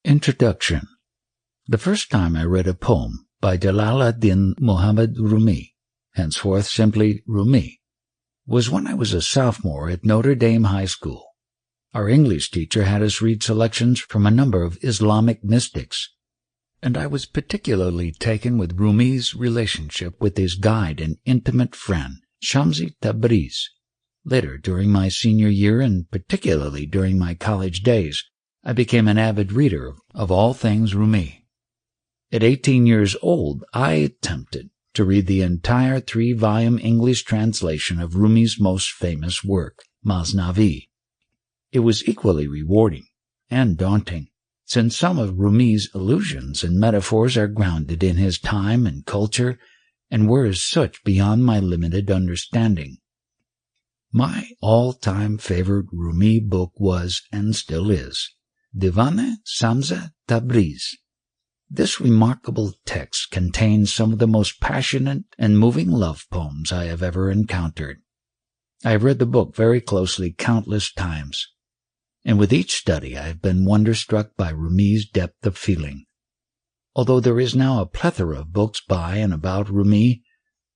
Introduction. The first time I read a poem by Jalaluddin Muhammad Rumi, henceforth simply Rumi, was when I was a sophomore at Notre Dame High School. Our English teacher had us read selections from a number of Islamic mystics, and I was particularly taken with Rumi's relationship with his guide and intimate friend, Shamsi Tabriz. Later, during my senior year and particularly during my college days, I became an avid reader of all things Rumi. At 18 years old, I attempted to read the entire 3-volume English translation of Rumi's most famous work, Masnavi. It was equally rewarding and daunting, since some of Rumi's allusions and metaphors are grounded in his time and culture and were as such beyond my limited understanding. My all-time favorite Rumi book was, and still is, Divan-e Shamsi Tabriz. This remarkable text contains some of the most passionate and moving love poems I have ever encountered. I have read the book very closely countless times, and with each study I have been wonderstruck by Rumi's depth of feeling. Although there is now a plethora of books by and about Rumi,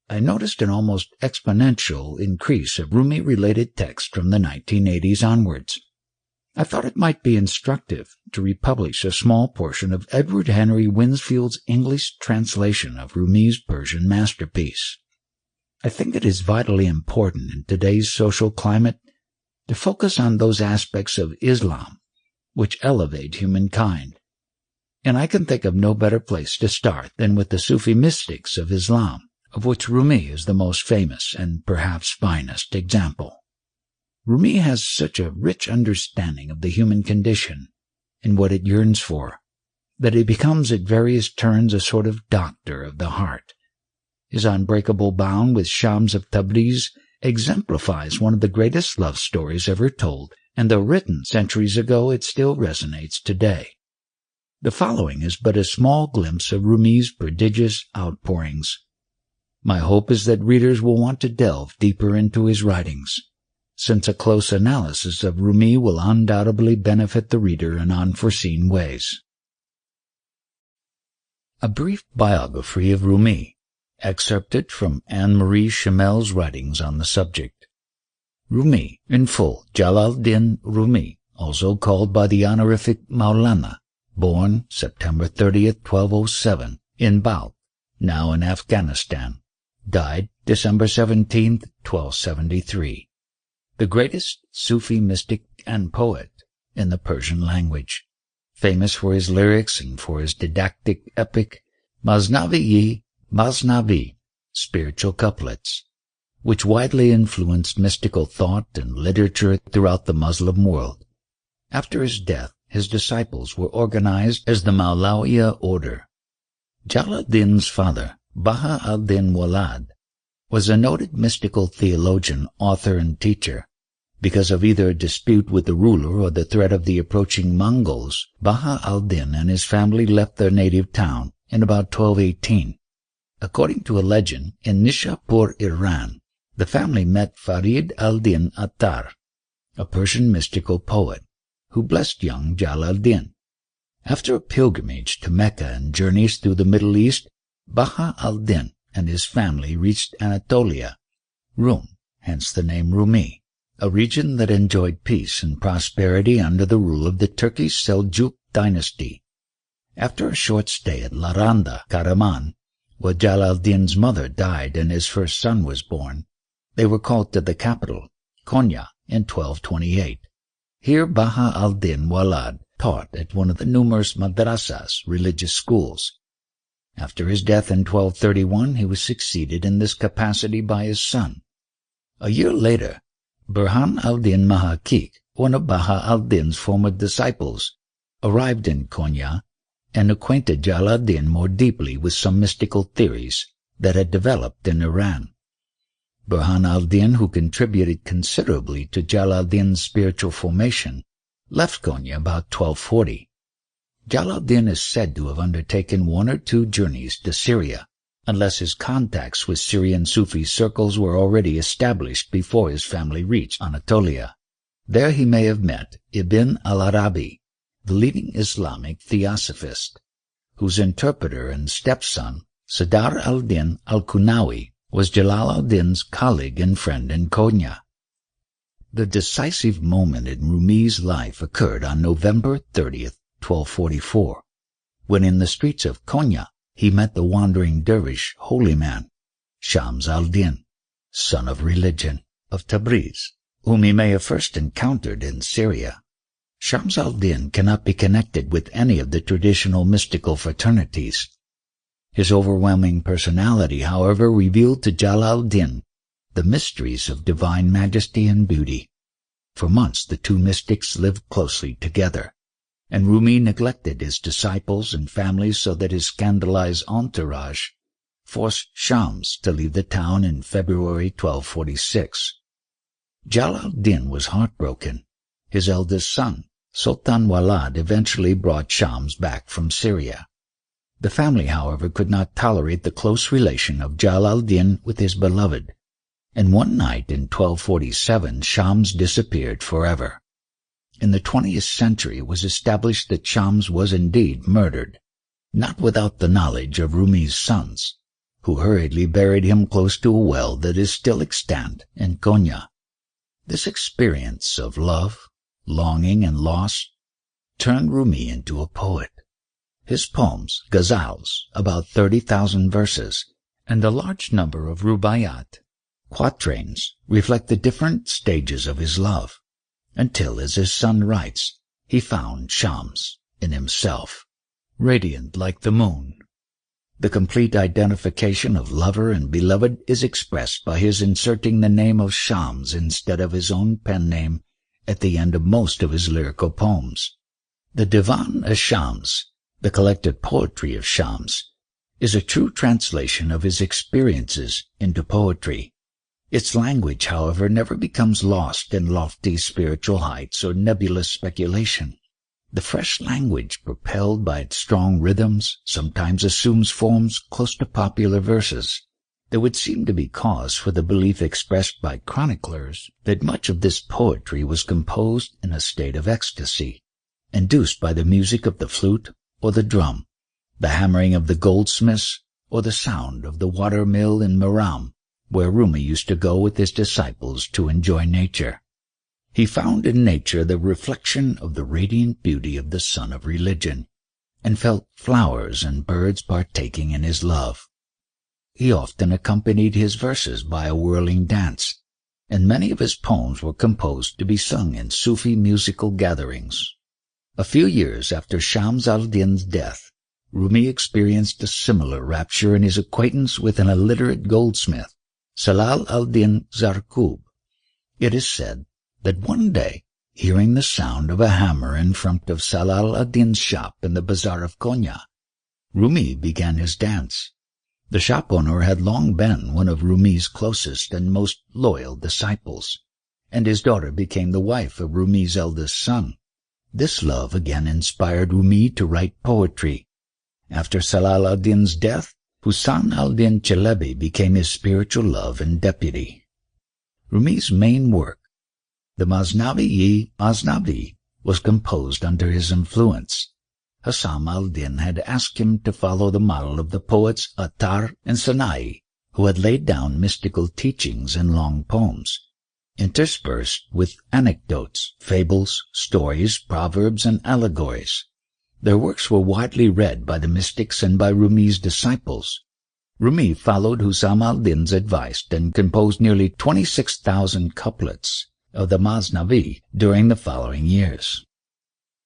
I noticed an almost exponential increase of Rumi-related texts from the 1980s onwards. I thought it might be instructive to republish a small portion of Edward Henry Winsfield's English translation of Rumi's Persian masterpiece. I think it is vitally important in today's social climate to focus on those aspects of Islam which elevate humankind, and I can think of no better place to start than with the Sufi mystics of Islam, of which Rumi is the most famous and perhaps finest example. Rumi has such a rich understanding of the human condition and what it yearns for, that he becomes at various turns a sort of doctor of the heart. His unbreakable bond with Shams of Tabriz exemplifies one of the greatest love stories ever told, and though written centuries ago, it still resonates today. The following is but a small glimpse of Rumi's prodigious outpourings. My hope is that readers will want to delve deeper into his writings, since a close analysis of Rumi will undoubtedly benefit the reader in unforeseen ways. A brief biography of Rumi, excerpted from Anne-Marie Chamel's writings on the subject. Rumi, in full, Jalaluddin Rumi, also called by the honorific Maulana, born September 30th, 1207, in Balkh, now in Afghanistan, died December 17th, 1273. The greatest Sufi mystic and poet in the Persian language, famous for his lyrics and for his didactic epic, Masnavi, spiritual couplets, which widely influenced mystical thought and literature throughout the Muslim world. After his death, his disciples were organized as the Maulawiya order. Jalaluddin's father, Baha al-Din Walad, was a noted mystical theologian, author, and teacher. Because of either a dispute with the ruler or the threat of the approaching Mongols, Baha al-Din and his family left their native town in about 1218. According to a legend, in Nishapur, Iran, the family met Farid al-Din Attar, a Persian mystical poet, who blessed young Jalaluddin. After a pilgrimage to Mecca and journeys through the Middle East, Baha al-Din and his family reached Anatolia, Rum, hence the name Rumi, a region that enjoyed peace and prosperity under the rule of the Turkish Seljuk dynasty. After a short stay at Laranda, Karaman, where Jalaluddin's mother died and his first son was born, they were called to the capital, Konya, in 1228. Here Baha al-Din Walad taught at one of the numerous madrasas, religious schools. After his death in 1231, he was succeeded in this capacity by his son. A year later, Burhan al-Din Mahakik, one of Baha al-Din's former disciples, arrived in Konya and acquainted Jalaluddin more deeply with some mystical theories that had developed in Iran. Burhan al-Din, who contributed considerably to Jalaluddin's spiritual formation, left Konya about 1240. Jalaluddin is said to have undertaken 1 or 2 journeys to Syria, unless his contacts with Syrian Sufi circles were already established before his family reached Anatolia. There he may have met Ibn al-Arabi, the leading Islamic theosophist, whose interpreter and stepson, Sadr al-Din al-Kunawi, was Jalal al-Din's colleague and friend in Konya. The decisive moment in Rumi's life occurred on November 30th, 1244, when in the streets of Konya he met the wandering dervish holy man, Shams al-Din, son of religion, of Tabriz, whom he may have first encountered in Syria. Shams al-Din cannot be connected with any of the traditional mystical fraternities. His overwhelming personality, however, revealed to Jalal-Din the mysteries of divine majesty and beauty. For months the two mystics lived closely together, and Rumi neglected his disciples and families so that his scandalized entourage forced Shams to leave the town in February 1246. Jalal-Din was heartbroken. His eldest son, Sultan Walad, eventually brought Shams back from Syria. The family, however, could not tolerate the close relation of Jalal-Din with his beloved, and one night in 1247 Shams disappeared forever. In the 20th century it was established that Shams was indeed murdered, not without the knowledge of Rumi's sons, who hurriedly buried him close to a well that is still extant in Konya. This experience of love, longing, and loss turned Rumi into a poet. His poems, ghazals, about 30,000 verses, and a large number of rubaiyat, quatrains, reflect the different stages of his love, until, as his son writes, he found Shams in himself, radiant like the moon. The complete identification of lover and beloved is expressed by his inserting the name of Shams instead of his own pen name at the end of most of his lyrical poems. The Divan-e-Shams, the collected poetry of Shams, is a true translation of his experiences into poetry. Its language, however, never becomes lost in lofty spiritual heights or nebulous speculation. The fresh language, propelled by its strong rhythms, sometimes assumes forms close to popular verses. There would seem to be cause for the belief expressed by chroniclers that much of this poetry was composed in a state of ecstasy, induced by the music of the flute or the drum, the hammering of the goldsmiths, or the sound of the water mill in Meram, where Rumi used to go with his disciples to enjoy nature. He found in nature the reflection of the radiant beauty of the sun of religion, and felt flowers and birds partaking in his love. He often accompanied his verses by a whirling dance, and many of his poems were composed to be sung in Sufi musical gatherings. A few years after Shams al-Din's death, Rumi experienced a similar rapture in his acquaintance with an illiterate goldsmith, Salal al-Din Zarkub. It is said that one day, hearing the sound of a hammer in front of Salal al-Din's shop in the bazaar of Konya, Rumi began his dance. The shop owner had long been one of Rumi's closest and most loyal disciples, and his daughter became the wife of Rumi's eldest son. This love again inspired Rumi to write poetry. After Salal al-Din's death, Husayn al-Din Chelebi became his spiritual love and deputy. Rumi's main work, the Masnavi-i-Masnavi, was composed under his influence. Husayn al-Din had asked him to follow the model of the poets Attar and Sanai, who had laid down mystical teachings in long poems, interspersed with anecdotes, fables, stories, proverbs, and allegories. Their works were widely read by the mystics and by Rumi's disciples. Rumi followed Husayn al-Din's advice and composed nearly 26,000 couplets of the Masnavi during the following years.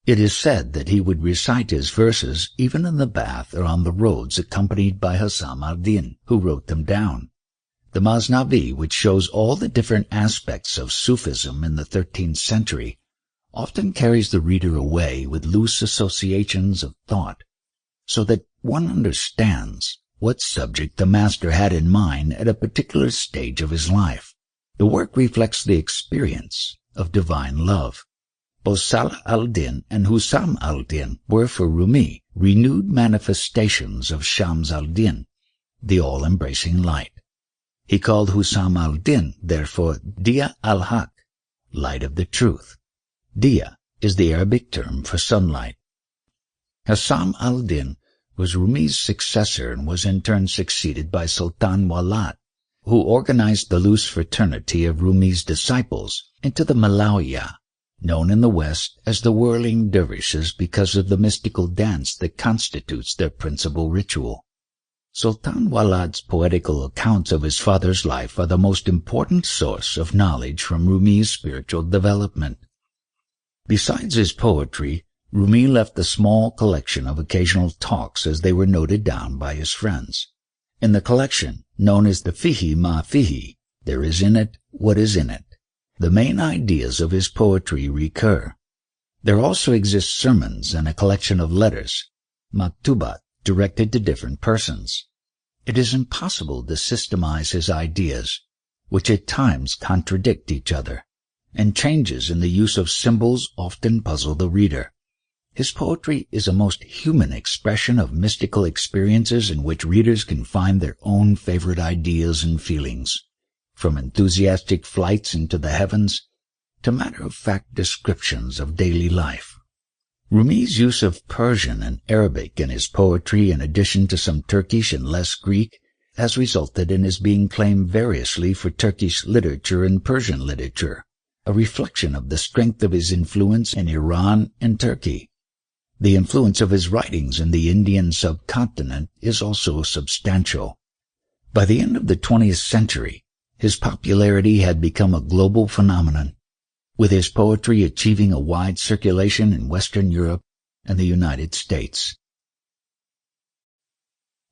It is said that he would recite his verses even in the bath or on the roads, accompanied by Husayn al-Din, who wrote them down. The Masnavi, which shows all the different aspects of Sufism in the 13th century, often carries the reader away with loose associations of thought, so that one understands what subject the master had in mind at a particular stage of his life. The work reflects the experience of divine love. Both Salah al-Din and Husayn al-Din were for Rumi renewed manifestations of Shams al-Din, the all-embracing light. He called Husayn al-Din, therefore, Diya al-Haq, light of the truth. Diya is the Arabic term for sunlight. Hassam al-Din was Rumi's successor and was in turn succeeded by Sultan Walad, who organized the loose fraternity of Rumi's disciples into the Malawiya, known in the West as the whirling dervishes because of the mystical dance that constitutes their principal ritual. Sultan Walad's poetical accounts of his father's life are the most important source of knowledge from Rumi's spiritual development. Besides his poetry, Rumi left a small collection of occasional talks as they were noted down by his friends. In the collection, known as the Fihi Ma Fihi, there is in it what is in it. The main ideas of his poetry recur. There also exist sermons and a collection of letters, maktubat, directed to different persons. It is impossible to systemize his ideas, which at times contradict each other, and changes in the use of symbols often puzzle the reader. His poetry is a most human expression of mystical experiences in which readers can find their own favorite ideas and feelings, from enthusiastic flights into the heavens to matter-of-fact descriptions of daily life. Rumi's use of Persian and Arabic in his poetry, in addition to some Turkish and less Greek, has resulted in his being claimed variously for Turkish literature and Persian literature, a reflection of the strength of his influence in Iran and Turkey. The influence of his writings in the Indian subcontinent is also substantial. By the end of the 20th century, his popularity had become a global phenomenon, with his poetry achieving a wide circulation in Western Europe and the United States.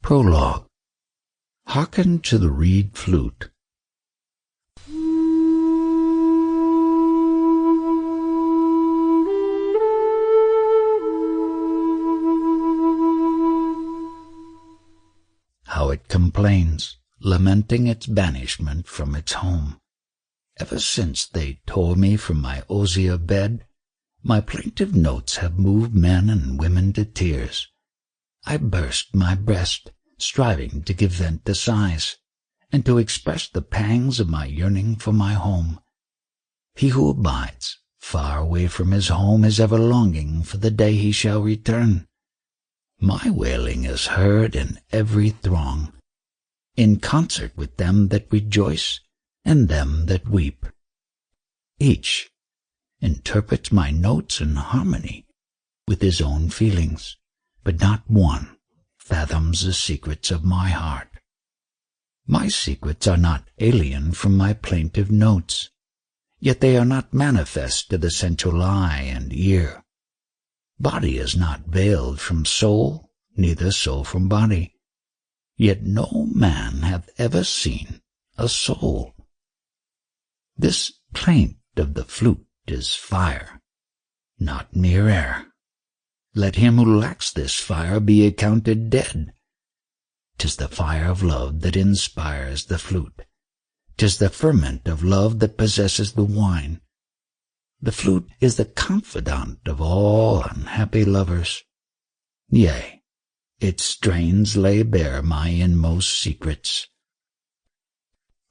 Prologue. Hearken to the reed flute. How it complains, lamenting its banishment from its home. Ever since they tore me from my osier bed, my plaintive notes have moved men and women to tears. I burst my breast, striving to give vent to sighs, and to express the pangs of my yearning for my home. He who abides far away from his home is ever longing for the day he shall return. My wailing is heard in every throng, in concert with them that rejoice and them that weep. Each interprets my notes in harmony with his own feelings, but not one fathoms the secrets of my heart. My secrets are not alien from my plaintive notes, yet they are not manifest to the sensual eye and ear. Body is not veiled from soul, neither soul from body, yet no man hath ever seen a soul. This plaint of the flute is fire, not mere air. Let him who lacks this fire be accounted dead. 'Tis the fire of love that inspires the flute. 'Tis the ferment of love that possesses the wine. The flute is the confidant of all unhappy lovers. Yea, its strains lay bare my inmost secrets.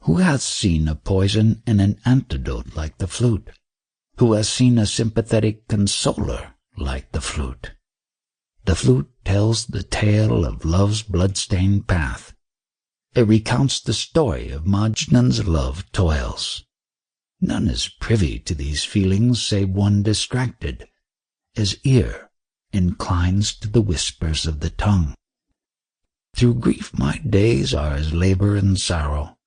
Who hath seen a poison and an antidote like the flute? Who has seen a sympathetic consoler like the flute? The flute tells the tale of love's blood-stained path. It recounts the story of Majnun's love toils. None is privy to these feelings save one distracted, as ear inclines to the whispers of the tongue. Through grief my days are as labor and sorrow.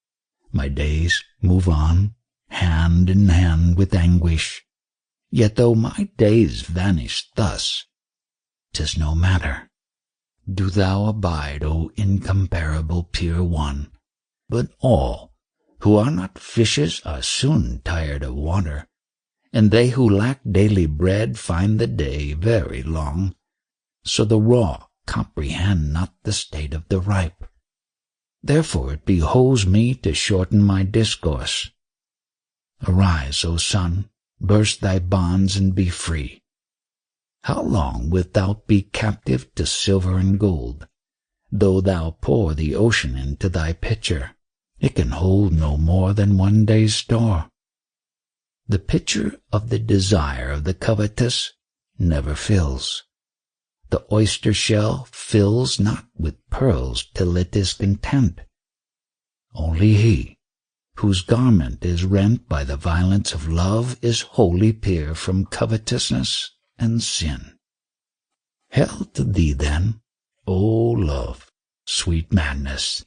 My days move on, hand in hand with anguish. Yet though my days vanish thus, 'tis no matter. Do thou abide, O incomparable pure one. But all who are not fishes are soon tired of water, and they who lack daily bread find the day very long. So the raw comprehend not the state of the ripe. Therefore it behoves me to shorten my discourse. Arise, O sun, burst thy bonds and be free. How long wilt thou be captive to silver and gold? Though thou pour the ocean into thy pitcher, it can hold no more than one day's store. The pitcher of the desire of the covetous never fills. The oyster shell fills not with pearls till it is content. Only he, whose garment is rent by the violence of love, is wholly pure from covetousness and sin. Hail to thee, then, O love, sweet madness,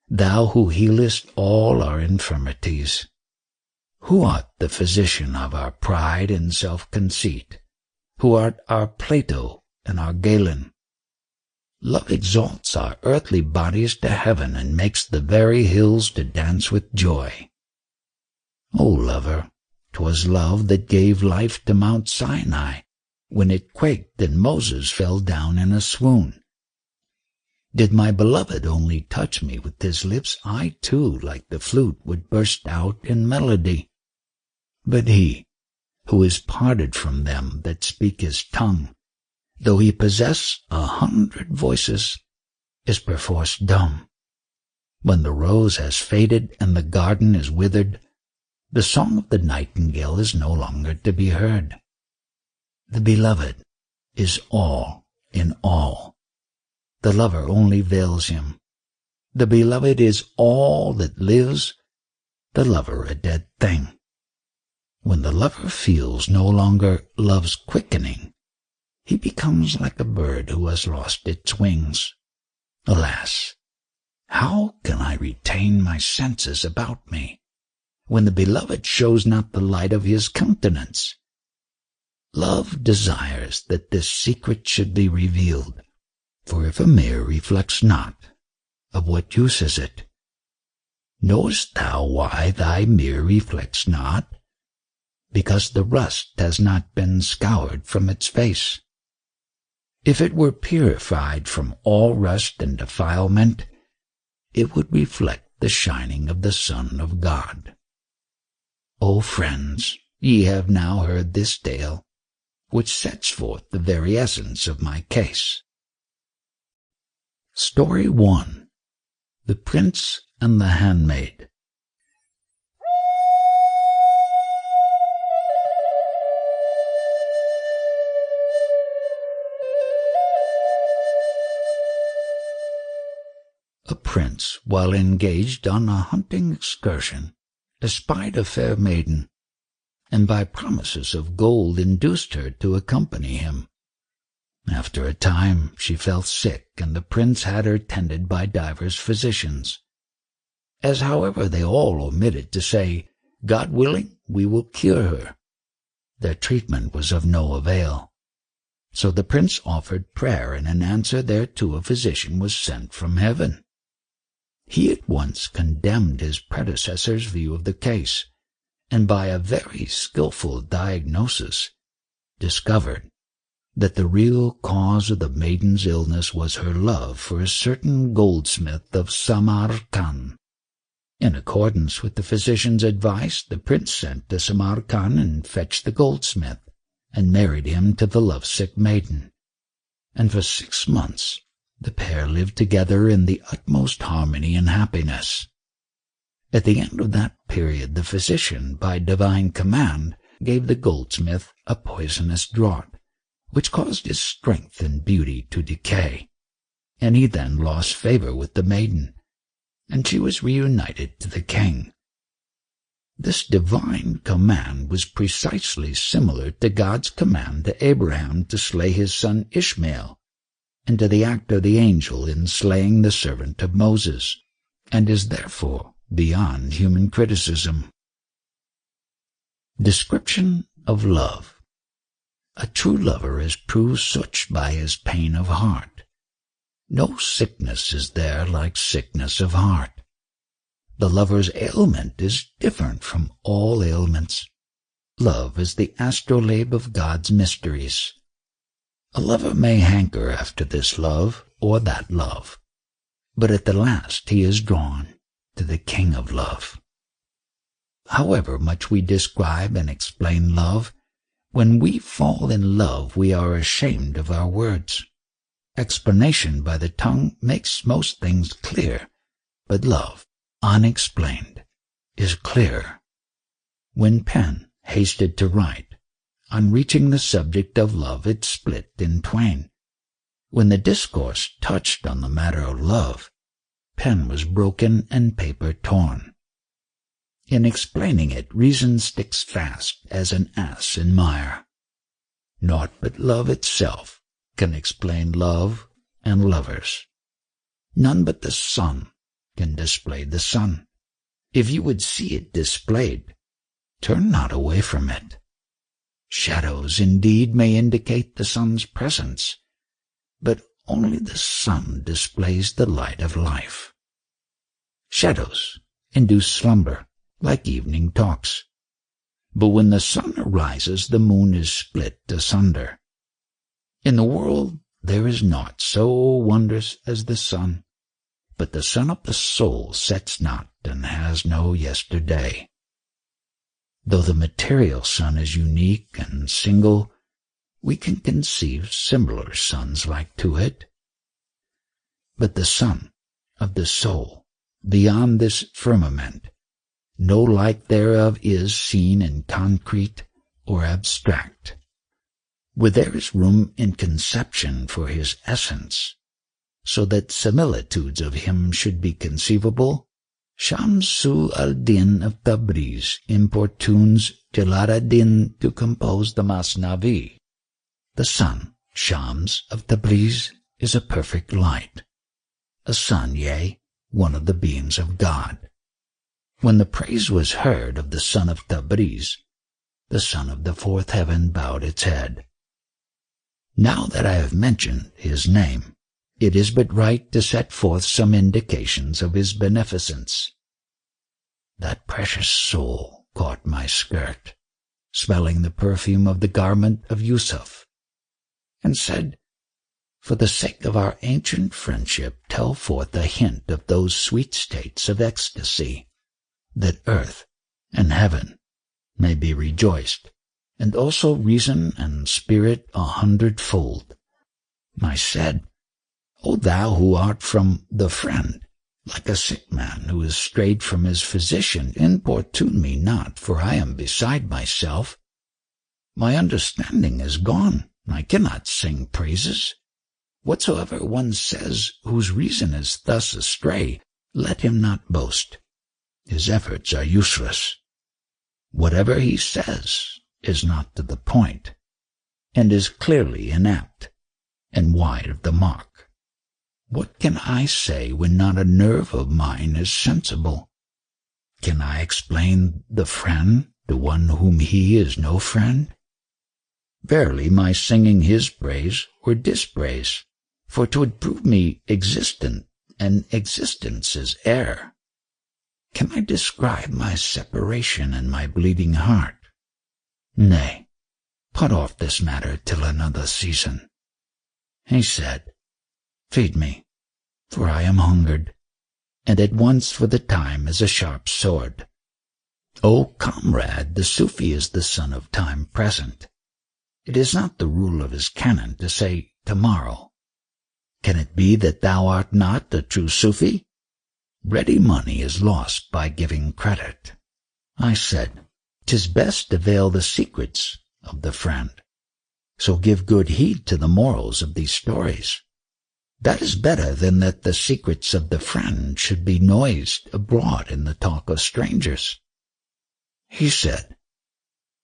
thou who healest all our infirmities, who art the physician of our pride and self-conceit, who art our Plato and our Galen. Love exalts our earthly bodies to heaven and makes the very hills to dance with joy. O lover, 'twas love that gave life to Mount Sinai, when it quaked and Moses fell down in a swoon. Did my beloved only touch me with his lips, I too, like the flute, would burst out in melody. But he, who is parted from them that speak his tongue, though he possess 100 voices, is perforce dumb. When the rose has faded and the garden is withered, the song of the nightingale is no longer to be heard. The beloved is all in all. The lover only veils him. The beloved is all that lives, the lover a dead thing. When the lover feels no longer love's quickening, he becomes like a bird who has lost its wings. Alas, how can I retain my senses about me, when the beloved shows not the light of his countenance? Love desires that this secret should be revealed, for if a mirror reflects not, of what use is it? Knowest thou why thy mirror reflects not? Because the rust has not been scoured from its face. If it were purified from all rust and defilement, it would reflect the shining of the Son of God. O friends, ye have now heard this tale, which sets forth the very essence of my case. Story 1. The Prince and the Handmaid. A prince, while engaged on a hunting excursion, espied a fair maiden, and by promises of gold induced her to accompany him. After a time she fell sick, and the prince had her tended by divers physicians. As, however, they all omitted to say, God willing, we will cure her, their treatment was of no avail. So the prince offered prayer, and in answer thereto a physician was sent from heaven. He at once condemned his predecessor's view of the case, and by a very skilful diagnosis discovered that the real cause of the maiden's illness was her love for a certain goldsmith of Samarkand. In accordance with the physician's advice, the prince sent to Samarkand and fetched the goldsmith, and married him to the lovesick maiden. And for 6 months the pair lived together in the utmost harmony and happiness. At the end of that period the physician, by divine command, gave the goldsmith a poisonous draught, which caused his strength and beauty to decay, and he then lost favor with the maiden, and she was reunited to the king. This divine command was precisely similar to God's command to Abraham to slay his son Ishmael, and to the act of the angel in slaying the servant of Moses, and is therefore beyond human criticism. Description of love. A true lover is proved such by his pain of heart. No sickness is there like sickness of heart. The lover's ailment is different from all ailments. Love is the astrolabe of God's mysteries. A lover may hanker after this love or that love, but at the last he is drawn to the King of Love. However much we describe and explain love, when we fall in love we are ashamed of our words. Explanation by the tongue makes most things clear, but love, unexplained, is clearer. When pen hasted to write, on reaching the subject of love it split in twain, When the discourse touched on the matter of love, pen was broken and paper torn. In explaining it, reason sticks fast as an ass in mire. Naught but love itself can explain love and lovers. None but the sun can display the sun. If you would see it displayed, turn not away from it. Shadows indeed may indicate the sun's presence, but only the sun displays the light of life. Shadows induce slumber, like evening talks. But when the sun arises, the moon is split asunder. In the world there is naught so wondrous as the sun, but the sun of the soul sets not and has no yesterday. Though the material sun is unique and single, we can conceive similar suns like to it. But the sun of the soul, beyond this firmament, no like thereof is seen in concrete or abstract. Where there is room in conception for his essence, so that similitudes of him should be conceivable, Shamsu al-Din of Tabriz importunes Jalaluddin to compose the Masnavi. The sun, Shams of Tabriz, is a perfect light, a sun, yea, one of the beings of God. When the praise was heard of the son of Tabriz, the son of the fourth heaven bowed its head. Now that I have mentioned his name, it is but right to set forth some indications of his beneficence. That precious soul caught my skirt, smelling the perfume of the garment of Yusuf, and said, "For the sake of our ancient friendship, tell forth a hint of those sweet states of ecstasy, that earth and heaven may be rejoiced, and also reason and spirit 100-fold." I said, "O thou who art from the friend, like a sick man who is strayed from his physician, importune me not, for I am beside myself. My understanding is gone, I cannot sing praises. Whatsoever one says whose reason is thus astray, let him not boast. His efforts are useless. Whatever he says is not to the point, and is clearly inapt, and wide of the mark. What can I say when not a nerve of mine is sensible? Can I explain the friend to one whom he is no friend? Verily, my singing his praise were dispraise, for 'twould prove me existent, and existence is air. Can I describe my separation and my bleeding heart? Nay, put off this matter till another season." He said, "Feed me, for I am hungered, and at once for the time is a sharp sword. O comrade, the Sufi is the son of time present. It is not the rule of his canon to say tomorrow. Can it be that thou art not a true Sufi? Ready money is lost by giving credit." I said, "'Tis best to veil the secrets of the friend, so give good heed to the morals of these stories. That is better than that the secrets of the friend should be noised abroad in the talk of strangers." He said,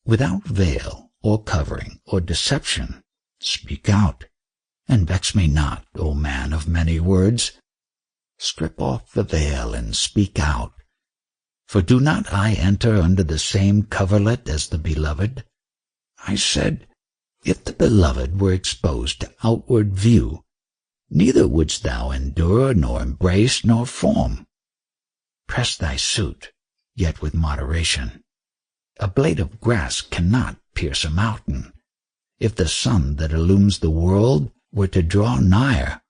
"Without veil or covering or deception, speak out, and vex me not, O man of many words. Strip off the veil and speak out, for do not I enter under the same coverlet as the beloved?" I said, "If the beloved were exposed to outward view, neither wouldst thou endure, nor embrace, nor form. Press thy suit, yet with moderation. A blade of grass cannot pierce a mountain. If the sun that illumes the world were to draw nigher,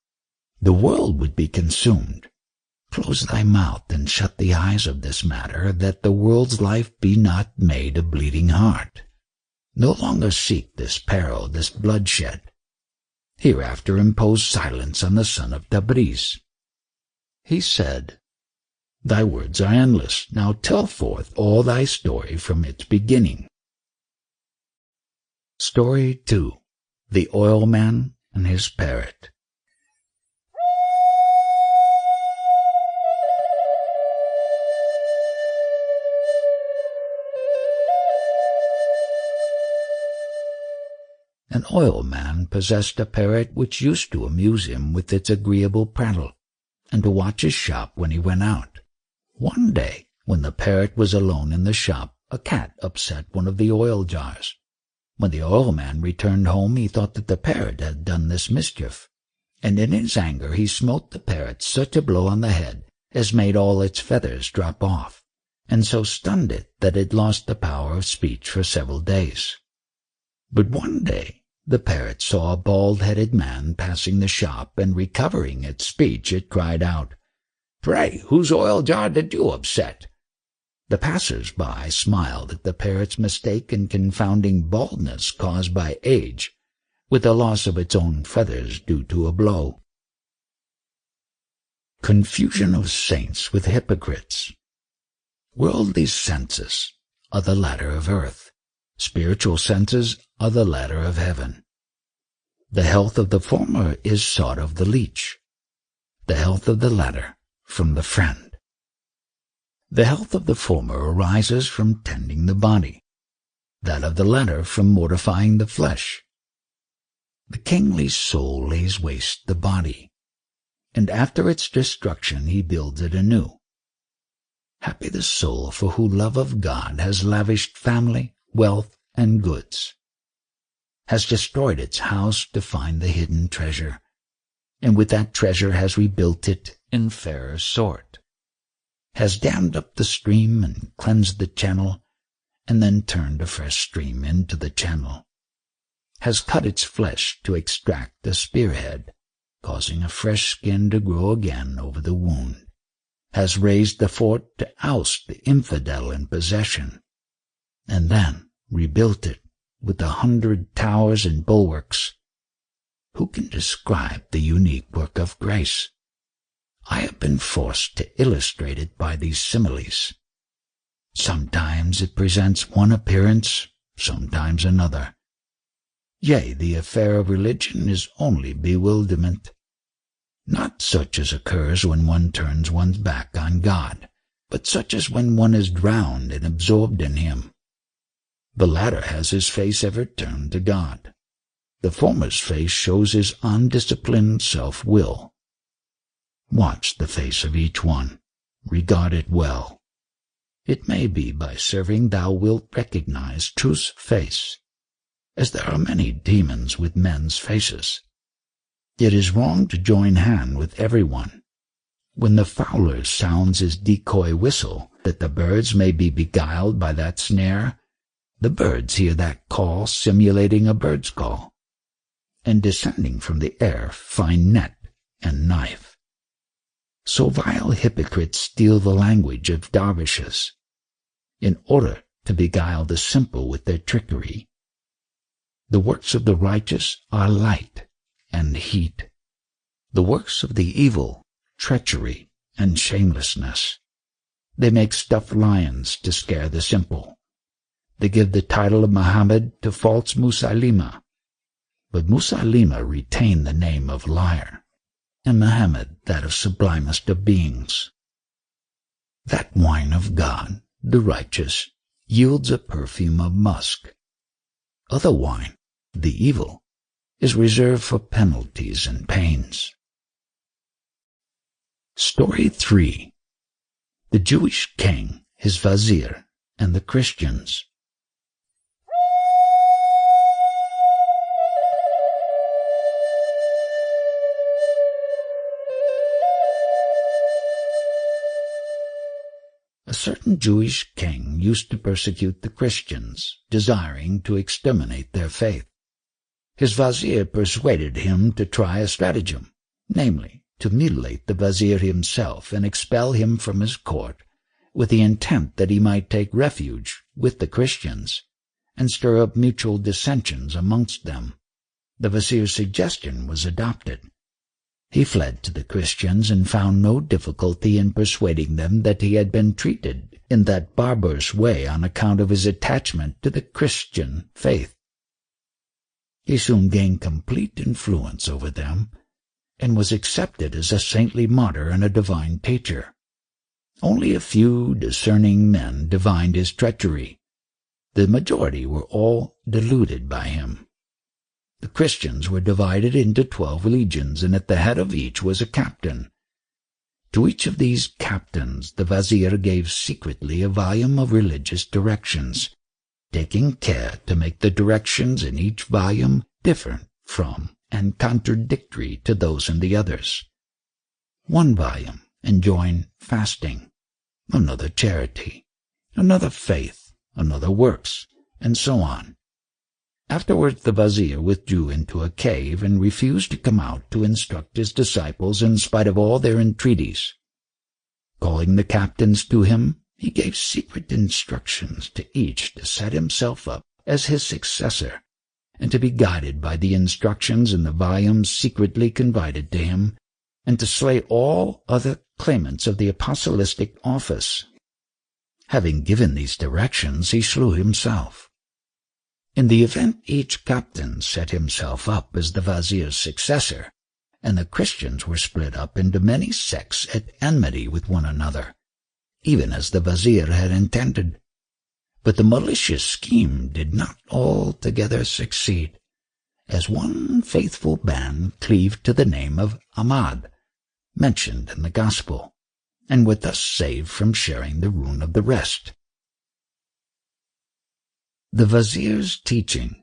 the world would be consumed. Close thy mouth and shut the eyes of this matter, that the world's life be not made a bleeding heart. No longer seek this peril, this bloodshed. Hereafter impose silence on the son of Tabriz." He said, "Thy words are endless. Now tell forth all thy story from its beginning." Story 2. The Oilman and His Parrot. An oil man possessed a parrot which used to amuse him with its agreeable prattle, and to watch his shop when he went out. One day, when the parrot was alone in the shop, a cat upset one of the oil jars. When the oil man returned home, he thought that the parrot had done this mischief, and in his anger he smote the parrot such a blow on the head as made all its feathers drop off, and so stunned it that it lost the power of speech for several days. But one day the parrot saw a bald-headed man passing the shop, and recovering its speech, it cried out, "Pray, whose oil jar did you upset?" The passers-by smiled at the parrot's mistake in confounding baldness caused by age with the loss of its own feathers due to a blow. Confusion of saints with hypocrites. Worldly senses are the ladder of earth. Spiritual senses are the ladder of heaven. The health of the former is sought of the leech, the health of the latter from the friend. The health of the former arises from tending the body, that of the latter from mortifying the flesh. The kingly soul lays waste the body, and after its destruction he builds it anew. Happy the soul for whose love of God has lavished family, wealth, and goods, has destroyed its house to find the hidden treasure, and with that treasure has rebuilt it in fairer sort, has dammed up the stream and cleansed the channel, and then turned a fresh stream into the channel, has cut its flesh to extract the spearhead, causing a fresh skin to grow again over the wound, has raised the fort to oust the infidel in possession, and then rebuilt it with 100 towers and bulwarks. Who can describe the unique work of grace? I have been forced to illustrate it by these similes. Sometimes it presents one appearance, sometimes another. Yea, the affair of religion is only bewilderment, not such as occurs when one turns one's back on God, but such as when one is drowned and absorbed in Him. The latter has his face ever turned to God. The former's face shows his undisciplined self-will. Watch the face of each one. Regard it well. It may be by serving thou wilt recognize truth's face, as there are many demons with men's faces. It is wrong to join hand with everyone. When the fowler sounds his decoy whistle, that the birds may be beguiled by that snare, the birds hear that call simulating a bird's call, and descending from the air find net and knife. So vile hypocrites steal the language of dervishes, in order to beguile the simple with their trickery. The works of the righteous are light and heat. The works of the evil, treachery and shamelessness. They make stuffed lions to scare the simple. They give the title of Muhammad to false Musaylima, but Musaylima retained the name of liar, and Muhammad that of sublimest of beings. That wine of God, the righteous, yields a perfume of musk. Other wine, the evil, is reserved for penalties and pains. Story 3. The Jewish king, his vizier, and the Christians. A certain Jewish king used to persecute the Christians, desiring to exterminate their faith. His vizier persuaded him to try a stratagem, namely, to mutilate the vizier himself and expel him from his court, with the intent that he might take refuge with the Christians and stir up mutual dissensions amongst them. The vizier's suggestion was adopted. He fled to the Christians and found no difficulty in persuading them that he had been treated in that barbarous way on account of his attachment to the Christian faith. He soon gained complete influence over them and was accepted as a saintly martyr and a divine teacher. Only a few discerning men divined his treachery. The majority were all deluded by him. The Christians were divided into 12 legions, and at the head of each was a captain. To each of these captains the vizier gave secretly a volume of religious directions, taking care to make the directions in each volume different from and contradictory to those in the others. One volume enjoined fasting, another charity, another faith, another works, and so on. Afterwards the vizier withdrew into a cave and refused to come out to instruct his disciples in spite of all their entreaties. Calling the captains to him, he gave secret instructions to each to set himself up as his successor, and to be guided by the instructions in the volumes secretly confided to him, and to slay all other claimants of the apostolic office. Having given these directions, he slew himself. In the event each captain set himself up as the vizier's successor, and the Christians were split up into many sects at enmity with one another, even as the vizier had intended. But the malicious scheme did not altogether succeed, as one faithful band cleaved to the name of Ahmad, mentioned in the Gospel, and were thus saved from sharing the ruin of the rest. The vizier's teaching.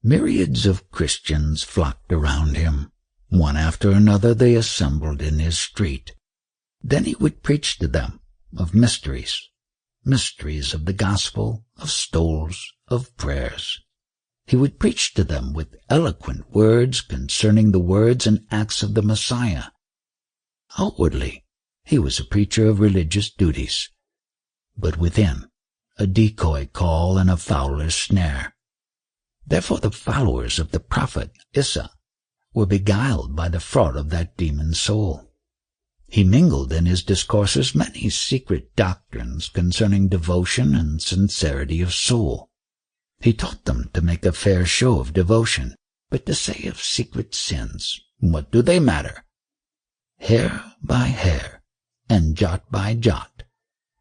Myriads of Christians flocked around him. One after another they assembled in his street. Then he would preach to them of mysteries of the gospel, of souls, of prayers. He would preach to them with eloquent words concerning the words and acts of the Messiah. Outwardly, he was a preacher of religious duties, but within, a decoy call and a fowler's snare. Therefore the followers of the prophet Isa were beguiled by the fraud of that demon's soul. He mingled in his discourses many secret doctrines concerning devotion and sincerity of soul. He taught them to make a fair show of devotion, but to say of secret sins, what do they matter? Hair by hair, and jot by jot,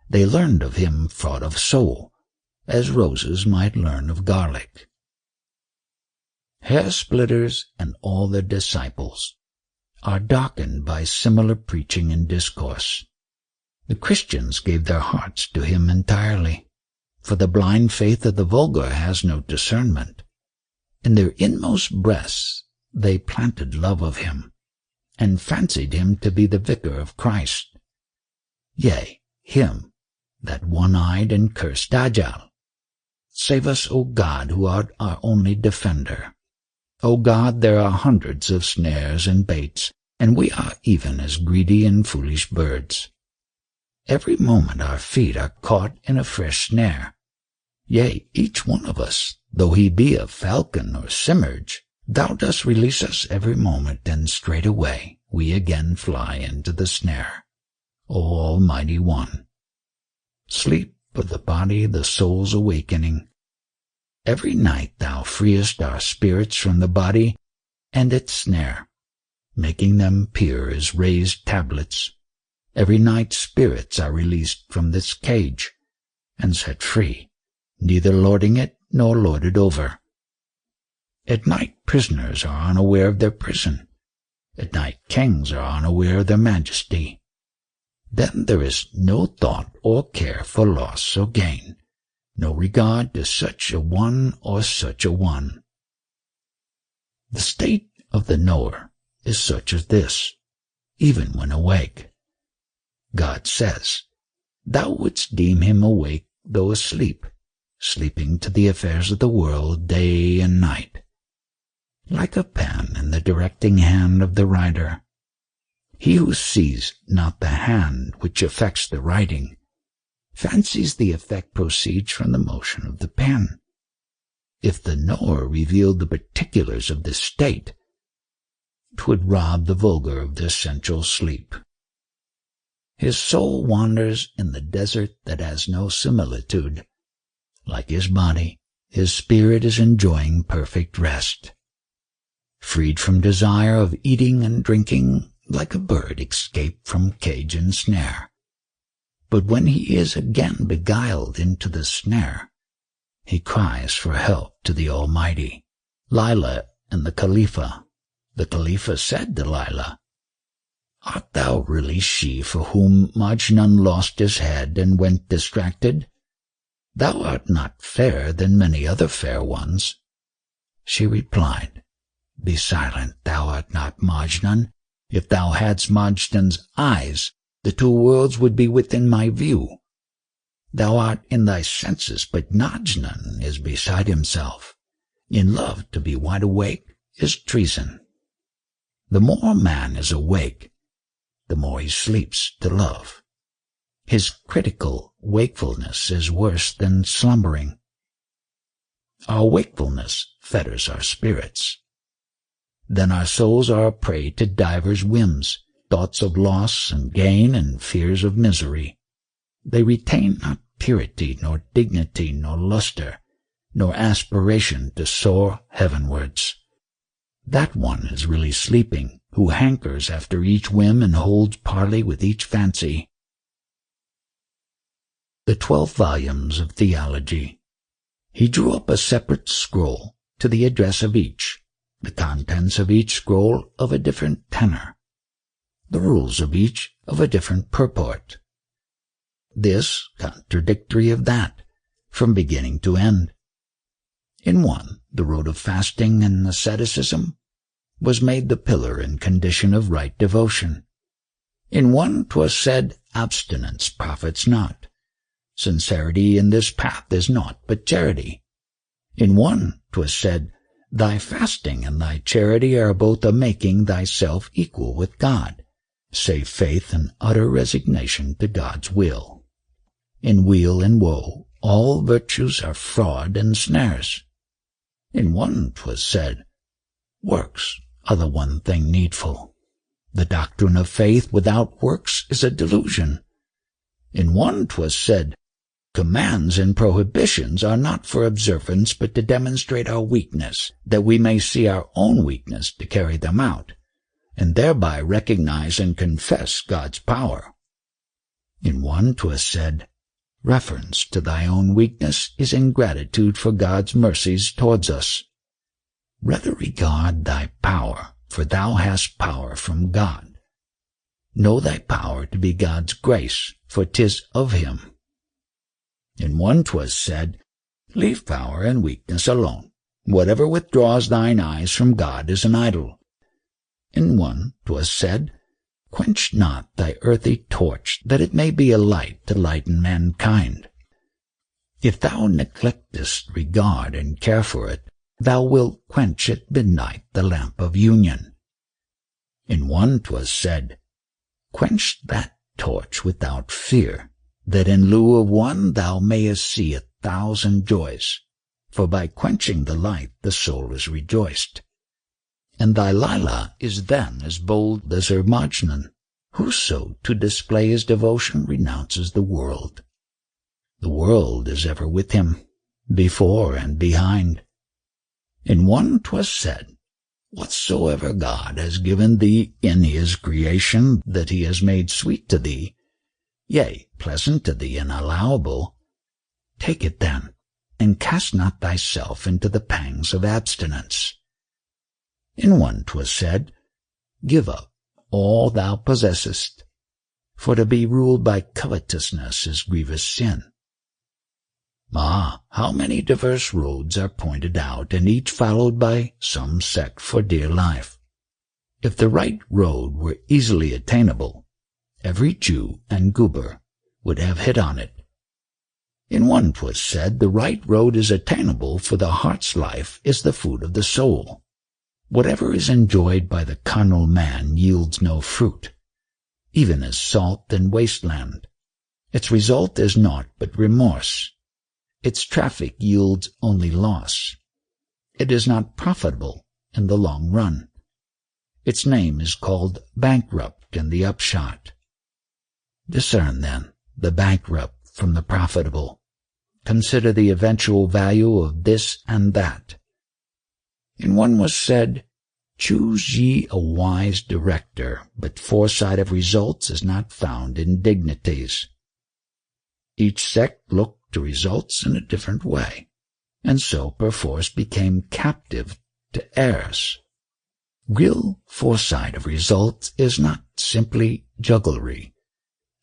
they learned of him fraud of soul, as roses might learn of garlic. Hair-splitters and all their disciples are darkened by similar preaching and discourse. The Christians gave their hearts to him entirely, for the blind faith of the vulgar has no discernment. In their inmost breasts they planted love of him, and fancied him to be the vicar of Christ. Yea, him, that one-eyed and cursed Dajjal. Save us, O God, who art our only defender. O God, there are hundreds of snares and baits, and we are even as greedy and foolish birds. Every moment our feet are caught in a fresh snare. Yea, each one of us, though he be a falcon or simurge, thou dost release us every moment, and straightway we again fly into the snare. O Almighty One, sleep of the body, the soul's awakening. Every night thou freest our spirits from the body and its snare, making them pure as raised tablets. Every night spirits are released from this cage and set free, neither lording it nor lorded over. At night prisoners are unaware of their prison. At night kings are unaware of their majesty. Then there is no thought or care for loss or gain, no regard to such a one or such a one. The state of the knower is such as this, even when awake. God says, thou wouldst deem him awake though asleep, sleeping to the affairs of the world day and night. Like a pen in the directing hand of the writer, he who sees not the hand which effects the writing fancies the effect proceeds from the motion of the pen. If the knower revealed the particulars of this state, 'twould rob the vulgar of their sensual sleep. His soul wanders in the desert that has no similitude. Like his body, his spirit is enjoying perfect rest. Freed from desire of eating and drinking, like a bird escaped from cage and snare. But when he is again beguiled into the snare, he cries for help to the Almighty. Lila and the Khalifa. The Khalifa said, Delilah, art thou really she for whom Majnun lost his head and went distracted? Thou art not fairer than many other fair ones. She replied, Be silent, thou art not Majnun. If thou hadst Majnun's eyes, the two worlds would be within my view. Thou art in thy senses, but Majnun is beside himself. In love to be wide awake is treason. The more a man is awake, the more he sleeps to love. His critical wakefulness is worse than slumbering. Our wakefulness fetters our spirits. Then our souls are a prey to divers whims, thoughts of loss and gain and fears of misery. They retain not purity, nor dignity, nor luster, nor aspiration to soar heavenwards. That one is really sleeping, who hankers after each whim and holds parley with each fancy. The 12 volumes of theology. He drew up a separate scroll to the address of each, the contents of each scroll of a different tenor, the rules of each of a different purport. This contradictory of that, from beginning to end. In one, the road of fasting and asceticism was made the pillar and condition of right devotion. In one 'twas said, abstinence profits not. Sincerity in this path is naught but charity. In one 'twas said, thy fasting and thy charity are both a making thyself equal with God, save faith and utter resignation to God's will. In weal and woe, all virtues are fraud and snares. In one 'twas said, works are the one thing needful. The doctrine of faith without works is a delusion. In one 'twas said, commands and prohibitions are not for observance but to demonstrate our weakness, that we may see our own weakness to carry them out, and thereby recognize and confess God's power. In one 'twas said, reference to thy own weakness is ingratitude for God's mercies towards us. Rather regard thy power, for thou hast power from God. Know thy power to be God's grace, for 'tis of him. In one 'twas said, leave power and weakness alone. Whatever withdraws thine eyes from God is an idol. In one 'twas said, quench not thy earthly torch, that it may be a light to lighten mankind. If thou neglectest regard and care for it, thou wilt quench at midnight the lamp of union. In one 'twas said, quench that torch without fear, that in lieu of one thou mayest see 1,000 joys, for by quenching the light the soul is rejoiced. And thy Lila is then as bold as her Majnun. Whoso to display his devotion renounces the world. The world is ever with him, before and behind. In one 'twas said, whatsoever God has given thee in his creation that he has made sweet to thee, yea, pleasant to thee and allowable, take it then, and cast not thyself into the pangs of abstinence. In one 'twas said, give up all thou possessest, for to be ruled by covetousness is grievous sin. Ah, how many diverse roads are pointed out, and each followed by some sect for dear life. If the right road were easily attainable, every Jew and Guber would have hit on it. In one 'twas said, the right road is attainable, for the heart's life is the food of the soul. Whatever is enjoyed by the carnal man yields no fruit, even as salt and wasteland. Its result is naught but remorse. Its traffic yields only loss. It is not profitable in the long run. Its name is called bankrupt in the upshot. Discern, then, the bankrupt from the profitable. Consider the eventual value of this and that. In one was said, choose ye a wise director, but foresight of results is not found in dignities. Each sect looked to results in a different way, and so perforce became captive to heirs. Real foresight of results is not simply jugglery.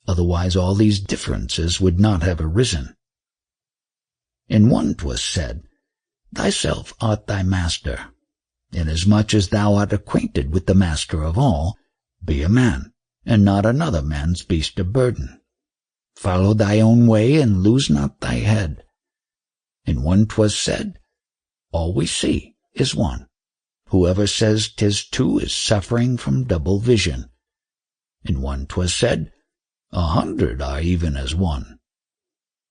Otherwise all these differences would not have arisen. In one 'twas said, Thyself art thy master. Inasmuch as thou art acquainted with the master of all, be a man, and not another man's beast of burden. Follow thy own way, and lose not thy head. In one 'twas said, All we see is one. Whoever says 'tis two is suffering from double vision. In one 'twas said, 100 are even as one.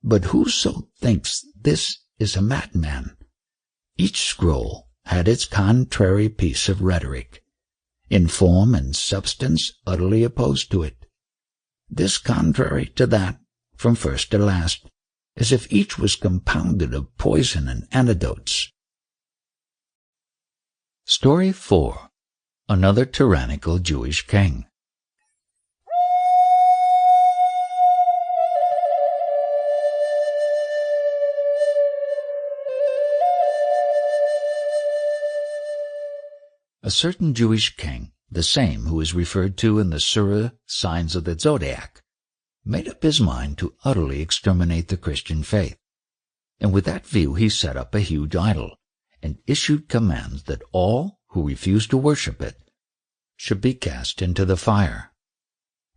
But whoso thinks this is a madman. Each scroll had its contrary piece of rhetoric, in form and substance utterly opposed to it. This contrary to that, from first to last, as if each was compounded of poison and antidotes. Story 4. Another tyrannical Jewish king. A certain Jewish king, the same who is referred to in the Surah Signs of the Zodiac, made up his mind to utterly exterminate the Christian faith, and with that view he set up a huge idol, and issued commands that all who refused to worship it should be cast into the fire.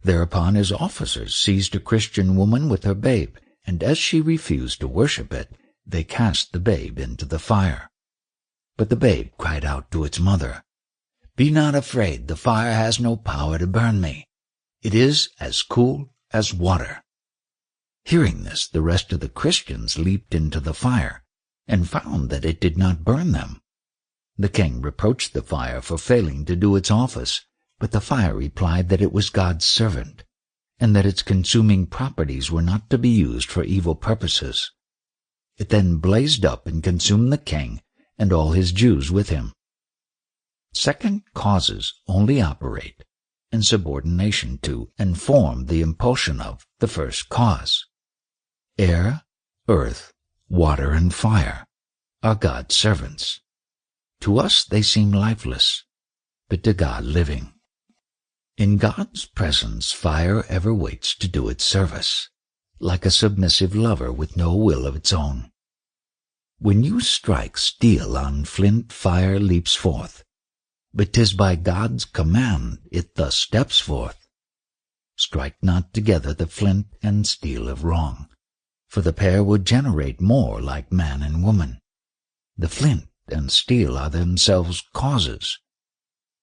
Thereupon his officers seized a Christian woman with her babe, and as she refused to worship it, they cast the babe into the fire. But the babe cried out to its mother, Be not afraid, the fire has no power to burn me. It is as cool as water. Hearing this, the rest of the Christians leaped into the fire, and found that it did not burn them. The king reproached the fire for failing to do its office, but the fire replied that it was God's servant, and that its consuming properties were not to be used for evil purposes. It then blazed up and consumed the king and all his Jews with him. Second causes only operate in subordination to and form the impulsion of the first cause. Air, earth, water, and fire are God's servants. To us they seem lifeless, but to God living. In God's presence fire ever waits to do its service, like a submissive lover with no will of its own. When you strike steel on flint, fire leaps forth, but 'tis by God's command it thus steps forth. Strike not together the flint and steel of wrong, for the pair would generate more like man and woman. The flint and steel are themselves causes.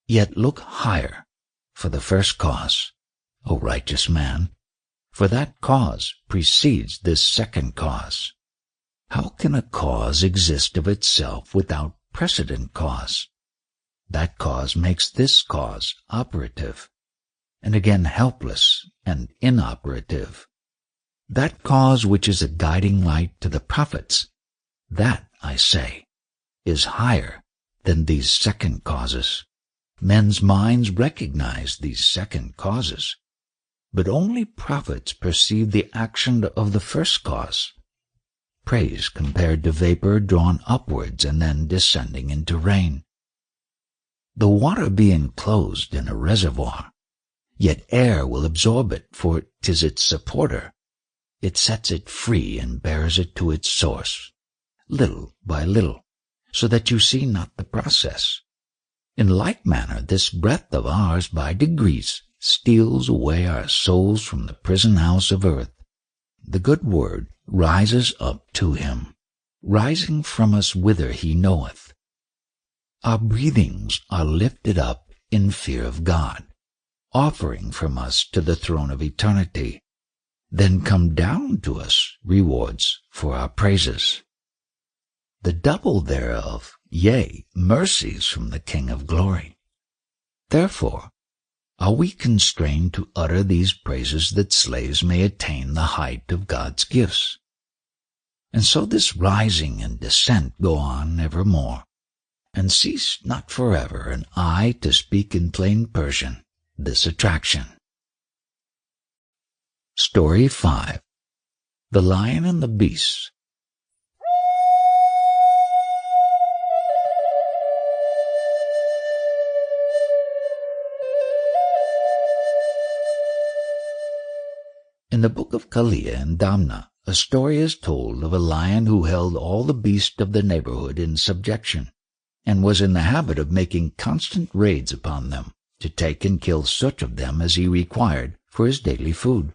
Yet look higher for the first cause, O righteous man, for that cause precedes this second cause. How can a cause exist of itself without precedent cause? That cause makes this cause operative, and again helpless and inoperative. That cause which is a guiding light to the prophets, that, I say, is higher than these second causes. Men's minds recognize these second causes, but only prophets perceive the action of the first cause. Praise compared to vapor drawn upwards and then descending into rain. The water be enclosed in a reservoir, yet air will absorb it, for 'tis its supporter. It sets it free and bears it to its source, little by little, so that you see not the process. In like manner, this breath of ours by degrees steals away our souls from the prison house of earth. The good word rises up to him, rising from us whither he knoweth. Our breathings are lifted up in fear of God, offering from us to the throne of eternity. Then come down to us rewards for our praises, the double thereof, yea, mercies from the King of glory. Therefore are we constrained to utter these praises that slaves may attain the height of God's gifts. And so this rising and descent go on evermore, and cease not forever, and I, to speak in plain Persian, this attraction. Story 5. The Lion and the Beast. In the book of Kalia and Damna, a story is told of a lion who held all the beasts of the neighborhood in subjection, and was in the habit of making constant raids upon them, to take and kill such of them as he required for his daily food.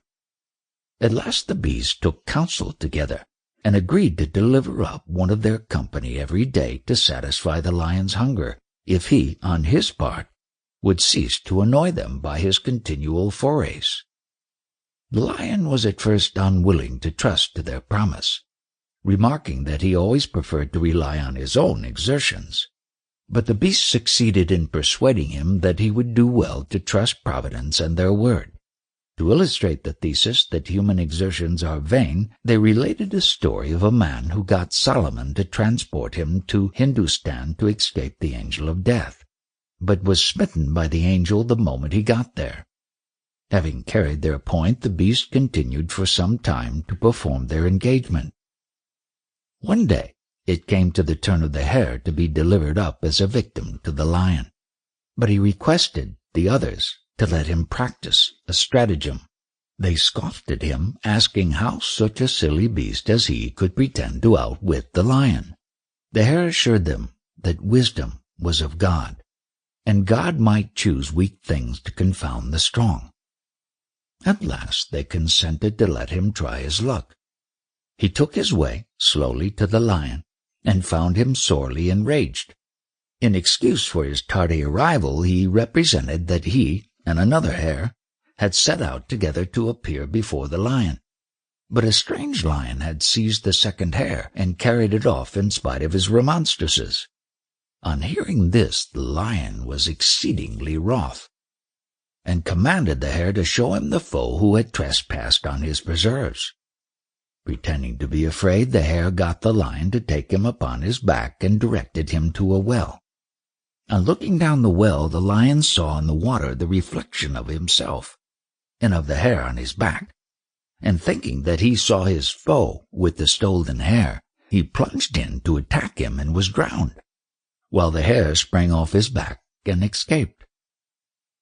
At last the beasts took counsel together, and agreed to deliver up one of their company every day to satisfy the lion's hunger, if he, on his part, would cease to annoy them by his continual forays. The lion was at first unwilling to trust to their promise, remarking that he always preferred to rely on his own exertions. But the beasts succeeded in persuading him that he would do well to trust Providence and their word. To illustrate the thesis that human exertions are vain, they related a story of a man who got Solomon to transport him to Hindustan to escape the angel of death, but was smitten by the angel the moment he got there. Having carried their point, the beasts continued for some time to perform their engagement. One day it came to the turn of the hare to be delivered up as a victim to the lion, but he requested the others to let him practice a stratagem. They scoffed at him, asking how such a silly beast as he could pretend to outwit the lion. The hare assured them that wisdom was of God, and God might choose weak things to confound the strong. At last they consented to let him try his luck. He took his way slowly to the lion, and found him sorely enraged. In excuse for his tardy arrival, he represented that he and another hare had set out together to appear before the lion. But a strange lion had seized the second hare and carried it off in spite of his remonstrances. On hearing this, the lion was exceedingly wroth, and commanded the hare to show him the foe who had trespassed on his preserves. Pretending to be afraid, the hare got the lion to take him upon his back and directed him to a well. On looking down the well, the lion saw in the water the reflection of himself and of the hare on his back, and thinking that he saw his foe with the stolen hare, he plunged in to attack him and was drowned, while the hare sprang off his back and escaped.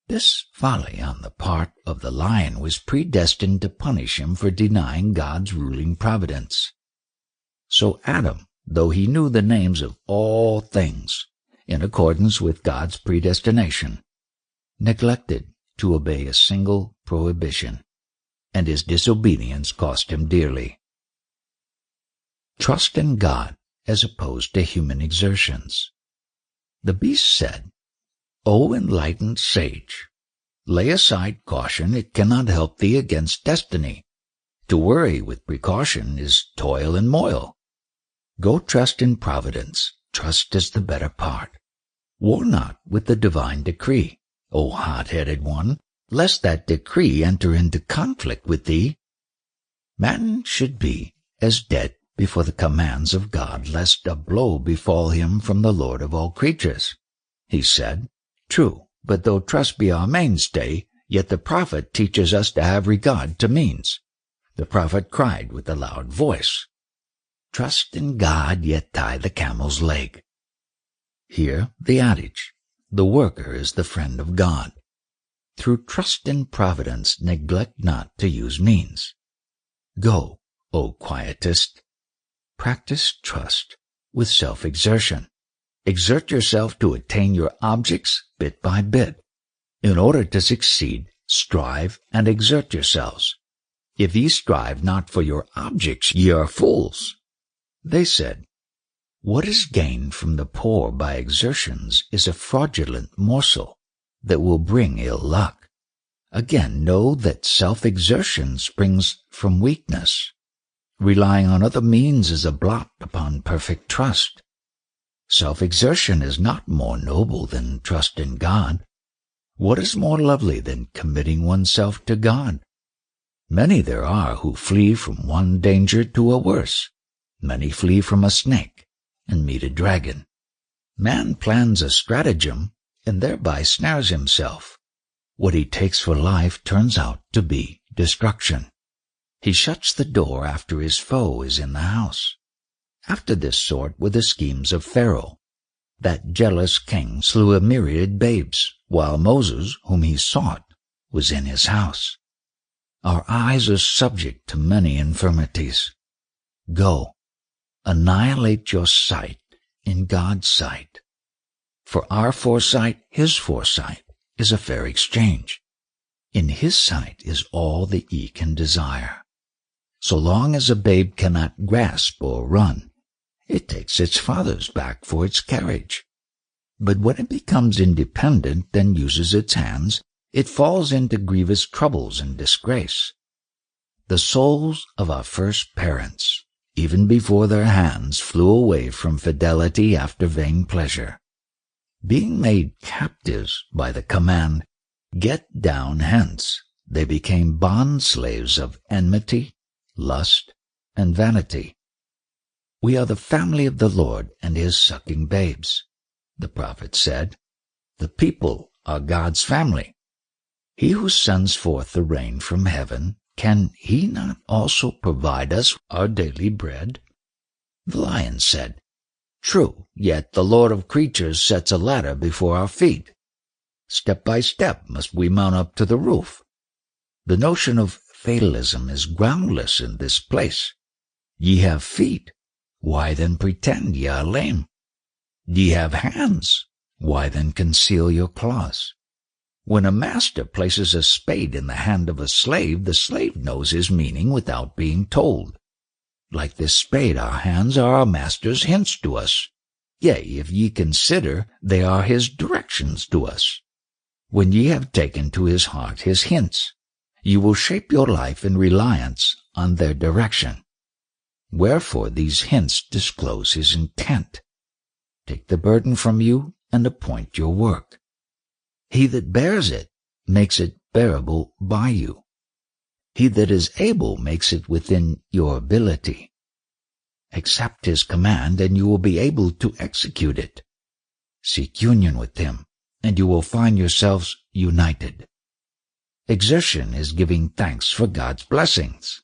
This folly on the part of the lion was predestined to punish him for denying God's ruling providence. So Adam, though he knew the names of all things, in accordance with God's predestination, neglected to obey a single prohibition, and his disobedience cost him dearly. Trust in God as opposed to human exertions. The beast said, "O enlightened sage, lay aside caution, it cannot help thee against destiny. To worry with precaution is toil and moil. Go trust in Providence, trust is the better part. War not with the divine decree, O hot-headed one, lest that decree enter into conflict with thee. Man should be as dead before the commands of God, lest a blow befall him from the Lord of all creatures." He said, "True, but though trust be our mainstay, yet the prophet teaches us to have regard to means." The prophet cried with a loud voice, "Trust in God, yet tie the camel's leg." Here the adage, "The worker is the friend of God." Through trust in Providence, neglect not to use means. Go, O quietist, practice trust with self-exertion. Exert yourself to attain your objects bit by bit. In order to succeed, strive and exert yourselves. If ye strive not for your objects, ye are fools. They said, "What is gained from the poor by exertions is a fraudulent morsel that will bring ill luck." Again, know that self-exertion springs from weakness. Relying on other means is a blot upon perfect trust. Self-exertion is not more noble than trust in God. What is more lovely than committing oneself to God? Many there are who flee from one danger to a worse. Many flee from a snake and meet a dragon. Man plans a stratagem and thereby snares himself. What he takes for life turns out to be destruction. He shuts the door after his foe is in the house. After this sort were the schemes of Pharaoh. That jealous king slew a myriad babes, while Moses, whom he sought, was in his house. Our eyes are subject to many infirmities. Go, annihilate your sight in God's sight. For our foresight, His foresight, is a fair exchange. In His sight is all that ye can desire. So long as a babe cannot grasp or run, it takes its father's back for its carriage. But when it becomes independent and uses its hands, it falls into grievous troubles and disgrace. The souls of our first parents, even before their hands flew away from fidelity after vain pleasure, being made captives by the command, "Get down hence," they became bond slaves of enmity, lust, and vanity. We are the family of the Lord and His sucking babes. The prophet said, "The people are God's family." He who sends forth the rain from heaven, can He not also provide us our daily bread? The lion said, "True, yet the Lord of creatures sets a ladder before our feet. Step by step must we mount up to the roof." The notion of fatalism is groundless in this place. Ye have feet, why then pretend ye are lame? Ye have hands, why then conceal your claws? When a master places a spade in the hand of a slave, the slave knows his meaning without being told. Like this spade, our hands are our master's hints to us. Yea, if ye consider, they are his directions to us. When ye have taken to his heart his hints, ye will shape your life in reliance on their direction. Wherefore these hints disclose his intent. Take the burden from you and appoint your work. He that bears it makes it bearable by you. He that is able makes it within your ability. Accept his command, and you will be able to execute it. Seek union with him, and you will find yourselves united. Exertion is giving thanks for God's blessings.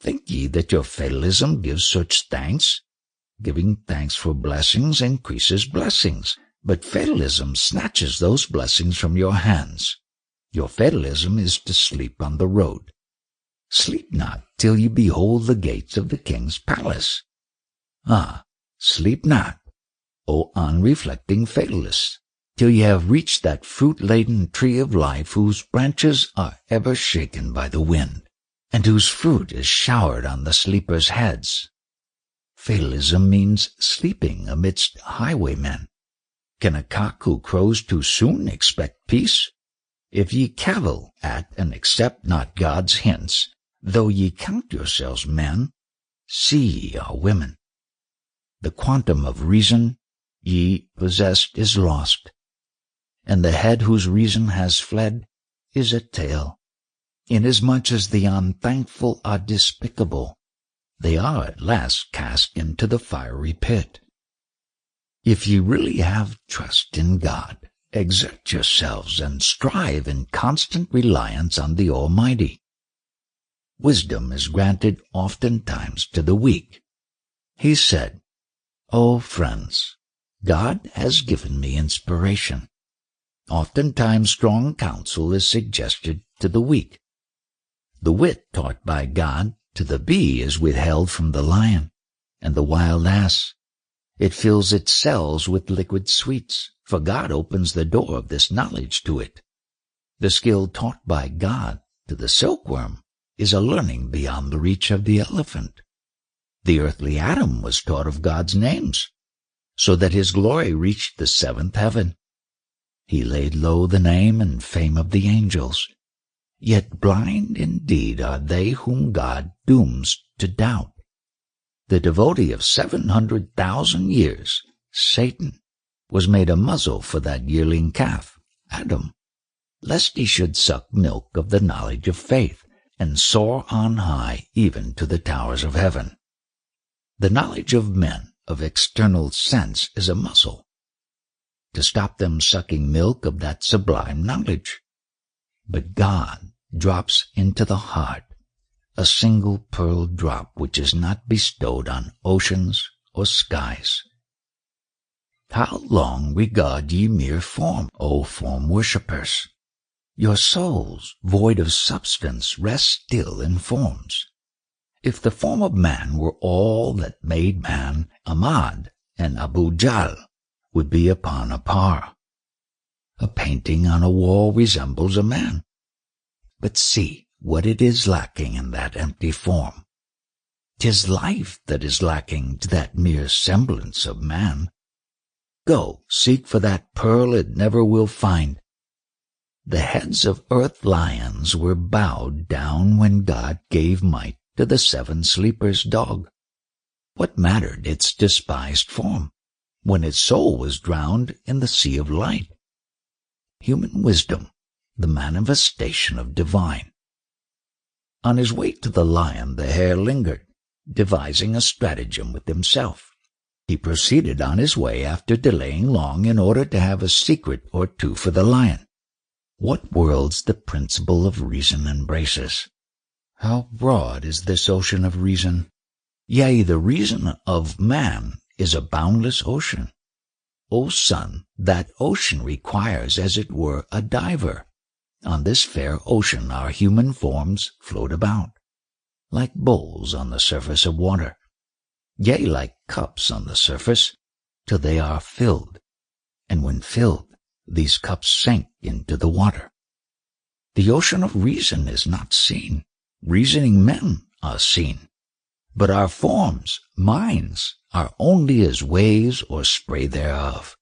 Think ye that your fatalism gives such thanks? Giving thanks for blessings increases blessings, but fatalism snatches those blessings from your hands. Your fatalism is to sleep on the road. Sleep not till ye behold the gates of the king's palace. Ah, sleep not, O unreflecting fatalists, till ye have reached that fruit-laden tree of life whose branches are ever shaken by the wind, and whose fruit is showered on the sleepers' heads. Fatalism means sleeping amidst highwaymen. Can a cock who crows too soon expect peace? If ye cavil at and accept not God's hints, though ye count yourselves men, see ye are women. The quantum of reason ye possessed is lost, and the head whose reason has fled is a tail. Inasmuch as the unthankful are despicable, they are at last cast into the fiery pit. If ye really have trust in God, exert yourselves and strive in constant reliance on the Almighty. Wisdom is granted oftentimes to the weak. He said, "O friends, God has given me inspiration." Oftentimes strong counsel is suggested to the weak. The wit taught by God to the bee is withheld from the lion and the wild ass. It fills its cells with liquid sweets, for God opens the door of this knowledge to it. The skill taught by God to the silkworm is a learning beyond the reach of the elephant. The earthly Adam was taught of God's names, so that his glory reached the seventh heaven. He laid low the name and fame of the angels. Yet blind indeed are they whom God dooms to doubt. The devotee of 700,000 years, Satan, was made a muzzle for that yearling calf, Adam, lest he should suck milk of the knowledge of faith and soar on high even to the towers of heaven. The knowledge of men of external sense is a muzzle, to stop them sucking milk of that sublime knowledge. But God drops into the heart a single pearl drop which is not bestowed on oceans or skies. How long regard ye mere form, O form worshippers? Your souls, void of substance, rest still in forms. If the form of man were all that made man, Ahmad and Abu Jal would be upon a par. A painting on a wall resembles a man. But see what it is lacking in that empty form. 'Tis life that is lacking to that mere semblance of man. Go, seek for that pearl it never will find. The heads of earth lions were bowed down when God gave might to the 7 sleepers' dog. What mattered its despised form, when its soul was drowned in the sea of light? Human wisdom, the manifestation of divine. On his way to the lion, the hare lingered, devising a stratagem with himself. He proceeded on his way after delaying long in order to have a secret or two for the lion. What worlds the principle of reason embraces! How broad is this ocean of reason! Yea, the reason of man is a boundless ocean. O son, that ocean requires, as it were, a diver. On this fair ocean our human forms float about, like bowls on the surface of water, yea, like cups on the surface, till they are filled, and when filled, these cups sink into the water. The ocean of reason is not seen. Reasoning men are seen. But our forms, minds, are only as waves or spray thereof.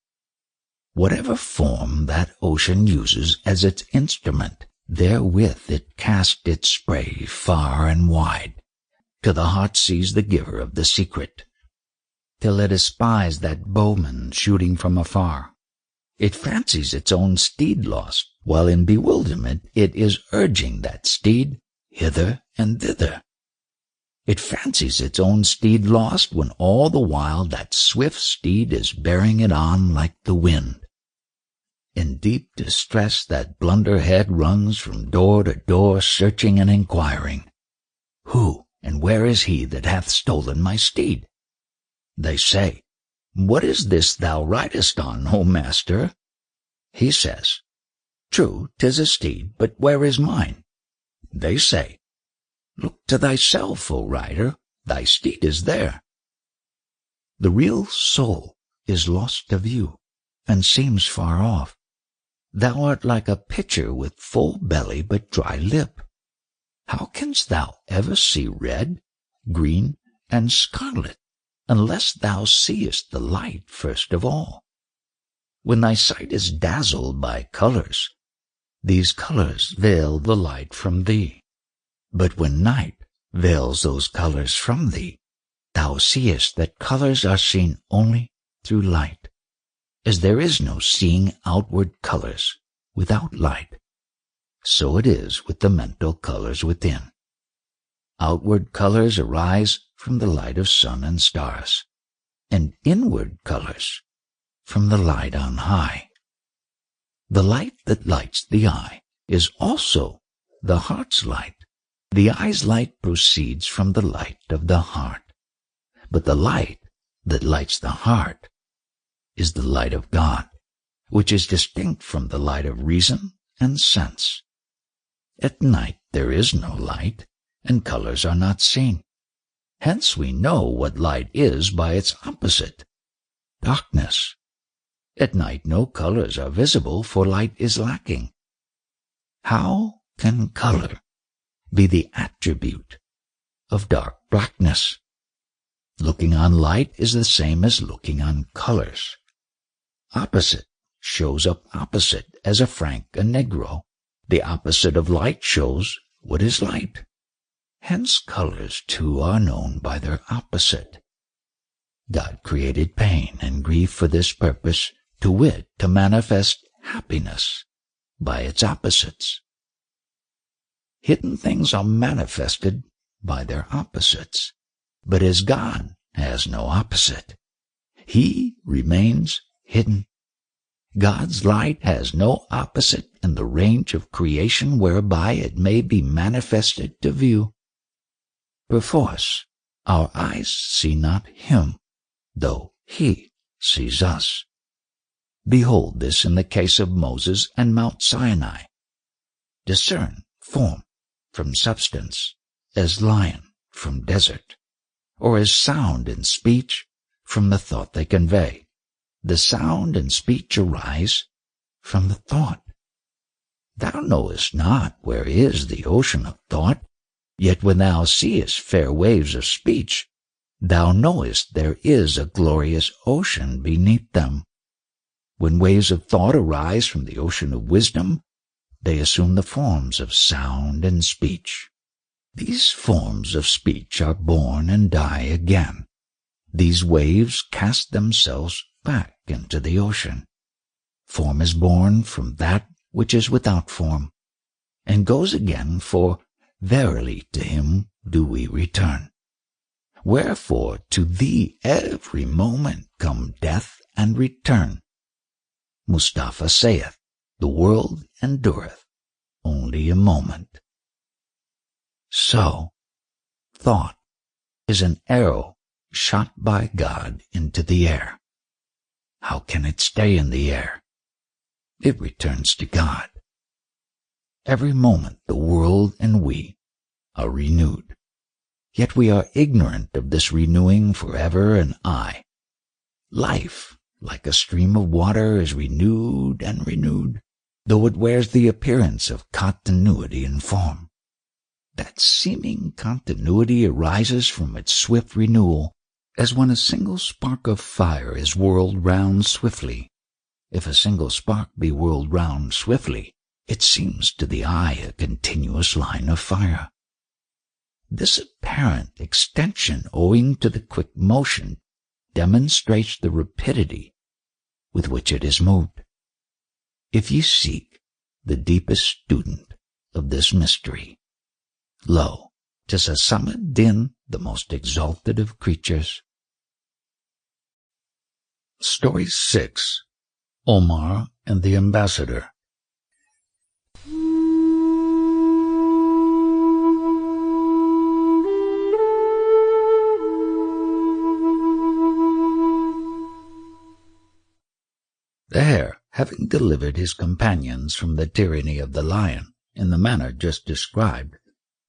Whatever form that ocean uses as its instrument, therewith it casts its spray far and wide, till the heart sees the giver of the secret, till it espies that bowman shooting from afar. It fancies its own steed lost, while in bewilderment it is urging that steed hither and thither. It fancies its own steed lost, when all the while that swift steed is bearing it on like the wind. In deep distress that blunderhead runs from door to door, searching and inquiring, Who and where is he that hath stolen my steed? They say, What is this thou ridest on, O master? He says, True, 'tis a steed, but where is mine? They say, Look to thyself, O rider, thy steed is there. The real soul is lost to view, and seems far off. Thou art like a pitcher with full belly but dry lip. How canst thou ever see red, green, and scarlet, unless thou seest the light first of all? When thy sight is dazzled by colors, these colors veil the light from thee. But when night veils those colors from thee, thou seest that colors are seen only through light, as there is no seeing outward colors without light. So it is with the mental colors within. Outward colors arise from the light of sun and stars, and inward colors from the light on high. The light that lights the eye is also the heart's light. The eye's light proceeds from the light of the heart, but the light that lights the heart is the light of God, which is distinct from the light of reason and sense. At night there is no light, and colors are not seen. Hence we know what light is by its opposite, darkness. At night no colors are visible, for light is lacking. How can color be the attribute of dark blackness? Looking on light is the same as looking on colors. Opposite shows up opposite, as a Frank a Negro. The opposite of light shows what is light. Hence colors too are known by their opposite. God created pain and grief for this purpose, to wit, to manifest happiness by its opposites. Hidden things are manifested by their opposites, but as God has no opposite, he remains hidden. God's light has no opposite in the range of creation whereby it may be manifested to view. Perforce, our eyes see not him, though he sees us. Behold this in the case of Moses and Mount Sinai. discern form from substance, as lion from desert, or as sound and speech from the thought they convey. The sound and speech arise from the thought. Thou knowest not where is the ocean of thought, yet when thou seest fair waves of speech, thou knowest there is a glorious ocean beneath them. When waves of thought arise from the ocean of wisdom, they assume the forms of sound and speech. These forms of speech are born and die again. These waves cast themselves back into the ocean. Form is born from that which is without form, and goes again, for verily to him do we return. Wherefore to thee every moment come death and return. Mustafa saith, the world endureth only a moment. So, thought is an arrow shot by God into the air. How can it stay in the air? It returns to God. Every moment the world and we are renewed. Yet we are ignorant of this renewing forever and aye. Life, like a stream of water, is renewed and renewed, though it wears the appearance of continuity in form. That seeming continuity arises from its swift renewal, as when a single spark of fire is whirled round swiftly. If a single spark be whirled round swiftly, it seems to the eye a continuous line of fire. This apparent extension, owing to the quick motion, demonstrates the rapidity with which it is moved. If ye seek the deepest student of this mystery, lo, 'tis a summit din, the most exalted of creatures. Story 6. Omar and the Ambassador. The hare, having delivered his companions from the tyranny of the lion in the manner just described,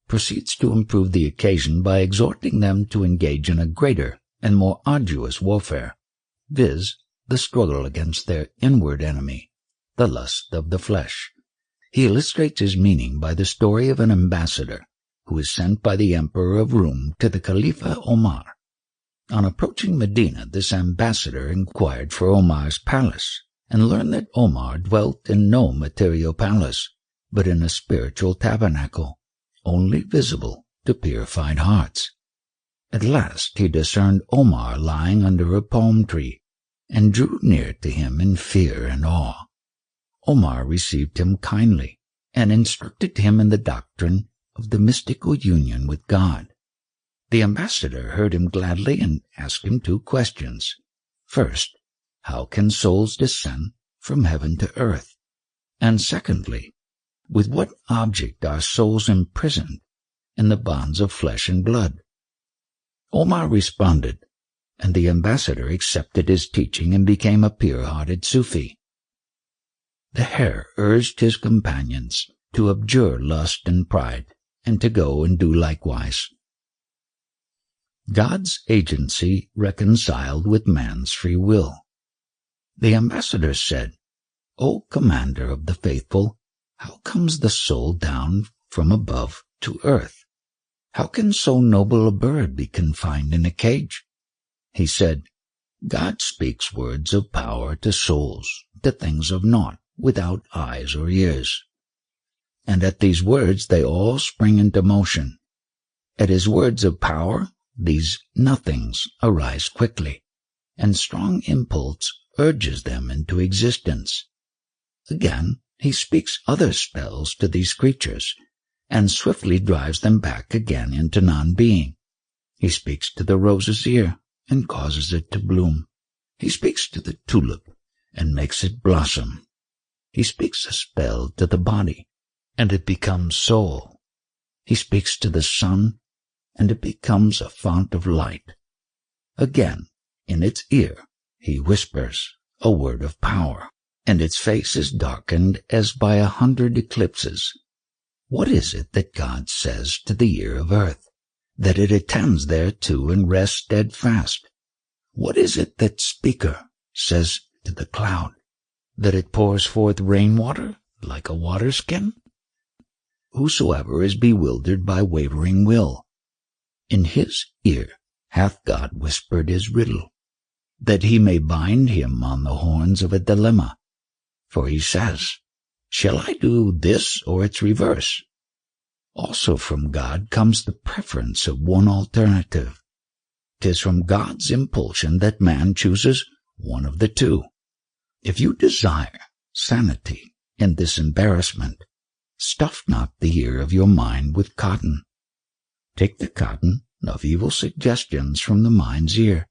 proceeds to improve the occasion by exhorting them to engage in a greater and more arduous warfare, viz., the struggle against their inward enemy, the lust of the flesh. He illustrates his meaning by the story of an ambassador who is sent by the Emperor of Rome to the Khalifa Omar. On approaching Medina, this ambassador inquired for Omar's palace, and learned that Omar dwelt in no material palace, but in a spiritual tabernacle, only visible to purified hearts. At last he discerned Omar lying under a palm tree, and drew near to him in fear and awe. Omar received him kindly, and instructed him in the doctrine of the mystical union with God. The ambassador heard him gladly and asked him 2 questions. First, how can souls descend from heaven to earth? And secondly, with what object are souls imprisoned in the bonds of flesh and blood? Omar responded, and the ambassador accepted his teaching and became a pure-hearted Sufi. The hare urged his companions to abjure lust and pride, and to go and do likewise. God's agency reconciled with man's free will. The ambassador said, O commander of the faithful, how comes the soul down from above to earth? How can so noble a bird be confined in a cage? He said, God speaks words of power to souls, to things of naught, without eyes or ears. And at these words they all spring into motion. At his words of power, these nothings arise quickly, and strong impulse urges them into existence. Again, he speaks other spells to these creatures, and swiftly drives them back again into non-being. He speaks to the rose's ear, and causes it to bloom. He speaks to the tulip, and makes it blossom. He speaks a spell to the body, and it becomes soul. He speaks to the sun, and it becomes a fount of light. Again, in its ear, he whispers a word of power, and its face is darkened as by 100 eclipses. What is it that God says to the ear of earth, that it attends thereto and rests steadfast? What is it that speaker says to the cloud, that it pours forth rainwater like a waterskin? Whosoever is bewildered by wavering will, in his ear hath God whispered his riddle, that he may bind him on the horns of a dilemma. For he says, shall I do this or its reverse? Also from God comes the preference of one alternative. 'Tis from God's impulsion that man chooses one of the two. If you desire sanity in this embarrassment, stuff not the ear of your mind with cotton. Take the cotton of evil suggestions from the mind's ear,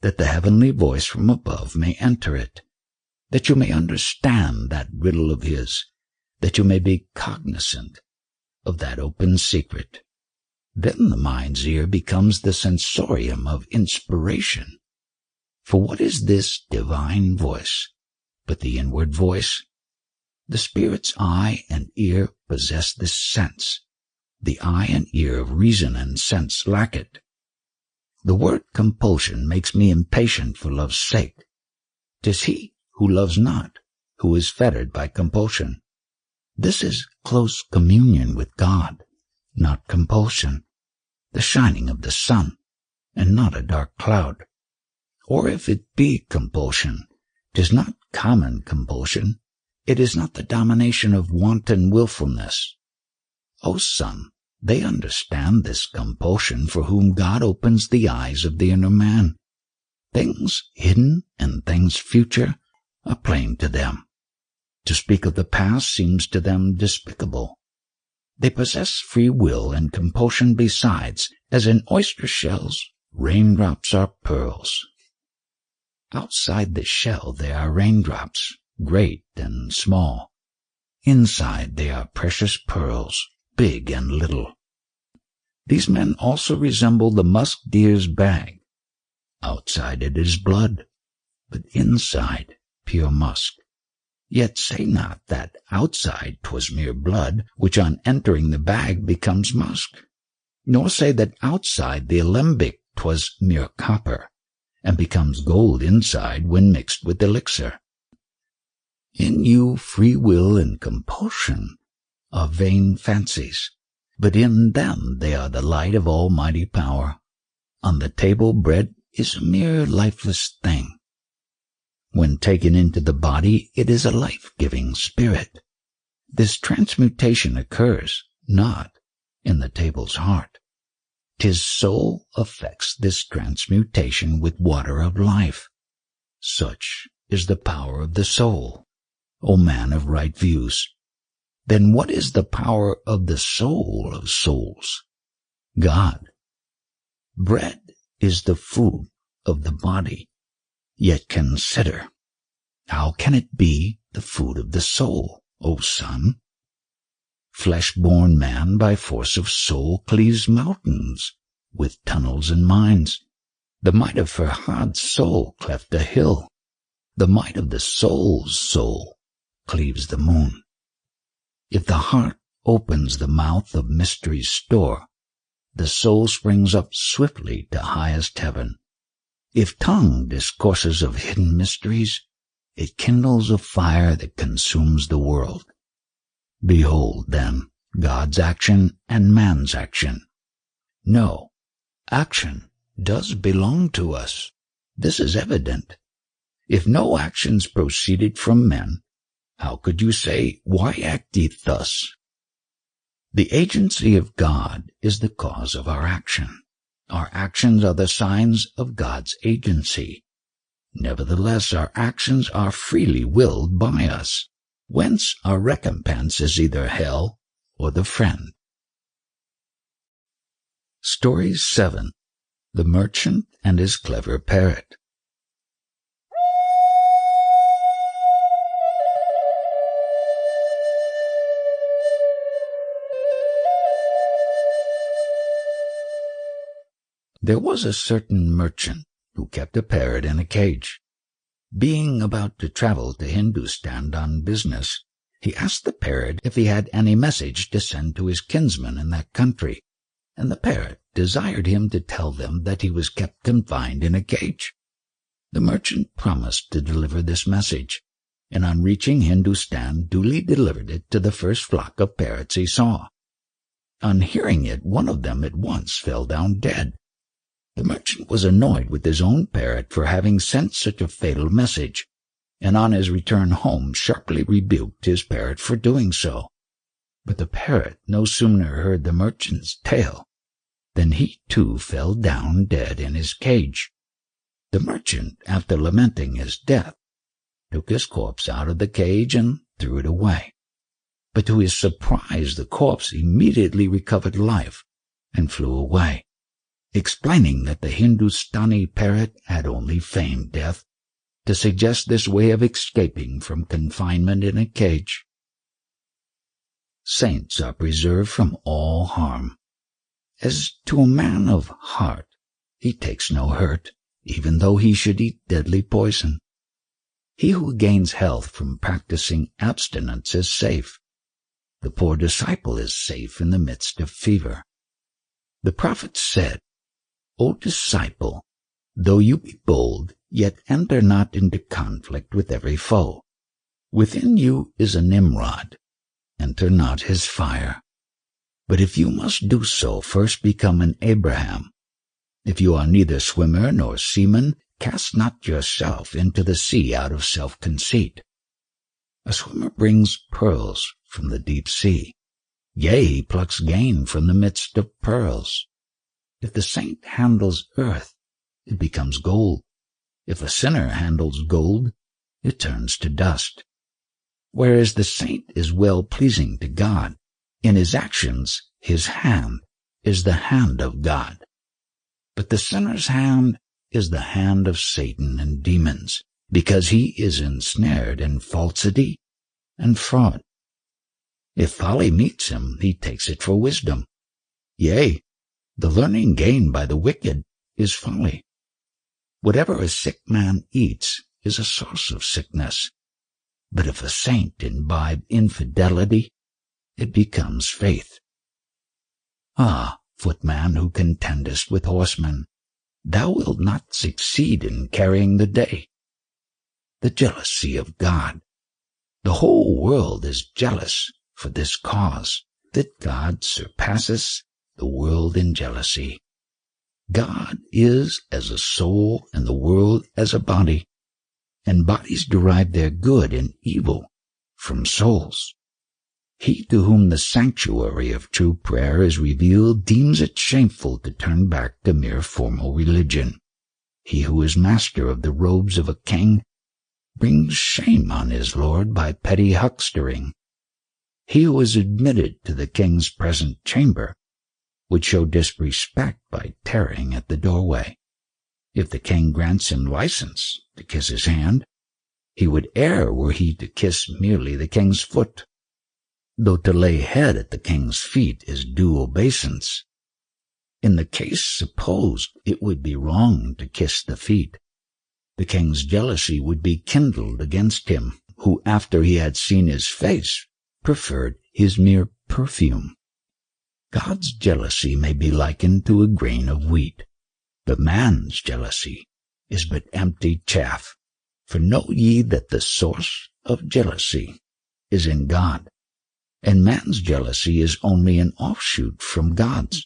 that the heavenly voice from above may enter it, that you may understand that riddle of his, that you may be cognizant of that open secret. Then the mind's ear becomes the sensorium of inspiration. For what is this divine voice but the inward voice? The spirit's eye and ear possess this sense. The eye and ear of reason and sense lack it. The word compulsion makes me impatient for love's sake. 'Tis he who loves not, who is fettered by compulsion. This is close communion with God, not compulsion, the shining of the sun, and not a dark cloud. Or if it be compulsion, 'tis not common compulsion, it is not the domination of wanton willfulness. O son, they understand this compulsion for whom God opens the eyes of the inner man. Things hidden and things future are plain to them. To speak of the past seems to them despicable. They possess free will and compulsion besides, as in oyster shells, raindrops are pearls. Outside the shell they are raindrops, great and small. Inside they are precious pearls, big and little. These men also resemble the musk deer's bag. Outside it is blood, but inside pure musk. Yet say not that outside 'twas mere blood, which on entering the bag becomes musk. Nor say that outside the alembic 'twas mere copper, and becomes gold inside when mixed with elixir. In you free will and compulsion are vain fancies, but in them they are the light of almighty power. On the table bread is a mere lifeless thing. When taken into the body, it is a life-giving spirit. This transmutation occurs not in the table's heart. 'Tis soul affects this transmutation with water of life. Such is the power of the soul, O man of right views. Then what is the power of the soul of souls? God. Bread is the food of the body. Yet consider, how can it be the food of the soul, O son? Flesh-born man by force of soul cleaves mountains with tunnels and mines. The might of Farhad's soul cleft a hill. The might of the soul's soul cleaves the moon. If the heart opens the mouth of mystery's store, the soul springs up swiftly to highest heaven. If tongue discourses of hidden mysteries, it kindles a fire that consumes the world. Behold, then, God's action and man's action. No, action does belong to us. This is evident. If no actions proceeded from men, how could you say, why act ye thus? The agency of God is the cause of our action. Our actions are the signs of God's agency. Nevertheless, our actions are freely willed by us, whence our recompense is either hell or the friend. Story 7. The Merchant and His Clever Parrot. There was a certain merchant who kept a parrot in a cage. Being about to travel to Hindustan on business, He asked the parrot if he had any message to send to his kinsmen in that country, and the parrot desired him to tell them that he was kept confined in a cage. The merchant promised to deliver this message, and on reaching Hindustan duly delivered it to the first flock of parrots he saw. On hearing it, one of them at once fell down dead. The merchant was annoyed with his own parrot for having sent such a fatal message, and on his return home sharply rebuked his parrot for doing so. But the parrot no sooner heard the merchant's tale than he too fell down dead in his cage. The merchant, after lamenting his death, took his corpse out of the cage and threw it away. But to his surprise, the corpse immediately recovered life and flew away, explaining that the Hindustani parrot had only feigned death to suggest this way of escaping from confinement in a cage. Saints are preserved from all harm. As to a man of heart, he takes no hurt, even though he should eat deadly poison. He who gains health from practicing abstinence is safe. The poor disciple is safe in the midst of fever. The prophet said, O disciple, though you be bold, yet enter not into conflict with every foe. Within you is a Nimrod. Enter not his fire. But if you must do so, first become an Abraham. If you are neither swimmer nor seaman, cast not yourself into the sea out of self-conceit. A swimmer brings pearls from the deep sea. Yea, he plucks gain from the midst of pearls. If the saint handles earth, it becomes gold. If a sinner handles gold, it turns to dust. Whereas the saint is well-pleasing to God, in his actions his hand is the hand of God. But the sinner's hand is the hand of Satan and demons, because he is ensnared in falsity and fraud. If folly meets him, he takes it for wisdom. Yea, the learning gained by the wicked is folly. Whatever a sick man eats is a source of sickness. But if a saint imbibe infidelity, it becomes faith. Ah, footman who contendest with horsemen, thou wilt not succeed in carrying the day. The jealousy of God. The whole world is jealous for this cause, that God surpasses the world in jealousy. God is as a soul and the world as a body, and bodies derive their good and evil from souls. He to whom the sanctuary of true prayer is revealed deems it shameful to turn back to mere formal religion. He who is master of the robes of a king brings shame on his lord by petty huckstering. He who is admitted to the king's present chamber would show disrespect by tearing at the doorway. If the king grants him license to kiss his hand, he would err were he to kiss merely the king's foot. Though to lay head at the king's feet is due obeisance, in the case supposed it would be wrong to kiss the feet. The king's jealousy would be kindled against him, who after he had seen his face preferred his mere perfume. God's jealousy may be likened to a grain of wheat, but man's jealousy is but empty chaff. For know ye that the source of jealousy is in God, and man's jealousy is only an offshoot from God's.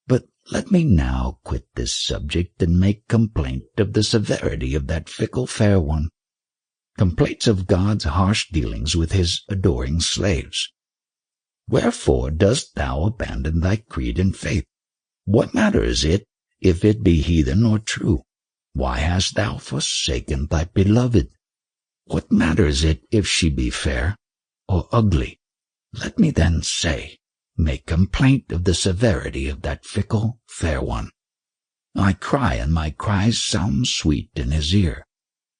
But let me now quit this subject and make complaint of the severity of that fickle fair one, complaints of God's harsh dealings with his adoring slaves. Wherefore dost thou abandon thy creed and faith? What matters it if it be heathen or true? Why hast thou forsaken thy beloved? What matters it if she be fair or ugly? Let me then say, make complaint of the severity of that fickle fair one. I cry, and my cries sound sweet in his ear.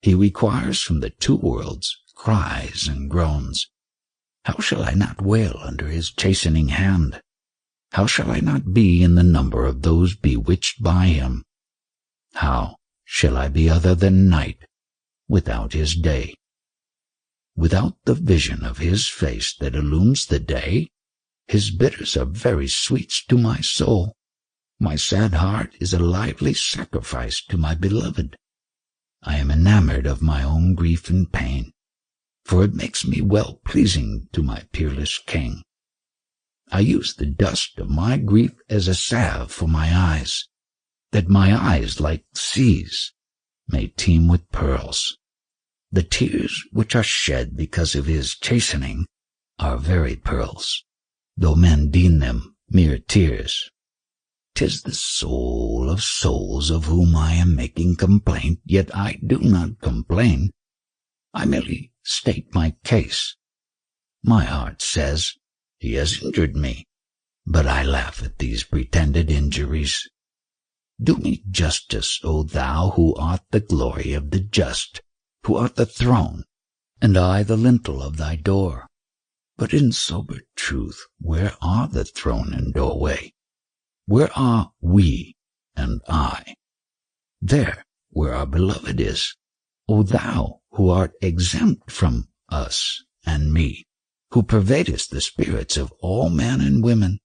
He requires from the two worlds cries and groans. How shall I not wail under his chastening hand? How shall I not be in the number of those bewitched by him? How shall I be other than night without his day? Without the vision of his face that illumes the day, his bitters are very sweets to my soul. My sad heart is a lively sacrifice to my beloved. I am enamored of my own grief and pain, for it makes me well-pleasing to my peerless king. I use the dust of my grief as a salve for my eyes, that my eyes, like seas, may teem with pearls. The tears which are shed because of his chastening are very pearls, though men deem them mere tears. 'Tis the soul of souls of whom I am making complaint, yet I do not complain. I merely state my case. My heart says, he has injured me, but I laugh at these pretended injuries. Do me justice, O thou who art the glory of the just, who art the throne, and I the lintel of thy door. But in sober truth, where are the throne and doorway? Where are we and I? There, where our beloved is, O thou who art exempt from us and me, who pervadest the spirits of all men and women.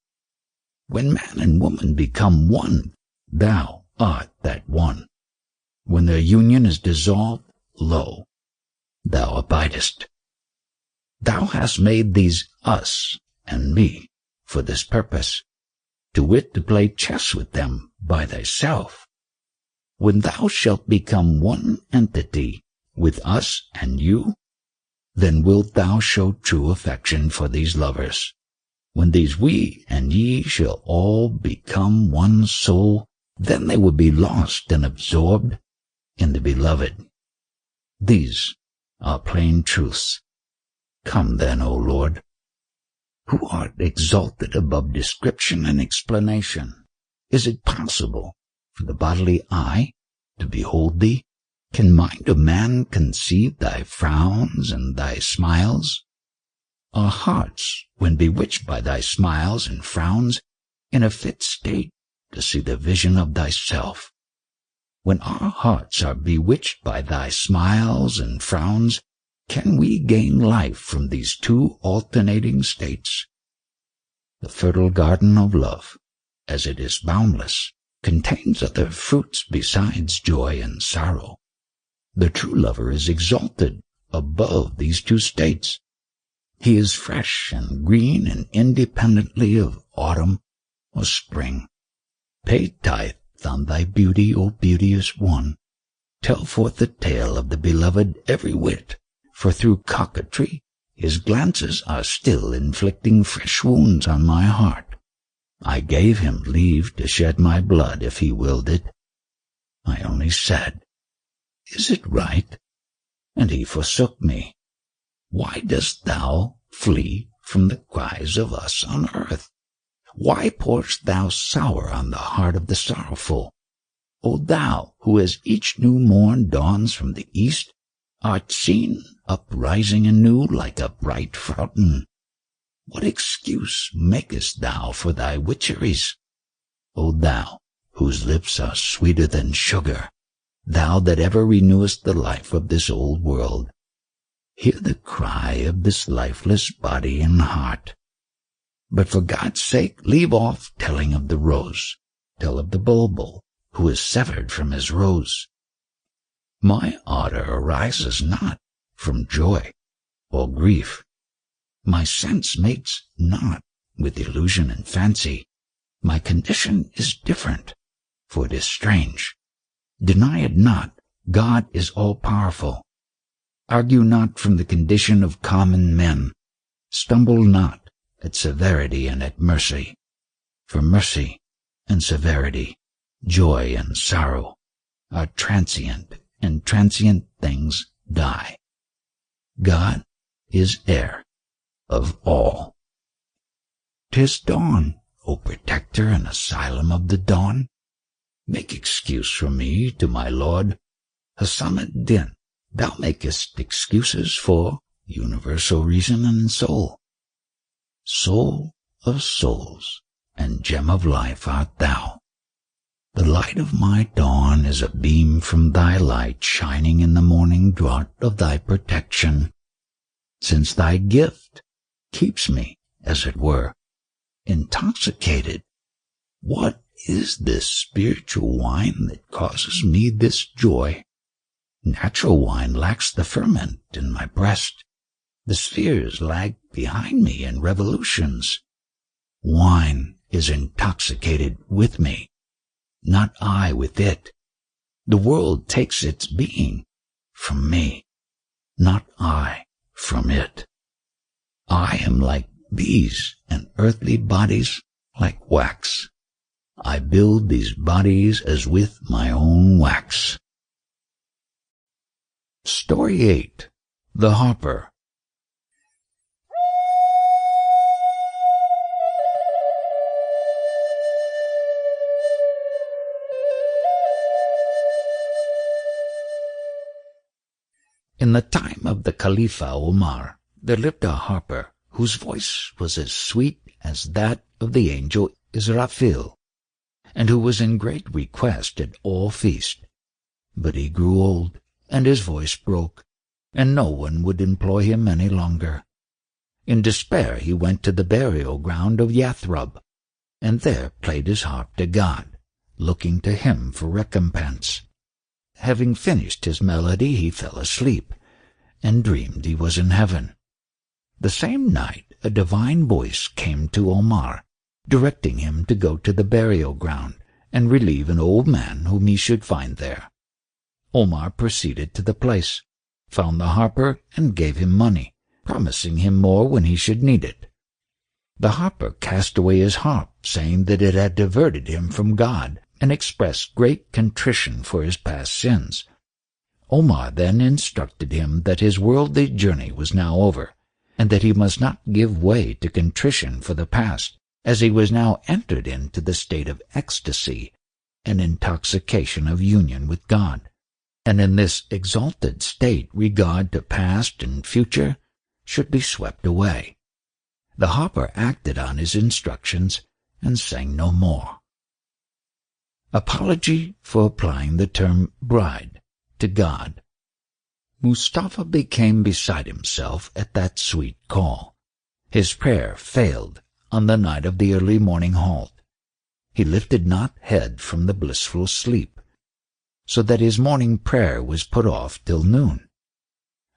When man and woman become one, thou art that one. When their union is dissolved, lo, thou abidest. Thou hast made these us and me for this purpose, to wit, to play chess with them by thyself. When thou shalt become one entity with us and you, then wilt thou show true affection for these lovers. When these we and ye shall all become one soul, then they will be lost and absorbed in the beloved. These are plain truths. Come then, O Lord, who art exalted above description and explanation. Is it possible for the bodily eye to behold thee? Can mind of man conceive thy frowns and thy smiles? Our hearts, when bewitched by thy smiles and frowns, in a fit state to see the vision of thyself. When our hearts are bewitched by thy smiles and frowns, can we gain life from these two alternating states? The fertile garden of love, as it is boundless, contains other fruits besides joy and sorrow. The true lover is exalted above these two states. He is fresh and green and independently of autumn or spring. Pay tithe on thy beauty, O beauteous one. Tell forth the tale of the beloved every whit, for through coquetry his glances are still inflicting fresh wounds on my heart. I gave him leave to shed my blood if he willed it. I only said, Is it right? And he forsook me. Why dost thou flee from the cries of us on earth? Why pourest thou sour on the heart of the sorrowful? O thou, who as each new morn dawns from the east, art seen uprising anew like a bright fountain, what excuse makest thou for thy witcheries? O thou, whose lips are sweeter than sugar, thou that ever renewest the life of this old world, hear the cry of this lifeless body and heart. But for God's sake, leave off telling of the rose. Tell of the bulbul, who is severed from his rose. My ardor arises not from joy or grief. My sense mates not with illusion and fancy. My condition is different, for it is strange. Deny it not, God is all-powerful. Argue not from the condition of common men. Stumble not at severity and at mercy. For mercy and severity, joy and sorrow, are transient, and transient things die. God is heir of all. 'Tis dawn, O protector and asylum of the dawn. Make excuse for me to my lord Hassan ad-Din. Thou makest excuses for universal reason and soul. Soul of souls and gem of life art thou. The light of my dawn is a beam from thy light shining in the morning draught of thy protection. since thy gift keeps me, as it were, intoxicated. What is this spiritual wine that causes me this joy? Natural wine lacks the ferment in my breast. The spheres lag behind me in revolutions. Wine is intoxicated with me, not I with it. The world takes its being from me, not I from it. I am like bees, and earthly bodies like wax. I build these bodies as with my own wax. Story 8. The Harper. In the time of the Caliph Omar, there lived a harper whose voice was as sweet as that of the angel Israfil, and who was in great request at all feasts. But he grew old, and his voice broke, and no one would employ him any longer. In despair he went to the burial ground of Yathrib, and there played his harp to God, looking to him for recompense. Having finished his melody, he fell asleep, and dreamed he was in heaven. The same night a divine voice came to Omar, directing him to go to the burial ground and relieve an old man whom he should find there. Omar proceeded to the place, found the harper, and gave him money, promising him more when he should need it. The harper cast away his harp, saying that it had diverted him from God, and expressed great contrition for his past sins. Omar then instructed him that his worldly journey was now over, and that he must not give way to contrition for the past, as he was now entered into the state of ecstasy, an intoxication of union with God, and in this exalted state regard to past and future should be swept away. The harper acted on his instructions and sang no more. Apology for applying the term bride to God. Mustafa became beside himself at that sweet call. His prayer failed on the night of the early morning halt. He lifted not head from the blissful sleep, so that his morning prayer was put off till noon.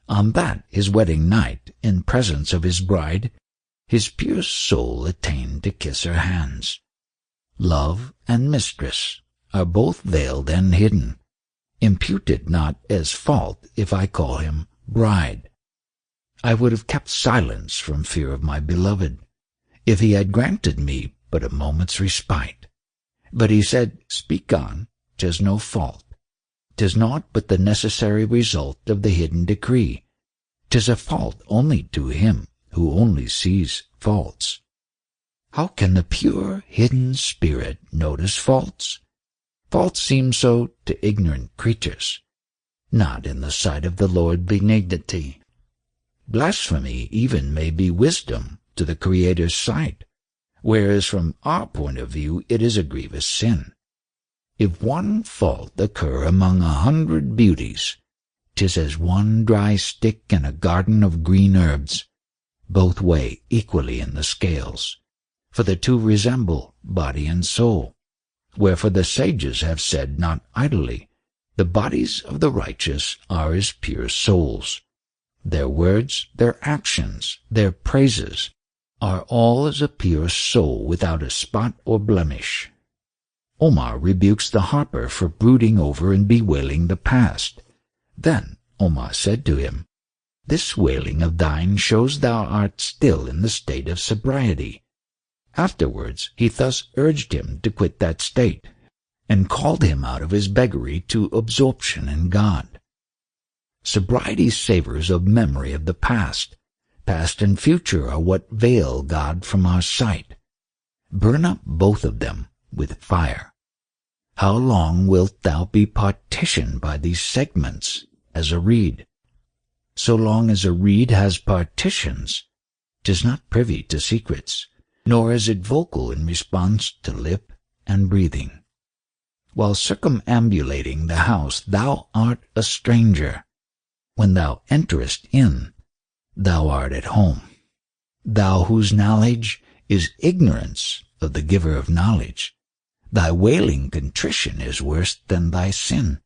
On that his wedding night, in presence of his bride, his pure soul attained to kiss her hands. Love and mistress are both veiled and hidden. Impute it not as fault if I call him bride. I would have kept silence from fear of my beloved, if he had granted me but a moment's respite. But he said, Speak on, 'tis no fault. 'Tis naught but the necessary result of the hidden decree. 'Tis a fault only to him who only sees faults. How can the pure, hidden spirit notice faults? Faults seem so to ignorant creatures, not in the sight of the Lord benignity. Blasphemy even may be wisdom to the Creator's sight, whereas from our point of view it is a grievous sin. If one fault occur among 100 beauties, 'tis as one dry stick in a garden of green herbs. Both weigh equally in the scales, for the two resemble body and soul. Wherefore the sages have said not idly, the bodies of the righteous are as pure souls. Their words, their actions, their praises are all as a pure soul without a spot or blemish. Omar rebukes the harper for brooding over and bewailing the past. Then Omar said to him, This wailing of thine shows thou art still in the state of sobriety. Afterwards he thus urged him to quit that state, and called him out of his beggary to absorption in God. Sobriety savors of memory of the past. Past and future are what veil God from our sight. Burn up both of them with fire. How long wilt thou be partitioned by these segments as a reed? So long as a reed has partitions, 'tis not privy to secrets, nor is it vocal in response to lip and breathing. While circumambulating the house thou art a stranger. When thou enterest in, thou art at home. Thou whose knowledge is ignorance of the giver of knowledge, thy wailing contrition is worse than thy sin.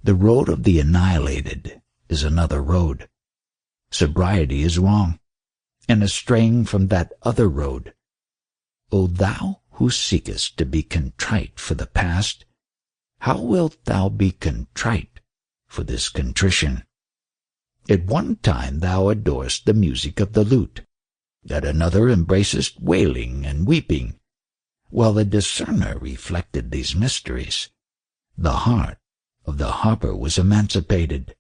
The road of the annihilated is another road. Sobriety is wrong, and a straying from that other road. O thou who seekest to be contrite for the past, how wilt thou be contrite for this contrition? At one time thou adorest the music of the lute, at another embracest wailing and weeping. While the discerner reflected these mysteries, the heart of the harper was emancipated.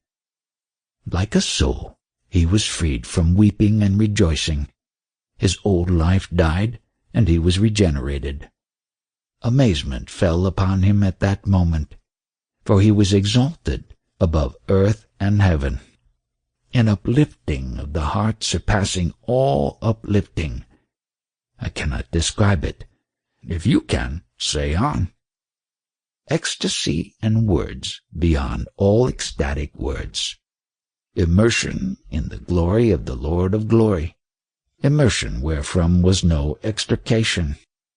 Like a soul, he was freed from weeping and rejoicing. His old life died, and he was regenerated. Amazement fell upon him at that moment, for he was exalted above earth and heaven. An uplifting of the heart surpassing all uplifting. I cannot describe it. If you can, say on. Ecstasy and words beyond all ecstatic words. Immersion in the glory of the Lord of glory. Immersion wherefrom was no extrication,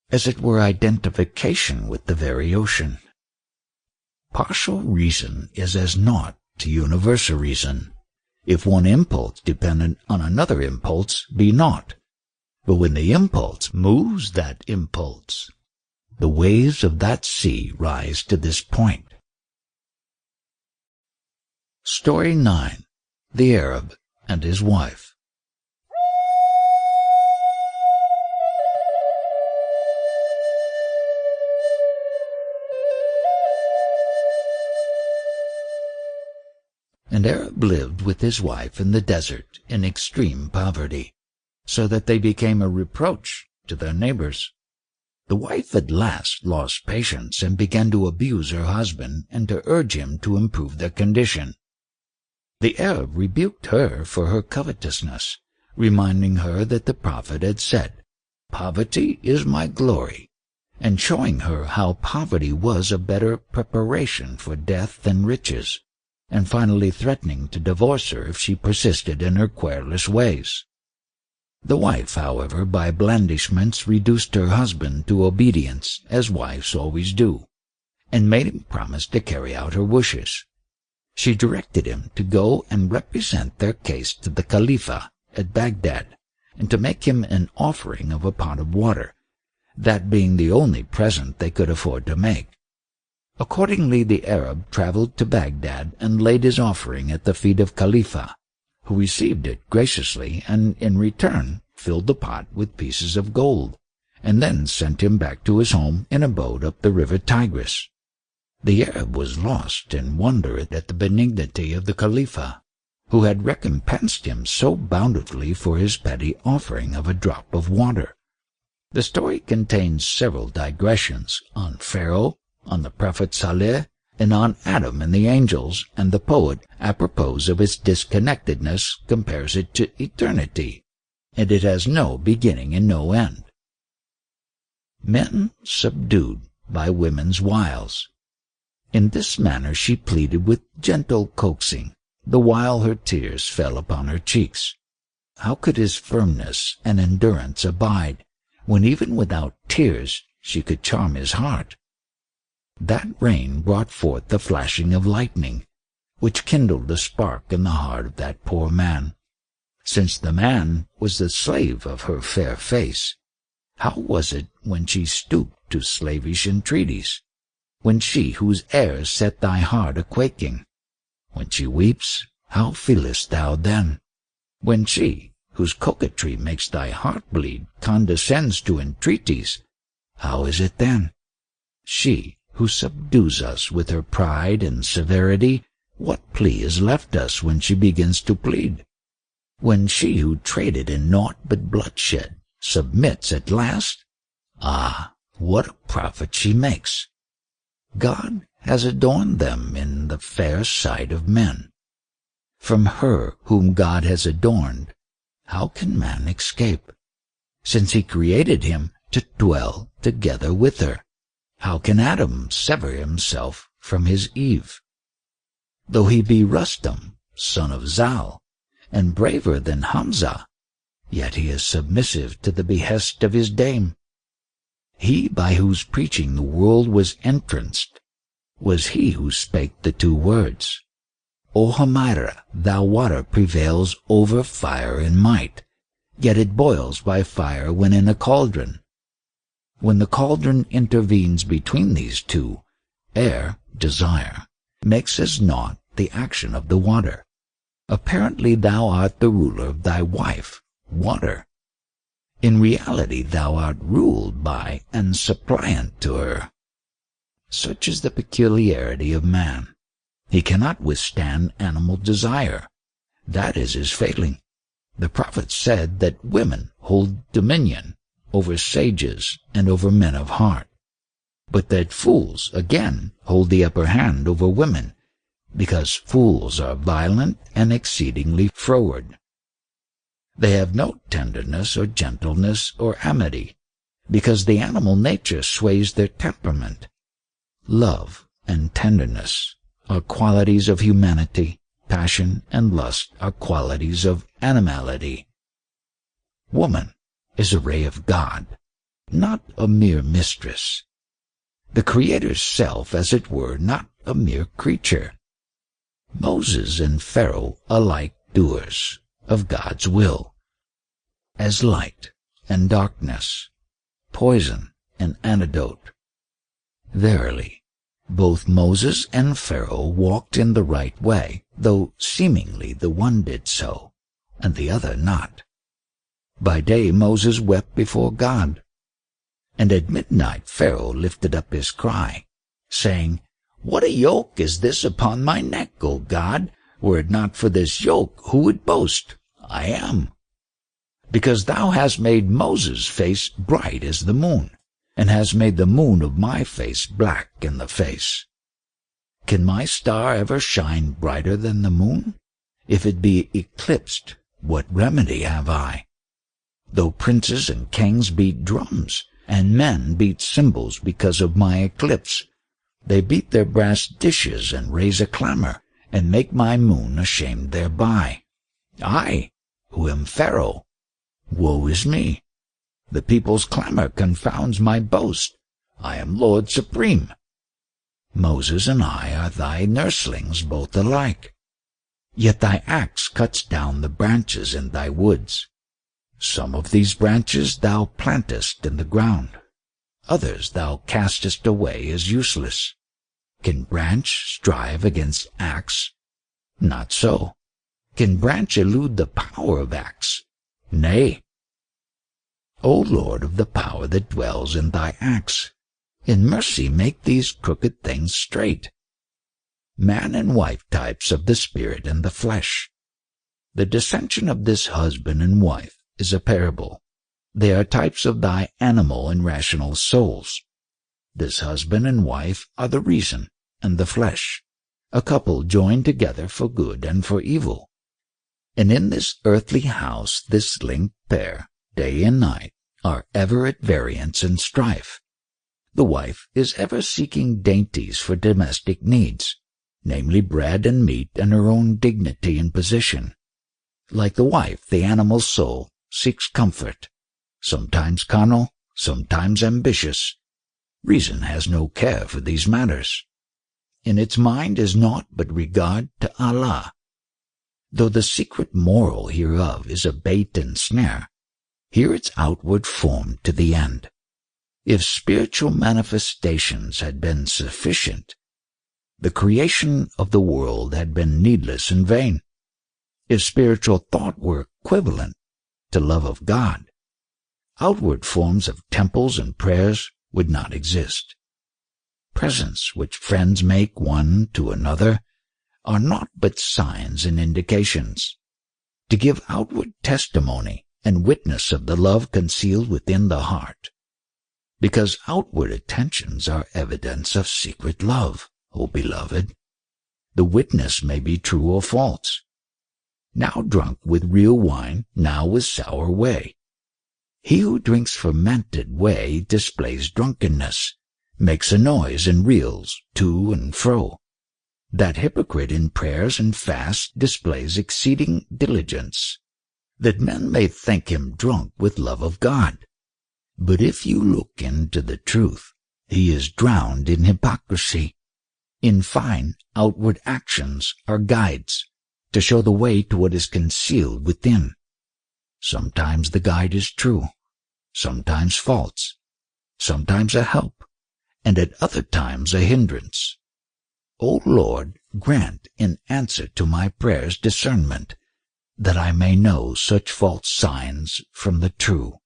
as it were identification with the very ocean. Partial reason is as naught to universal reason, if one impulse dependent on another impulse be naught. But when the impulse moves that impulse, the waves of that sea rise to this point. Story 9. The Arab and his Wife. An Arab lived with his wife in the desert in extreme poverty, so that they became a reproach to their neighbors. The wife at last lost patience and began to abuse her husband and to urge him to improve their condition. The Arab rebuked her for her covetousness, reminding her that the prophet had said, "Poverty is my glory," and showing her how poverty was a better preparation for death than riches, and finally threatening to divorce her if she persisted in her querulous ways. The wife, however, by blandishments reduced her husband to obedience, as wives always do, and made him promise to carry out her wishes. She directed him to go and represent their case to the Khalifa at Baghdad, and to make him an offering of a pot of water, that being the only present they could afford to make. Accordingly the Arab traveled to Baghdad and laid his offering at the feet of Khalifa, who received it graciously and in return filled the pot with pieces of gold, and then sent him back to his home in a boat up the river Tigris. The Arab was lost in wonder at the benignity of the Khalifa, who had recompensed him so bountifully for his petty offering of a drop of water. The story contains several digressions on Pharaoh, on the prophet Saleh, and on Adam and the angels, and the poet, apropos of its disconnectedness, compares it to eternity, and it has no beginning and no end. Men subdued by women's wiles. In this manner she pleaded with gentle coaxing, the while her tears fell upon her cheeks. How could his firmness and endurance abide, when even without tears she could charm his heart? That rain brought forth the flashing of lightning, which kindled the spark in the heart of that poor man. Since the man was the slave of her fair face, how was it when she stooped to slavish entreaties? When she whose airs set thy heart a-quaking? When she weeps, how feelest thou then? When she, whose coquetry makes thy heart bleed, condescends to entreaties, how is it then? She, who subdues us with her pride and severity, what plea is left us when she begins to plead? When she who traded in naught but bloodshed submits at last, ah, what a profit she makes! God has adorned them in the fair sight of men. From her whom God has adorned, how can man escape? Since he created him to dwell together with her, how can Adam sever himself from his Eve? Though he be Rustum, son of Zal, and braver than Hamza, yet he is submissive to the behest of his dame. He by whose preaching the world was entranced was he who spake the two words, O Hamira, thou water prevails over fire in might, yet it boils by fire when in a cauldron. When the cauldron intervenes between these two, air, desire, makes as naught the action of the water. Apparently thou art the ruler of thy wife, water. In reality thou art ruled by and suppliant to her. Such is the peculiarity of man. He cannot withstand animal desire. That is his failing. The prophet said that women hold dominion over sages and over men of heart, but that fools, again, hold the upper hand over women, because fools are violent and exceedingly froward. They have no tenderness or gentleness or amity, because the animal nature sways their temperament. Love and tenderness are qualities of humanity. Passion and lust are qualities of animality. Woman is a ray of God, not a mere mistress. The Creator's self, as it were, not a mere creature. Moses and Pharaoh alike doers of God's will, as light and darkness, poison and antidote. Verily, both Moses and Pharaoh walked in the right way, though seemingly the one did so, and the other not. By day Moses wept before God, and at midnight Pharaoh lifted up his cry, saying, What a yoke is this upon my neck, O God! Were it not for this yoke, who would boast? I am. Because thou hast made Moses' face bright as the moon, and hast made the moon of my face black in the face. Can my star ever shine brighter than the moon? If it be eclipsed, what remedy have I? Though princes and kings beat drums, and men beat cymbals because of my eclipse, they beat their brass dishes and raise a clamor, and make my moon ashamed thereby. I, who am Pharaoh, woe is me! The people's clamor confounds my boast. I am Lord Supreme. Moses and I are thy nurslings both alike. Yet thy axe cuts down the branches in thy woods. Some of these branches thou plantest in the ground. Others thou castest away as useless. Can branch strive against axe? Not so. Can branch elude the power of axe? Nay. O Lord of the power that dwells in thy axe, in mercy make these crooked things straight. Man and wife types of the spirit and the flesh. The dissension of this husband and wife is a parable. They are types of thy animal and rational souls. This husband and wife are the reason and the flesh, a couple joined together for good and for evil. And in this earthly house this linked pair, day and night, are ever at variance and strife. The wife is ever seeking dainties for domestic needs, namely bread and meat and her own dignity and position. Like the wife, the animal soul seeks comfort, sometimes carnal, sometimes ambitious. Reason has no care for these matters. In its mind is naught but regard to Allah. Though the secret moral hereof is a bait and snare, here its outward form to the end. If spiritual manifestations had been sufficient, the creation of the world had been needless and vain. If spiritual thought were equivalent to love of God, outward forms of temples and prayers would not exist. Presents which friends make one to another are naught but signs and indications, to give outward testimony and witness of the love concealed within the heart, because outward attentions are evidence of secret love, O beloved. The witness may be true or false, now drunk with real wine, now with sour whey. He who drinks fermented whey displays drunkenness, makes a noise and reels to and fro. That hypocrite in prayers and fasts displays exceeding diligence, that men may think him drunk with love of God. But if you look into the truth, he is drowned in hypocrisy. In fine, outward actions are guides to show the way to what is concealed within. Sometimes the guide is true, sometimes false, sometimes a help, and at other times a hindrance. O Lord, grant in answer to my prayers discernment, that I may know such false signs from the true.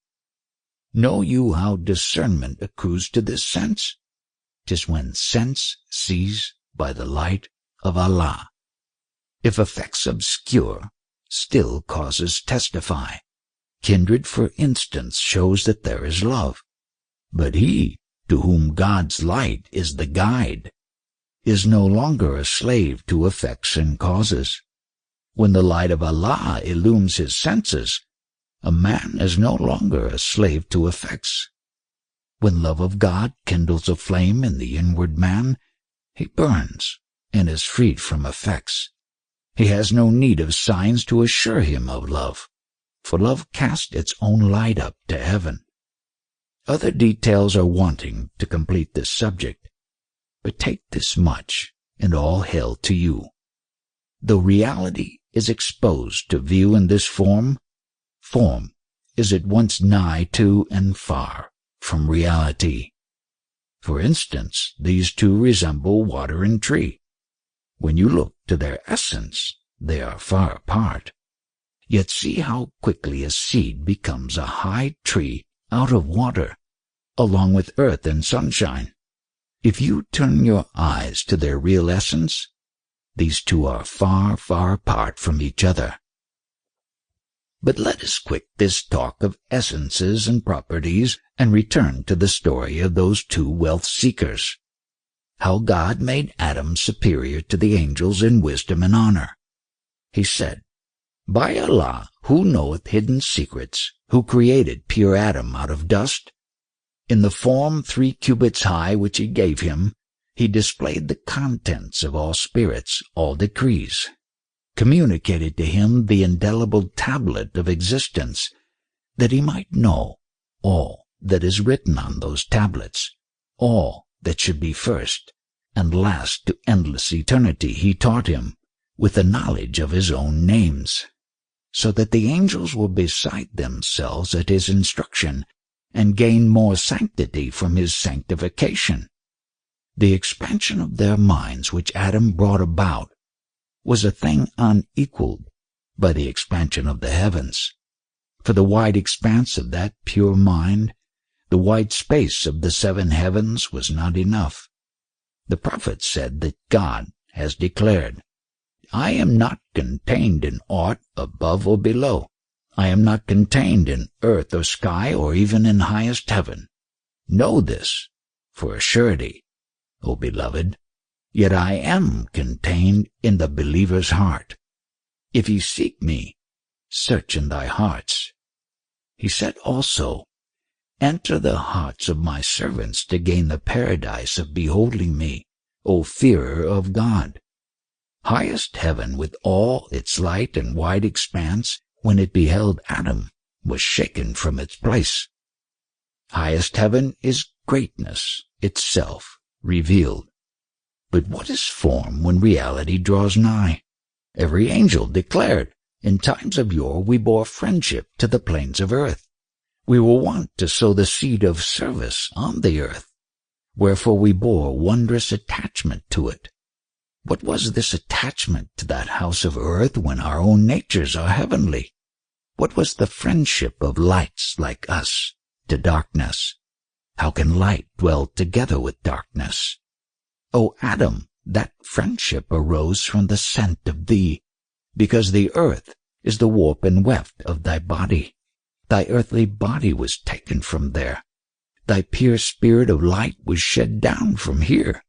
Know you how discernment accrues to this sense? 'Tis when sense sees by the light of Allah. If effects obscure, still causes testify. Kindred, for instance, shows that there is love. But he to whom God's light is the guide is no longer a slave to effects and causes. When the light of Allah illumes his senses, a man is no longer a slave to effects. When love of God kindles a flame in the inward man, he burns and is freed from effects. He has no need of signs to assure him of love, for love casts its own light up to heaven. Other details are wanting to complete this subject, but take this much, and all hail to you. Though reality is exposed to view in this form is at once nigh to and far from reality. For instance, these two resemble water and tree. When you look to their essence, they are far apart. Yet see how quickly a seed becomes a high tree out of water, along with earth and sunshine. If you turn your eyes to their real essence, these two are far, far apart from each other. But let us quit this talk of essences and properties and return to the story of those two wealth seekers. How God made Adam superior to the angels in wisdom and honor. He said, By Allah, who knoweth hidden secrets, who created pure Adam out of dust, in the form 3 cubits high which he gave him, he displayed the contents of all spirits, all decrees, communicated to him the indelible tablet of existence, that he might know all that is written on those tablets, all that should be first and last to endless eternity he taught him, with the knowledge of his own names, so that the angels were beside themselves at his instruction, and gained more sanctity from his sanctification. The expansion of their minds which Adam brought about was a thing unequaled by the expansion of the heavens. For the wide expanse of that pure mind, the wide space of the 7 heavens was not enough. The prophet said that God has declared, I am not contained in aught above or below. I am not contained in earth or sky or even in highest heaven. Know this for a surety, O beloved, yet I am contained in the believer's heart. If ye seek me, search in thy hearts. He said also, Enter the hearts of my servants to gain the paradise of beholding me, O fearer of God. Highest heaven with all its light and wide expanse, when it beheld Adam, was shaken from its place. Highest heaven is greatness itself revealed. But what is form when reality draws nigh? Every angel declared, In times of yore we bore friendship to the plains of earth. We were wont to sow the seed of service on the earth, wherefore we bore wondrous attachment to it. What was this attachment to that house of earth when our own natures are heavenly? What was the friendship of lights like us to darkness? How can light dwell together with darkness? O Adam, that friendship arose from the scent of thee, because the earth is the warp and weft of thy body. Thy earthly body was taken from there. Thy pure spirit of light was shed down from here.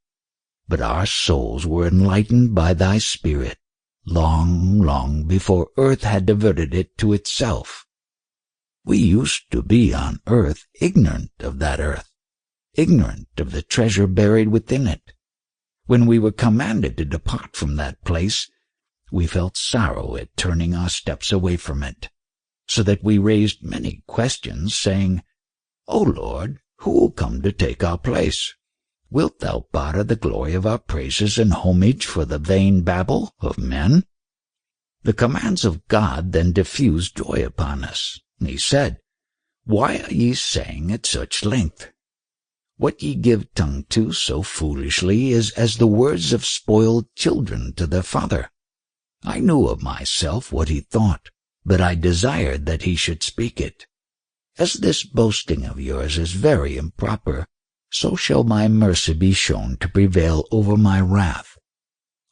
But our souls were enlightened by thy spirit, long, long before earth had diverted it to itself. We used to be on earth ignorant of that earth, ignorant of the treasure buried within it. When we were commanded to depart from that place, we felt sorrow at turning our steps away from it, so that we raised many questions, saying, O Lord, who will come to take our place? Wilt thou barter the glory of our praises and homage for the vain babble of men? The commands of God then diffused joy upon us. He said, Why are ye saying at such length? What ye give tongue to so foolishly is as the words of spoiled children to their father. I knew of myself what he thought, but I desired that he should speak it. As this boasting of yours is very improper, so shall my mercy be shown to prevail over my wrath.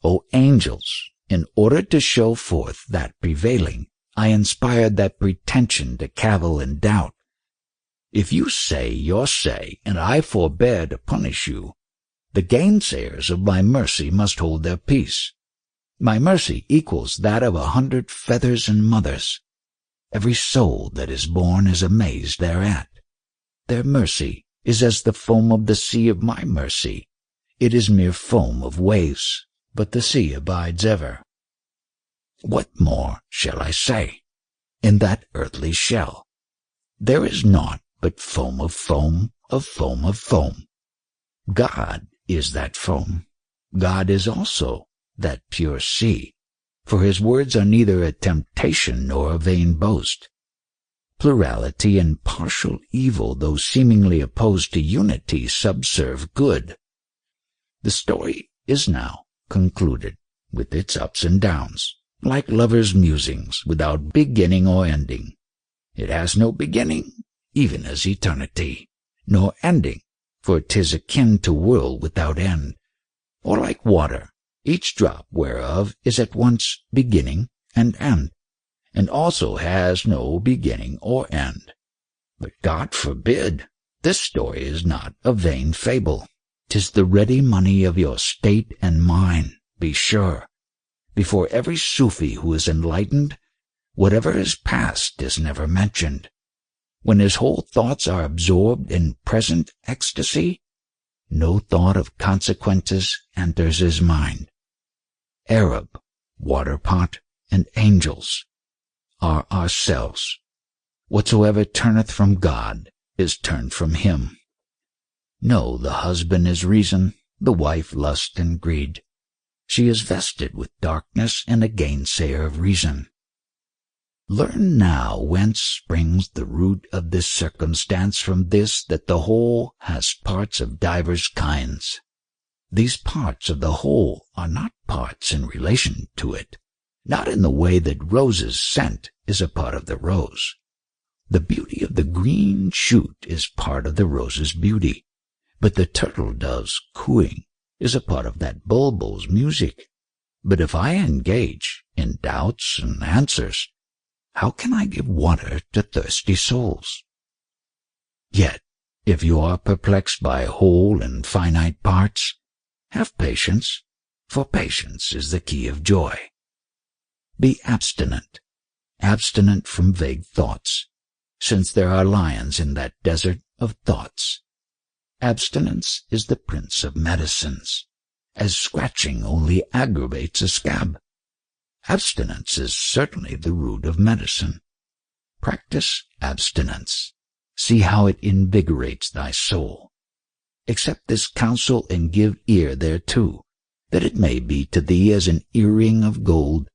O angels, in order to show forth that prevailing, I inspired that pretension to cavil and doubt. If you say your say, and I forbear to punish you, the gainsayers of my mercy must hold their peace. My mercy equals that of 100 feathers and mothers. Every soul that is born is amazed thereat. Their mercy is as the foam of the sea of my mercy. It is mere foam of waves, but the sea abides ever. What more shall I say? In that earthly shell there is naught but foam of foam of foam of foam. God is that foam. God is also that pure sea, for his words are neither a temptation nor a vain boast. Plurality and partial evil, though seemingly opposed to unity, subserve good. The story is now concluded, with its ups and downs, like lovers' musings, without beginning or ending. It has no beginning, even as eternity, nor ending, for 'tis akin to world without end, or like water, each drop whereof is at once beginning and end, and also has no beginning or end. But God forbid! This story is not a vain fable. 'Tis the ready money of your state and mine, be sure. Before every Sufi who is enlightened, whatever is past is never mentioned. When his whole thoughts are absorbed in present ecstasy, no thought of consequences enters his mind. Arab, water-pot, and angels are ourselves. Whatsoever turneth from God is turned from him. No, the husband is reason, the wife lust and greed. She is vested with darkness and a gainsayer of reason. Learn now whence springs the root of this circumstance, from this that the whole has parts of divers kinds. These parts of the whole are not parts in relation to it, not in the way that rose's scent is a part of the rose. The beauty of the green shoot is part of the rose's beauty, but the turtle dove's cooing is a part of that bulbul's music. But if I engage in doubts and answers, how can I give water to thirsty souls? Yet, if you are perplexed by whole and finite parts, have patience, for patience is the key of joy. Be abstinent from vague thoughts, since there are lions in that desert of thoughts. Abstinence is the prince of medicines, as scratching only aggravates a scab. Abstinence is certainly the root of medicine. Practice abstinence. See how it invigorates thy soul. Accept this counsel and give ear thereto, that it may be to thee as an earring of gold.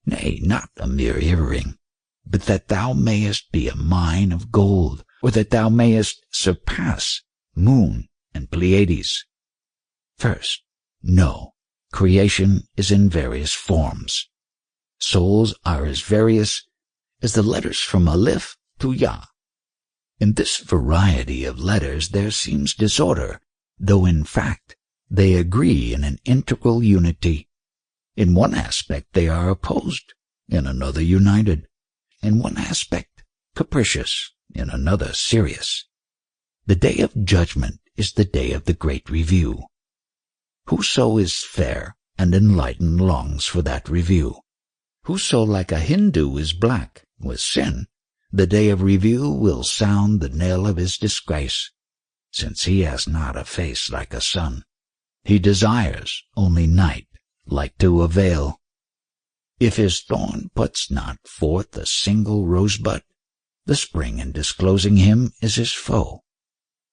Nay, not a mere earring, but that thou mayest be a mine of gold, or that thou mayest surpass Moon and Pleiades. First, know, creation is in various forms. Souls are as various as the letters from Aleph to Yah. In this variety of letters there seems disorder, though in fact they agree in an integral unity. In one aspect they are opposed, in another united. In one aspect capricious, in another serious. The day of judgment is the day of the great review. Whoso is fair and enlightened longs for that review. Whoso like a Hindu is black with sin, the day of review will sound the knell of his disgrace, since he has not a face like a sun. He desires only night, like to a veil. If his thorn puts not forth a single rosebud, the spring in disclosing him is his foe.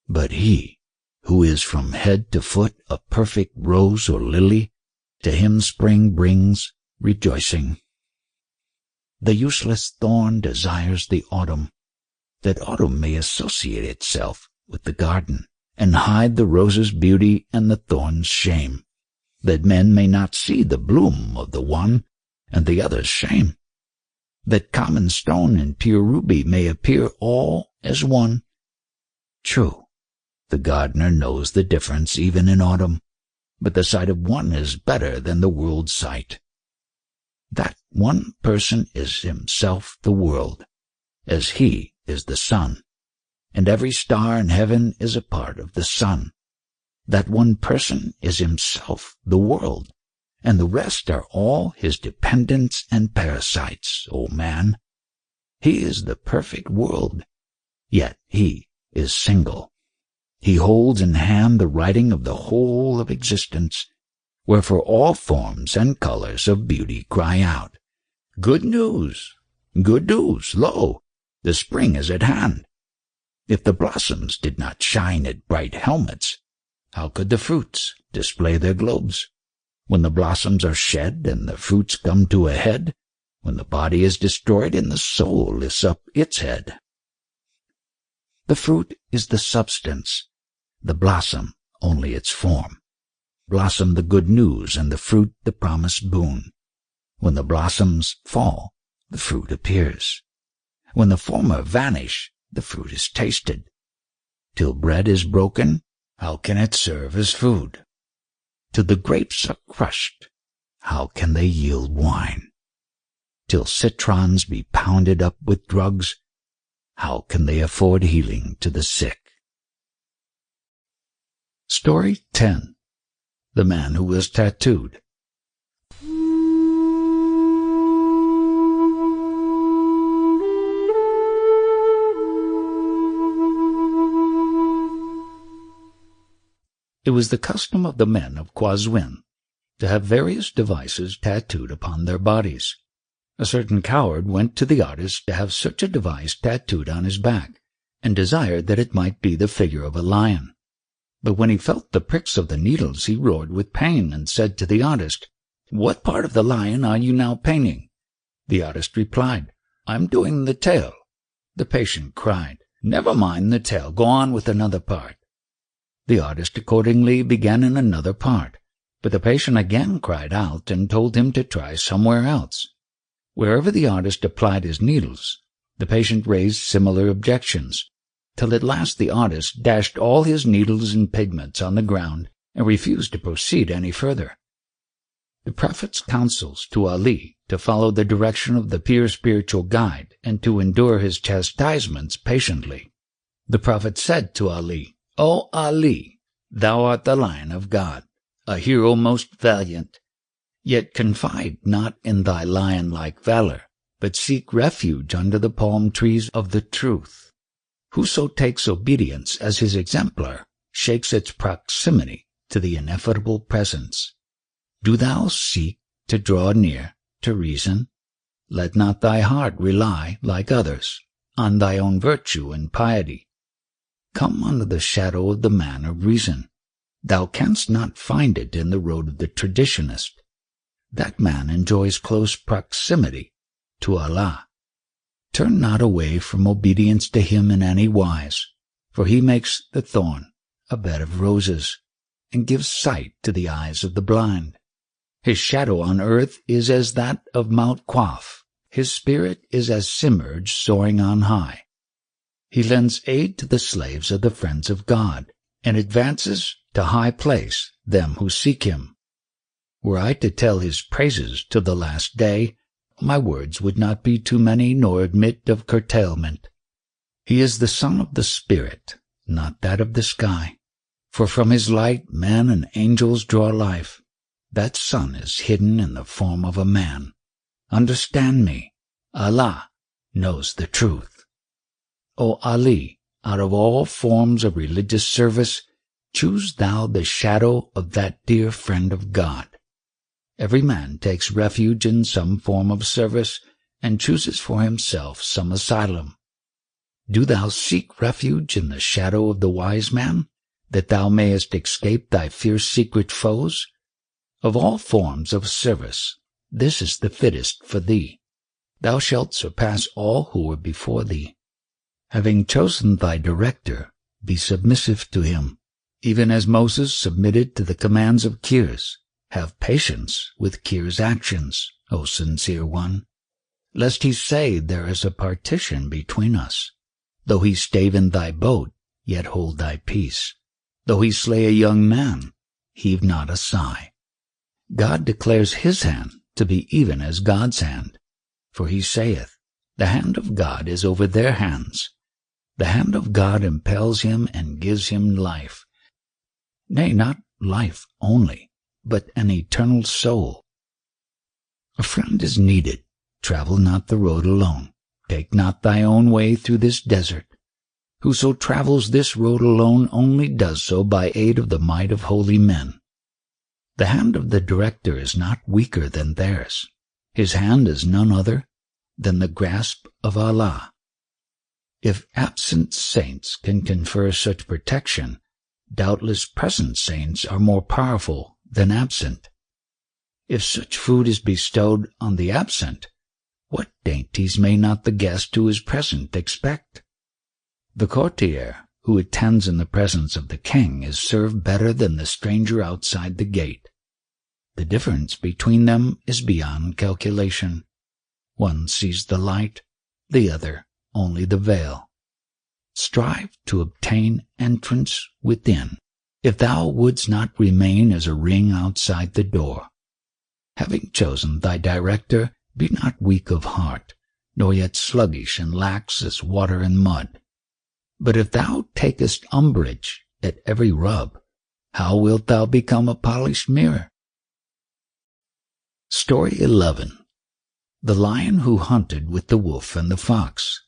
But he, who is from head to foot a perfect rose or lily, to him spring brings rejoicing. The useless thorn desires the autumn, that autumn may associate itself with the garden, and hide the rose's beauty and the thorn's shame, that men may not see the bloom of the one and the other's shame, that common stone and pure ruby may appear all as one. True, the gardener knows the difference even in autumn, but the sight of one is better than the world's sight. That one person is himself the world, as he is the sun, and every star in heaven is a part of the sun. That one person is himself the world, and the rest are all his dependents and parasites, O man. He is the perfect world, yet he is single. He holds in hand the writing of the whole of existence, wherefore all forms and colors of beauty cry out, Good news! Good news! Lo, the spring is at hand. If the blossoms did not shine at bright helmets, how could the fruits display their globes? When the blossoms are shed and the fruits come to a head, when the body is destroyed and the soul lifts up its head. The fruit is the substance, the blossom only its form. Blossom the good news and the fruit the promised boon. When the blossoms fall, the fruit appears. When the former vanish, the fruit is tasted. Till bread is broken, how can it serve as food? Till the grapes are crushed, how can they yield wine? Till citrons be pounded up with drugs, how can they afford healing to the sick? Story 10. The Man Who Was Tattooed. It was the custom of the men of Kwazwin to have various devices tattooed upon their bodies. A certain coward went to the artist to have such a device tattooed on his back, and desired that it might be the figure of a lion. But when he felt the pricks of the needles, he roared with pain, and said to the artist, What part of the lion are you now painting? The artist replied, I am doing the tail. The patient cried, Never mind the tail, go on with another part. The artist accordingly began in another part, but the patient again cried out and told him to try somewhere else. Wherever the artist applied his needles, the patient raised similar objections, till at last the artist dashed all his needles and pigments on the ground and refused to proceed any further. The Prophet's counsels to Ali to follow the direction of the pure spiritual guide and to endure his chastisements patiently. The Prophet said to Ali, O Ali, thou art the Lion of God, a hero most valiant. Yet confide not in thy lion-like valor, but seek refuge under the palm trees of the truth. Whoso takes obedience as his exemplar shakes its proximity to the ineffable presence. Do thou seek to draw near to reason? Let not thy heart rely, like others, on thy own virtue and piety. Come under the shadow of the man of reason. Thou canst not find it in the road of the traditionist. That man enjoys close proximity to Allah. Turn not away from obedience to him in any wise, for he makes the thorn a bed of roses, and gives sight to the eyes of the blind. His shadow on earth is as that of Mount Qaf. His spirit is as Simurg soaring on high. He lends aid to the slaves of the friends of God, and advances to high place them who seek him. Were I to tell his praises to the last day, my words would not be too many nor admit of curtailment. He is the son of the spirit, not that of the sky. For from his light man and angels draw life. That sun is hidden in the form of a man. Understand me, Allah knows the truth. O Ali, out of all forms of religious service, choose thou the shadow of that dear friend of God. Every man takes refuge in some form of service and chooses for himself some asylum. Do thou seek refuge in the shadow of the wise man, that thou mayest escape thy fierce secret foes? Of all forms of service, this is the fittest for thee. Thou shalt surpass all who were before thee. Having chosen thy director, be submissive to him, even as Moses submitted to the commands of Kir's. Have patience with Kir's actions, O sincere one, lest he say there is a partition between us. Though he stave in thy boat, yet hold thy peace. Though he slay a young man, heave not a sigh. God declares his hand to be even as God's hand, for he saith, the hand of God is over their hands. The hand of God impels him and gives him life. Nay, not life only, but an eternal soul. A friend is needed. Travel not the road alone. Take not thy own way through this desert. Whoso travels this road alone only does so by aid of the might of holy men. The hand of the director is not weaker than theirs. His hand is none other than the grasp of Allah. If absent saints can confer such protection, doubtless present saints are more powerful than absent. If such food is bestowed on the absent, what dainties may not the guest who is present expect? The courtier who attends in the presence of the king is served better than the stranger outside the gate. The difference between them is beyond calculation. One sees the light, the other only the veil. Strive to obtain entrance within, if thou wouldst not remain as a ring outside the door. Having chosen thy director, be not weak of heart, nor yet sluggish and lax as water and mud. But if thou takest umbrage at every rub, how wilt thou become a polished mirror? Story 11. The Lion Who Hunted with the Wolf and the Fox.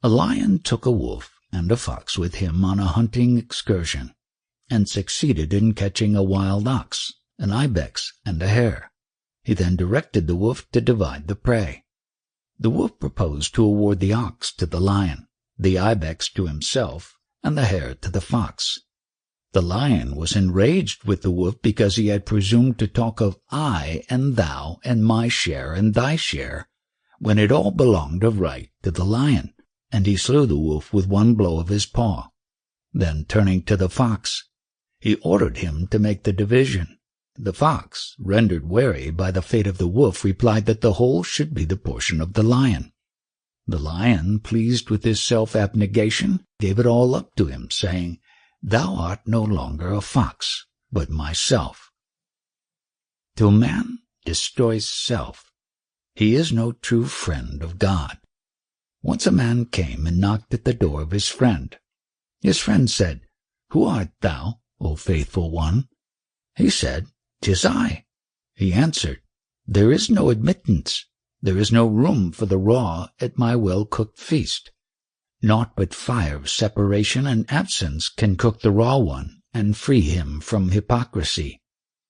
A lion took a wolf and a fox with him on a hunting excursion, and succeeded in catching a wild ox, an ibex, and a hare. He then directed the wolf to divide the prey. The wolf proposed to award the ox to the lion, the ibex to himself, and the hare to the fox. The lion was enraged with the wolf because he had presumed to talk of I and thou and my share and thy share, when it all belonged of right to the lion, and he slew the wolf with one blow of his paw. Then, turning to the fox, he ordered him to make the division. The fox, rendered wary by the fate of the wolf, replied that the whole should be the portion of the lion. The lion, pleased with his self-abnegation, gave it all up to him, saying, Thou art no longer a fox, but myself. Till man destroys self, he is no true friend of God. Once a man came and knocked at the door of his friend. His friend said, Who art thou, O faithful one? He said, 'Tis I. He answered, There is no admittance. There is no room for the raw at my well-cooked feast. Naught but fire of separation and absence can cook the raw one and free him from hypocrisy.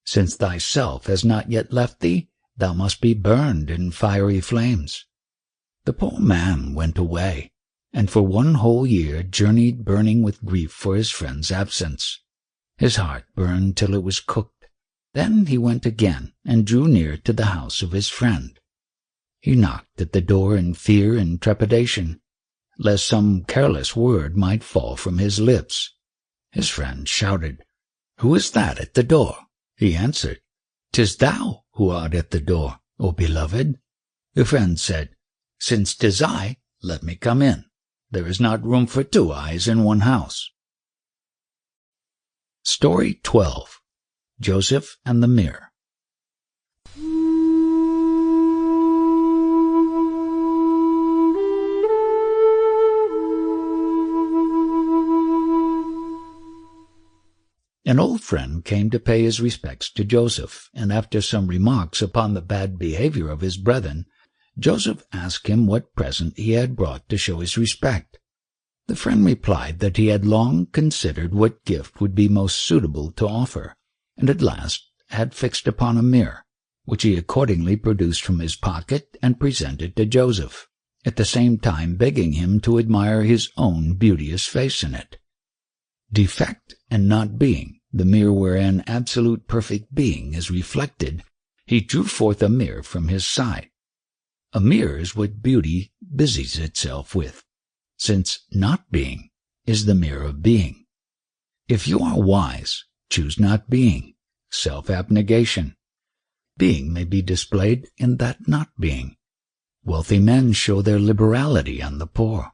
Since thyself has not yet left thee, thou must be burned in fiery flames. The poor man went away, and for 1 whole year journeyed burning with grief for his friend's absence. His heart burned till it was cooked. Then he went again and drew near to the house of his friend. He knocked at the door in fear and trepidation, lest some careless word might fall from his lips. His friend shouted, Who is that at the door? He answered, 'Tis thou who art at the door, O beloved. The friend said, Since 'tis I, let me come in. There is not room for 2 eyes in one house. Story 12. Joseph and the Mirror. In An old friend came to pay his respects to Joseph, and after some remarks upon the bad behavior of his brethren, Joseph asked him what present he had brought to show his respect. The friend replied that he had long considered what gift would be most suitable to offer, and at last had fixed upon a mirror, which he accordingly produced from his pocket and presented to Joseph, at the same time begging him to admire his own beauteous face in it. Defect and not being, the mirror wherein absolute perfect being is reflected, he drew forth a mirror from his side. A mirror is what beauty busies itself with, since not being is the mirror of being. If you are wise, choose not being, self-abnegation. Being may be displayed in that not being. Wealthy men show their liberality on the poor.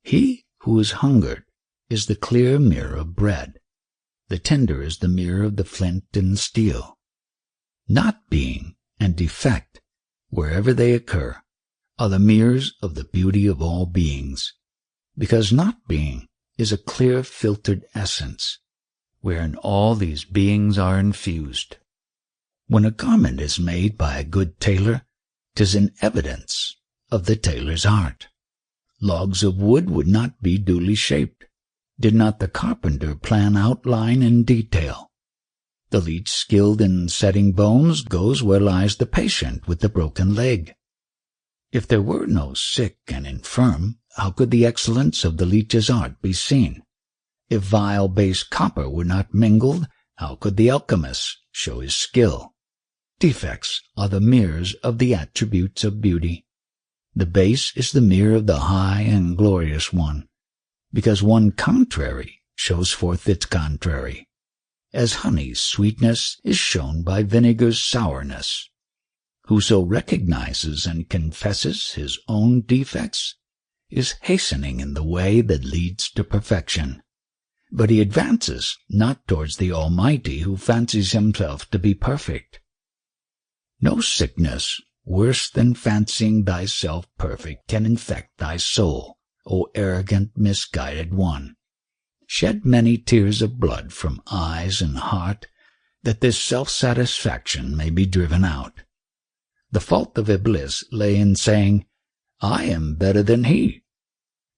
He who is hungered is the clear mirror of bread. The tinder is the mirror of the flint and steel. Not being and defect, wherever they occur, are the mirrors of the beauty of all beings, because not being is a clear filtered essence, wherein all these beings are infused. When a garment is made by a good tailor, 'tis an evidence of the tailor's art. Logs of wood would not be duly shaped, did not the carpenter plan outline and detail. The leech skilled in setting bones goes where lies the patient with the broken leg. If there were no sick and infirm, how could the excellence of the leech's art be seen? If vile base copper were not mingled, how could the alchemist show his skill? Defects are the mirrors of the attributes of beauty. The base is the mirror of the high and glorious one, because one contrary shows forth its contrary, as honey's sweetness is shown by vinegar's sourness. Whoso recognizes and confesses his own defects is hastening in the way that leads to perfection, but he advances not towards the Almighty who fancies himself to be perfect. No sickness worse than fancying thyself perfect can infect thy soul, O arrogant, misguided one. Shed many tears of blood from eyes and heart, that this self-satisfaction may be driven out. The fault of Iblis lay in saying, I am better than he,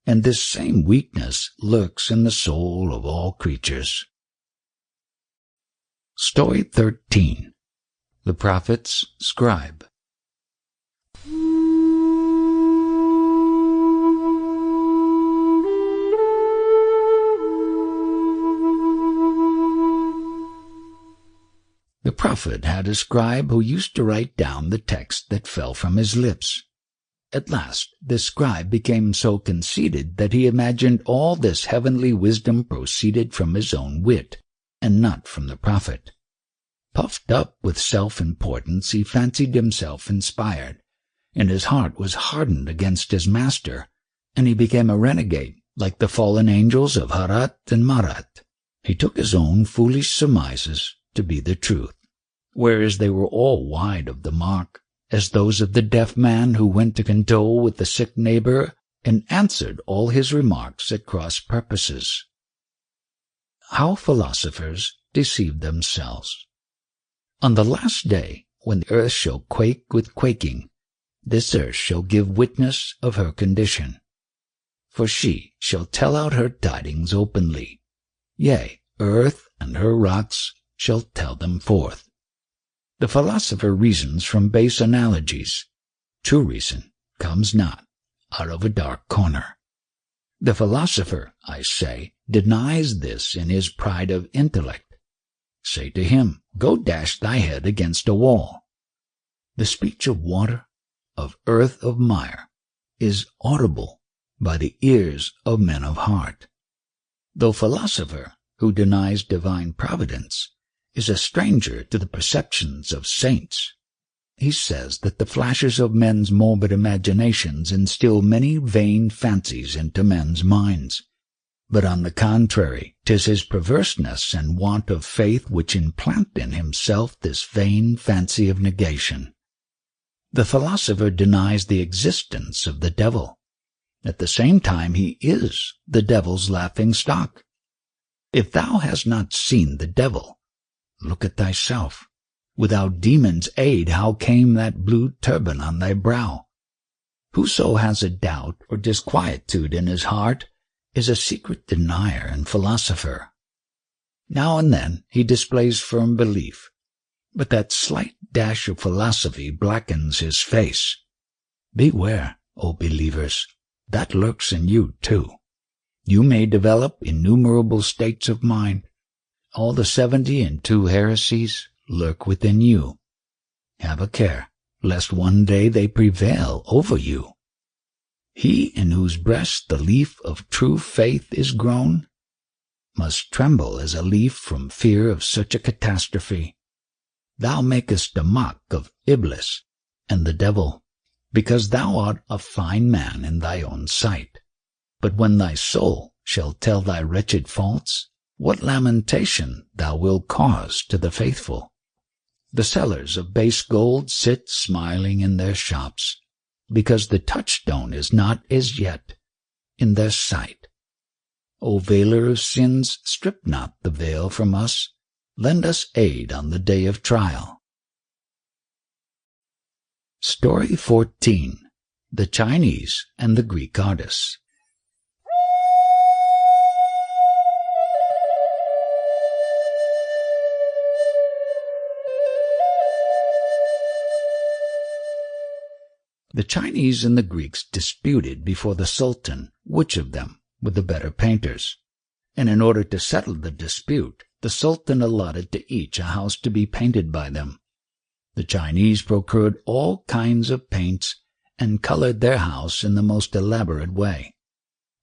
and this same weakness lurks in the soul of all creatures. Story 13. The Prophet's Scribe. The prophet had a scribe who used to write down the text that fell from his lips. At last, this scribe became so conceited that he imagined all this heavenly wisdom proceeded from his own wit, and not from the prophet. Puffed up with self-importance, he fancied himself inspired, and his heart was hardened against his master, and he became a renegade, like the fallen angels of Harat and Marat. He took his own foolish surmises to be the truth, whereas they were all wide of the mark, as those of the deaf man who went to condole with the sick neighbor and answered all his remarks at cross purposes. How philosophers deceive themselves. On the last day, when the earth shall quake with quaking, this earth shall give witness of her condition. For she shall tell out her tidings openly. Yea, earth and her rocks shall tell them forth. The philosopher reasons from base analogies. True reason comes not out of a dark corner. The philosopher, I say, denies this in his pride of intellect. Say to him, go dash thy head against a wall. The speech of water, of earth, of mire, is audible by the ears of men of heart. Though philosopher, who denies divine providence, is a stranger to the perceptions of saints. He says that the flashes of men's morbid imaginations instill many vain fancies into men's minds. But on the contrary, 'tis his perverseness and want of faith which implant in himself this vain fancy of negation. The philosopher denies the existence of the devil. At the same time he is the devil's laughing stock. If thou hast not seen the devil, look at thyself. Without demon's aid, how came that blue turban on thy brow? Whoso has a doubt or disquietude in his heart is a secret denier and philosopher. Now and then he displays firm belief, but that slight dash of philosophy blackens his face. Beware, O believers, that lurks in you too. You may develop innumerable states of mind. All the 72 heresies lurk within you. Have a care, lest one day they prevail over you. He in whose breast the leaf of true faith is grown must tremble as a leaf from fear of such a catastrophe. Thou makest a mock of Iblis and the devil, because thou art a fine man in thy own sight. But when thy soul shall tell thy wretched faults, what lamentation thou wilt cause to the faithful. The sellers of base gold sit smiling in their shops, because the touchstone is not as yet in their sight. O veiler of sins, strip not the veil from us. Lend us aid on the day of trial. Story 14. The Chinese and the Greek Artists. The Chinese and the Greeks disputed before the Sultan which of them were the better painters, and in order to settle the dispute, the Sultan allotted to each a house to be painted by them. The Chinese procured all kinds of paints and colored their house in the most elaborate way.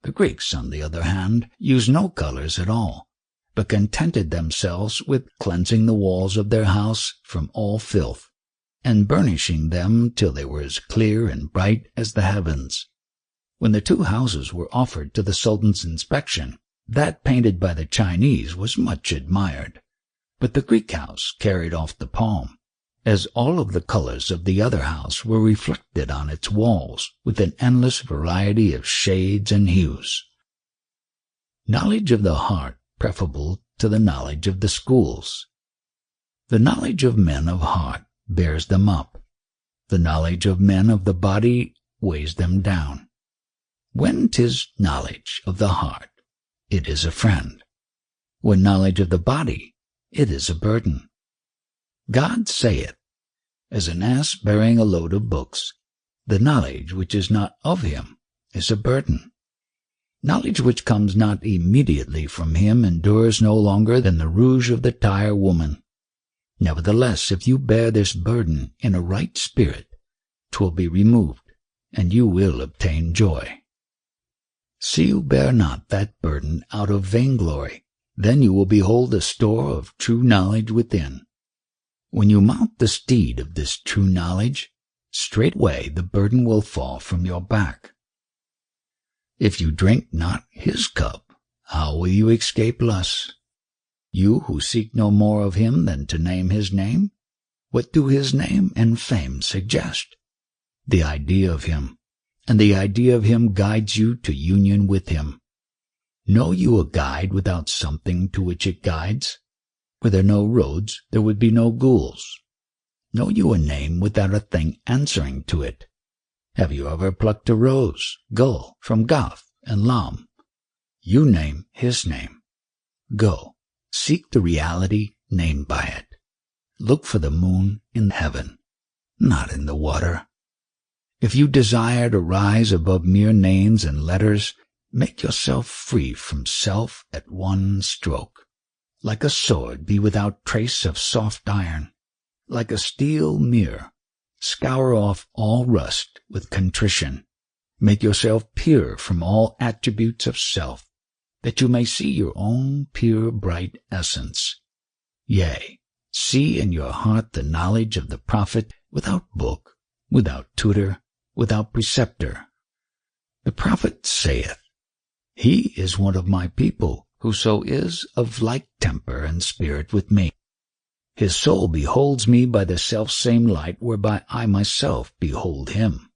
The Greeks, on the other hand, used no colors at all, but contented themselves with cleansing the walls of their house from all filth, and burnishing them till they were as clear and bright as the heavens. When the two houses were offered to the Sultan's inspection, that painted by the Chinese was much admired, but the Greek house carried off the palm, as all of the colors of the other house were reflected on its walls with an endless variety of shades and hues. Knowledge of the heart preferable to the knowledge of the schools. The knowledge of men of heart bears them up. The knowledge of men of the body weighs them down. When 'tis knowledge of the heart, it is a friend. When knowledge of the body, it is a burden. God saith, as an ass bearing a load of books, the knowledge which is not of him is a burden. Knowledge which comes not immediately from him endures no longer than the rouge of the tire woman. Nevertheless, if you bear this burden in a right spirit, 'twill be removed, and you will obtain joy. See you bear not that burden out of vainglory, then you will behold a store of true knowledge within. When you mount the steed of this true knowledge, straightway the burden will fall from your back. If you drink not his cup, how will you escape lust? You who seek no more of him than to name his name, what do his name and fame suggest? The idea of him, and the idea of him guides you to union with him. Know you a guide without something to which it guides? Were there no roads, there would be no ghouls. Know you a name without a thing answering to it? Have you ever plucked a rose, gull, from Goth and Lam? You name his name. Go, seek the reality named by it. Look for the moon in heaven, not in the water. If you desire to rise above mere names and letters, make yourself free from self at one stroke. Like a sword, be without trace of soft iron. Like a steel mirror, scour off all rust with contrition. Make yourself pure from all attributes of self, that you may see your own pure, bright essence. Yea, see in your heart the knowledge of the prophet without book, without tutor, without preceptor. The prophet saith, He is one of my people, whoso is of like temper and spirit with me. His soul beholds me by the selfsame light whereby I myself behold him,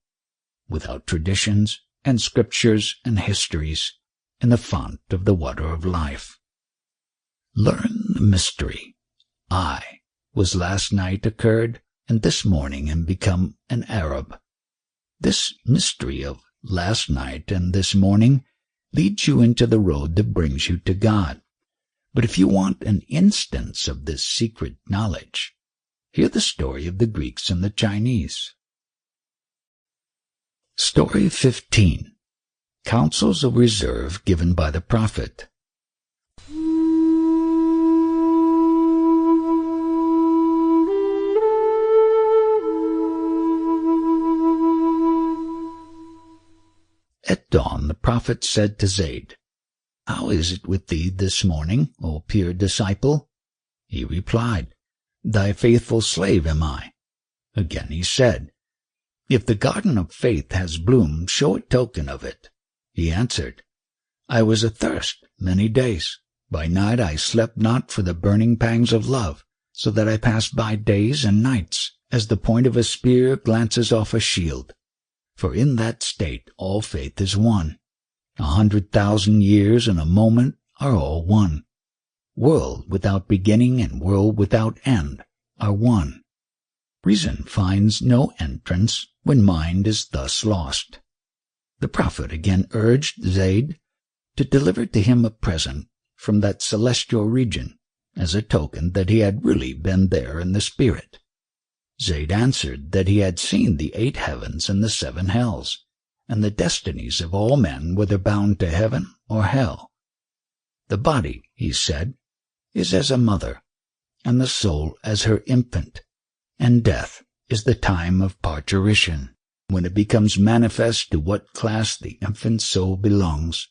without traditions and scriptures and histories, in the font of the water of life. Learn the mystery. I was last night occurred, and this morning am become an Arab. This mystery of last night and this morning leads you into the road that brings you to God. But if you want an instance of this secret knowledge, hear the story of the Greeks and the Chinese. Story 15. Counsels of Reserve given by the Prophet. At dawn the Prophet said to Zayd, "How is it with thee this morning, O pure disciple?" He replied, "Thy faithful slave am I." Again he said, "If the garden of faith has bloomed, show a token of it." He answered, "I was athirst many days. By night I slept not for the burning pangs of love, so that I passed by days and nights, as the point of a spear glances off a shield. For in that state all faith is one. 100,000 years and a moment are all one. World without beginning and world without end are one. Reason finds no entrance when mind is thus lost." The Prophet again urged Zayd to deliver to him a present from that celestial region, as a token that he had really been there in the spirit. Zayd answered that he had seen the 8 heavens and the 7 hells, and the destinies of all men, whether bound to heaven or hell. The body, he said, is as a mother, and the soul as her infant, and death is the time of parturition, when it becomes manifest to what class the infant soul belongs.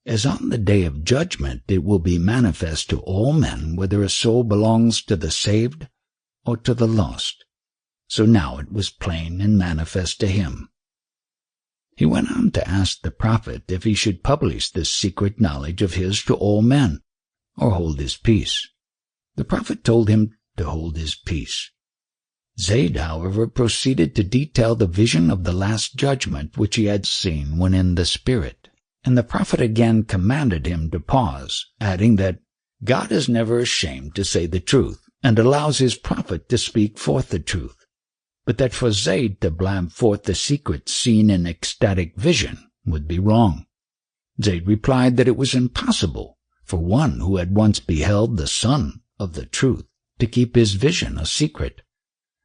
As on the day of judgment it will be manifest to all men whether a soul belongs to the saved or to the lost, so now it was plain and manifest to him. He went on to ask the Prophet if he should publish this secret knowledge of his to all men, or hold his peace. The Prophet told him to hold his peace. Zayd, however, proceeded to detail the vision of the Last Judgment which he had seen when in the Spirit, and the Prophet again commanded him to pause, adding that God is never ashamed to say the truth, and allows his Prophet to speak forth the truth, but that for Zayd to blab forth the secret seen in ecstatic vision would be wrong. Zayd replied that it was impossible for one who had once beheld the Son of the Truth to keep his vision a secret.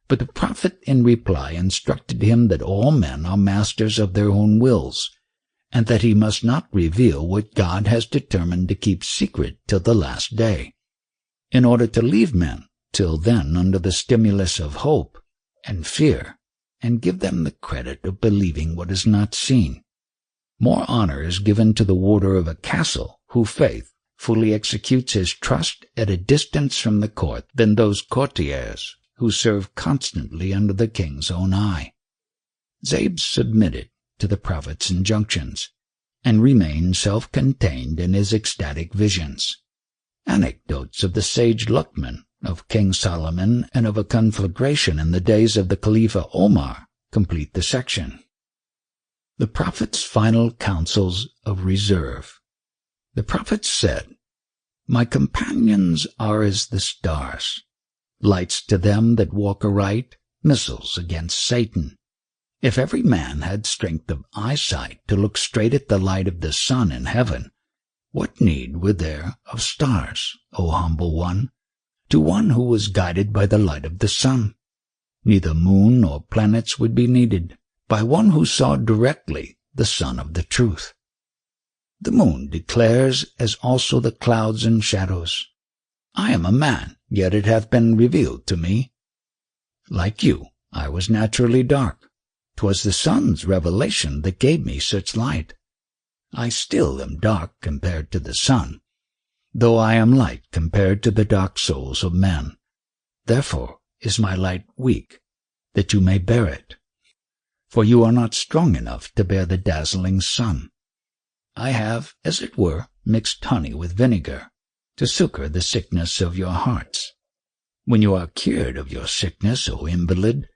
But the Prophet in reply instructed him that all men are masters of their own wills, and that he must not reveal what God has determined to keep secret till the last day, in order to leave men till then under the stimulus of hope and fear, and give them the credit of believing what is not seen. More honor is given to the warder of a castle who faith fully executes his trust at a distance from the court than those courtiers who serve constantly under the king's own eye. Zayd submitted to the Prophet's injunctions, and remained self-contained in his ecstatic visions. Anecdotes of the sage Luqman, of King Solomon, and of a conflagration in the days of the Khalifa Omar complete the section. The Prophet's final counsels of reserve. The Prophet said, "My companions are as the stars, lights to them that walk aright, missiles against Satan. If every man had strength of eyesight to look straight at the light of the sun in heaven, what need were there of stars, O humble one, to one who was guided by the light of the sun? Neither moon nor planets would be needed by one who saw directly the sun of the truth. The moon declares, as also the clouds and shadows, I am a man, yet it hath been revealed to me. Like you, I was naturally dark. 'Twas the sun's revelation that gave me such light. I still am dark compared to the sun, though I am light compared to the dark souls of men. Therefore is my light weak, that you may bear it. For you are not strong enough to bear the dazzling sun. I have, as it were, mixed honey with vinegar, to succor the sickness of your hearts. When you are cured of your sickness, O invalid,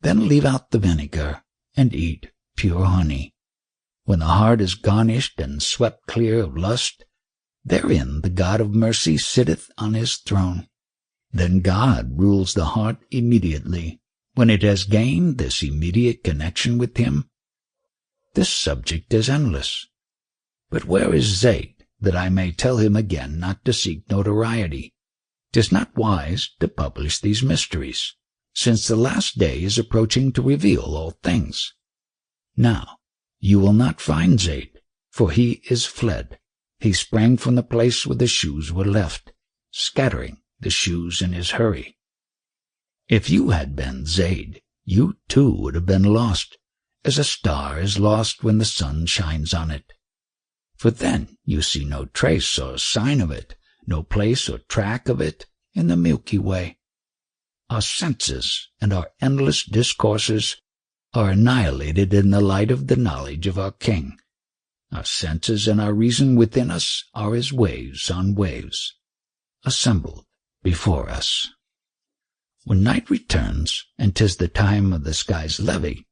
then leave out the vinegar, and eat pure honey. When the heart is garnished and swept clear of lust, Therein the God of mercy sitteth on his throne. Then God rules the heart immediately, when it has gained this immediate connection with him. This subject is endless. But where is Zayd, that I may tell him again not to seek notoriety? 'Tis not wise to publish these mysteries, since the last day is approaching to reveal all things. Now, you will not find Zayd, for he is fled. He sprang from the place where the shoes were left, scattering the shoes in his hurry. If you had been Zayd, you too would have been lost, as a star is lost when the sun shines on it. For then you see no trace or sign of it, no place or track of it in the Milky Way. Our senses and our endless discourses are annihilated in the light of the knowledge of our King. Our senses and our reason within us are as waves on waves, assembled before us. When night returns, and 'tis the time of the sky's levee,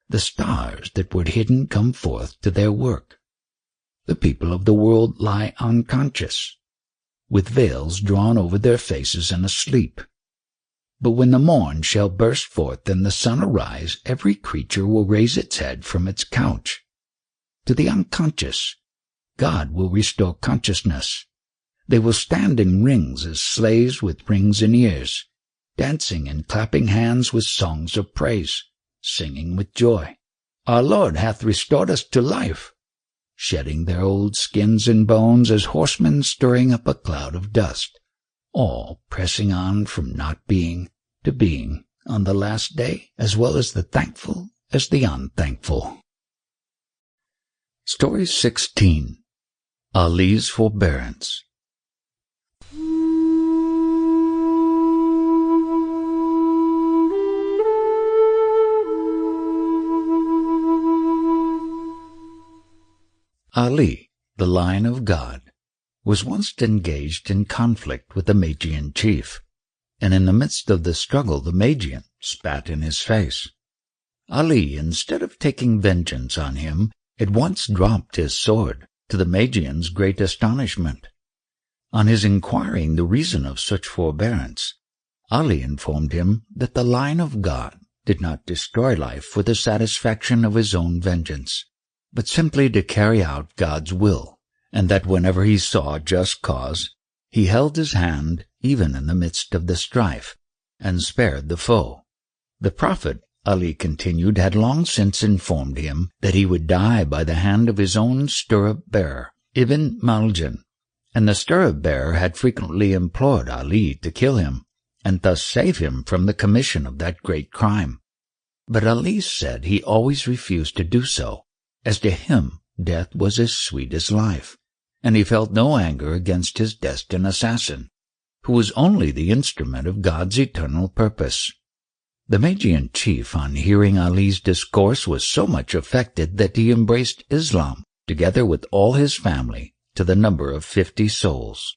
the stars that were hidden come forth to their work. The people of the world lie unconscious, with veils drawn over their faces and asleep. But when the morn shall burst forth and the sun arise, every creature will raise its head from its couch. To the unconscious, God will restore consciousness. They will stand in rings as slaves with rings in ears, dancing and clapping hands with songs of praise, singing with joy. Our Lord hath restored us to life, shedding their old skins and bones as horsemen stirring up a cloud of dust, all pressing on from not being to being on the last day, as well as the thankful as the unthankful. Story 16. Ali's Forbearance. Ali, the Lion of God, was once engaged in conflict with the Magian chief, and in the midst of the struggle the Magian spat in his face. Ali, instead of taking vengeance on him, at once dropped his sword, to the Magian's great astonishment. On his inquiring the reason of such forbearance, Ali informed him that the Lion of God did not destroy life for the satisfaction of his own vengeance, but simply to carry out God's will, and that whenever he saw just cause, he held his hand even in the midst of the strife, and spared the foe. The Prophet, Ali continued, had long since informed him that he would die by the hand of his own stirrup-bearer, Ibn Maljan, and the stirrup-bearer had frequently implored Ali to kill him, and thus save him from the commission of that great crime. But Ali said he always refused to do so, as to him death was as sweet as life, and he felt no anger against his destined assassin, who was only the instrument of God's eternal purpose. The Magian chief, on hearing Ali's discourse, was so much affected that he embraced Islam, together with all his family, to the number of 50 souls.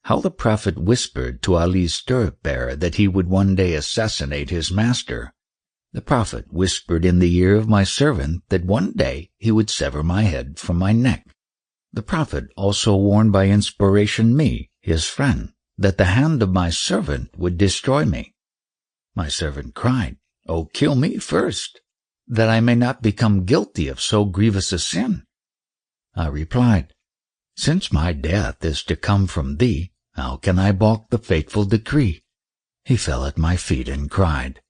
How the Prophet whispered to Ali's stirrup-bearer that he would one day assassinate his master. The Prophet whispered in the ear of my servant that one day he would sever my head from my neck. The Prophet also warned by inspiration me, his friend, that the hand of my servant would destroy me. My servant cried, "Oh, kill me first, that I may not become guilty of so grievous a sin." I replied, "Since my death is to come from thee, how can I balk the fateful decree?" He fell at my feet and cried,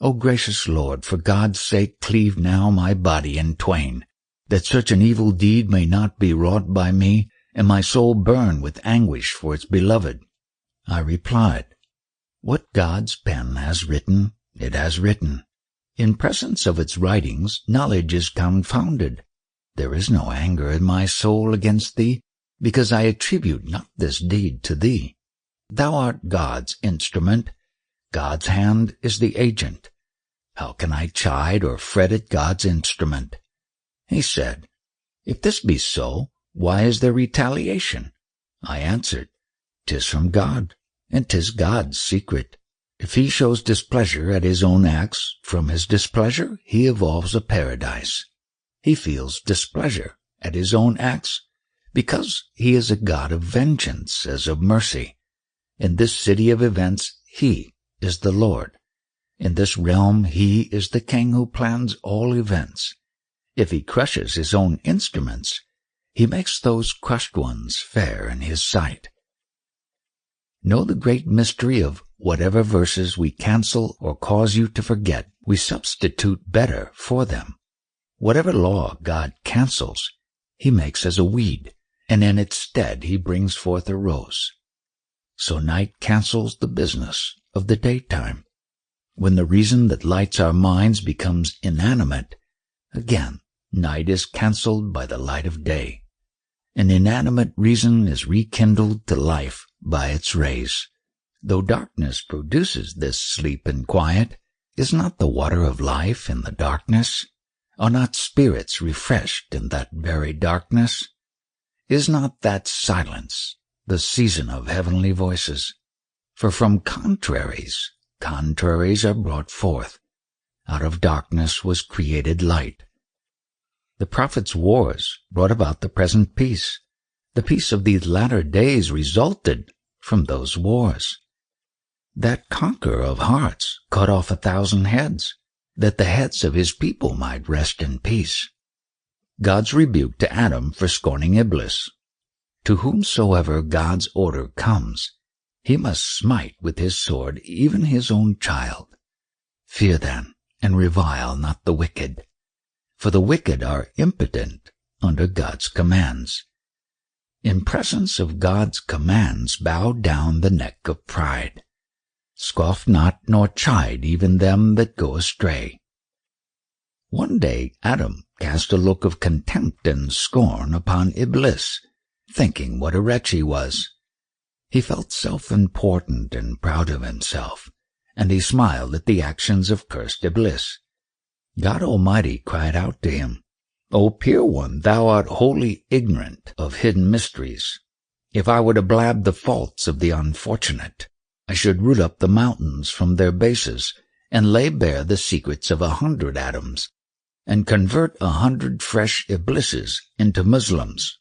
"O gracious Lord, for God's sake cleave now my body in twain, that such an evil deed may not be wrought by me, and my soul burn with anguish for its beloved." I replied, "What God's pen has written, it has written. In presence of its writings, knowledge is confounded. There is no anger in my soul against thee, because I attribute not this deed to thee. Thou art God's instrument. God's hand is the agent. How can I chide or fret at God's instrument?" He said, "If this be so, why is there retaliation?" I answered, "'Tis from God, and 'tis God's secret. If he shows displeasure at his own acts, from his displeasure he evolves a paradise. He feels displeasure at his own acts, because he is a God of vengeance as of mercy. In this city of events, he is the Lord. In this realm, he is the king who plans all events. If he crushes his own instruments, he makes those crushed ones fair in his sight. Know the great mystery of whatever verses we cancel or cause you to forget, we substitute better for them. Whatever law God cancels, he makes as a weed, and in its stead he brings forth a rose. So night cancels the business of the daytime. When the reason that lights our minds becomes inanimate, again, night is cancelled by the light of day. An inanimate reason is rekindled to life by its rays. Though darkness produces this sleep and quiet, is not the water of life in the darkness? Are not spirits refreshed in that very darkness? Is not that silence the season of heavenly voices? For from contraries are brought forth. Out of darkness was created light. The prophets' wars brought about the present peace. The peace of these latter days resulted from those wars. That conqueror of hearts cut off 1,000 heads, that the heads of his people might rest in peace. God's rebuke to Adam for scorning Iblis. To whomsoever God's order comes, he must smite with his sword even his own child. Fear then, and revile not the wicked, for the wicked are impotent under God's commands. In presence of God's commands bow down the neck of pride. Scoff not nor chide even them that go astray. One day Adam cast a look of contempt and scorn upon Iblis, thinking what a wretch he was. He felt self-important and proud of himself, and he smiled at the actions of cursed Iblis. God Almighty cried out to him, O pure one, thou art wholly ignorant of hidden mysteries. If I were to blab the faults of the unfortunate, I should root up the mountains from their bases, and lay bare the secrets of 100 Adams, and convert 100 fresh Iblises into Muslims.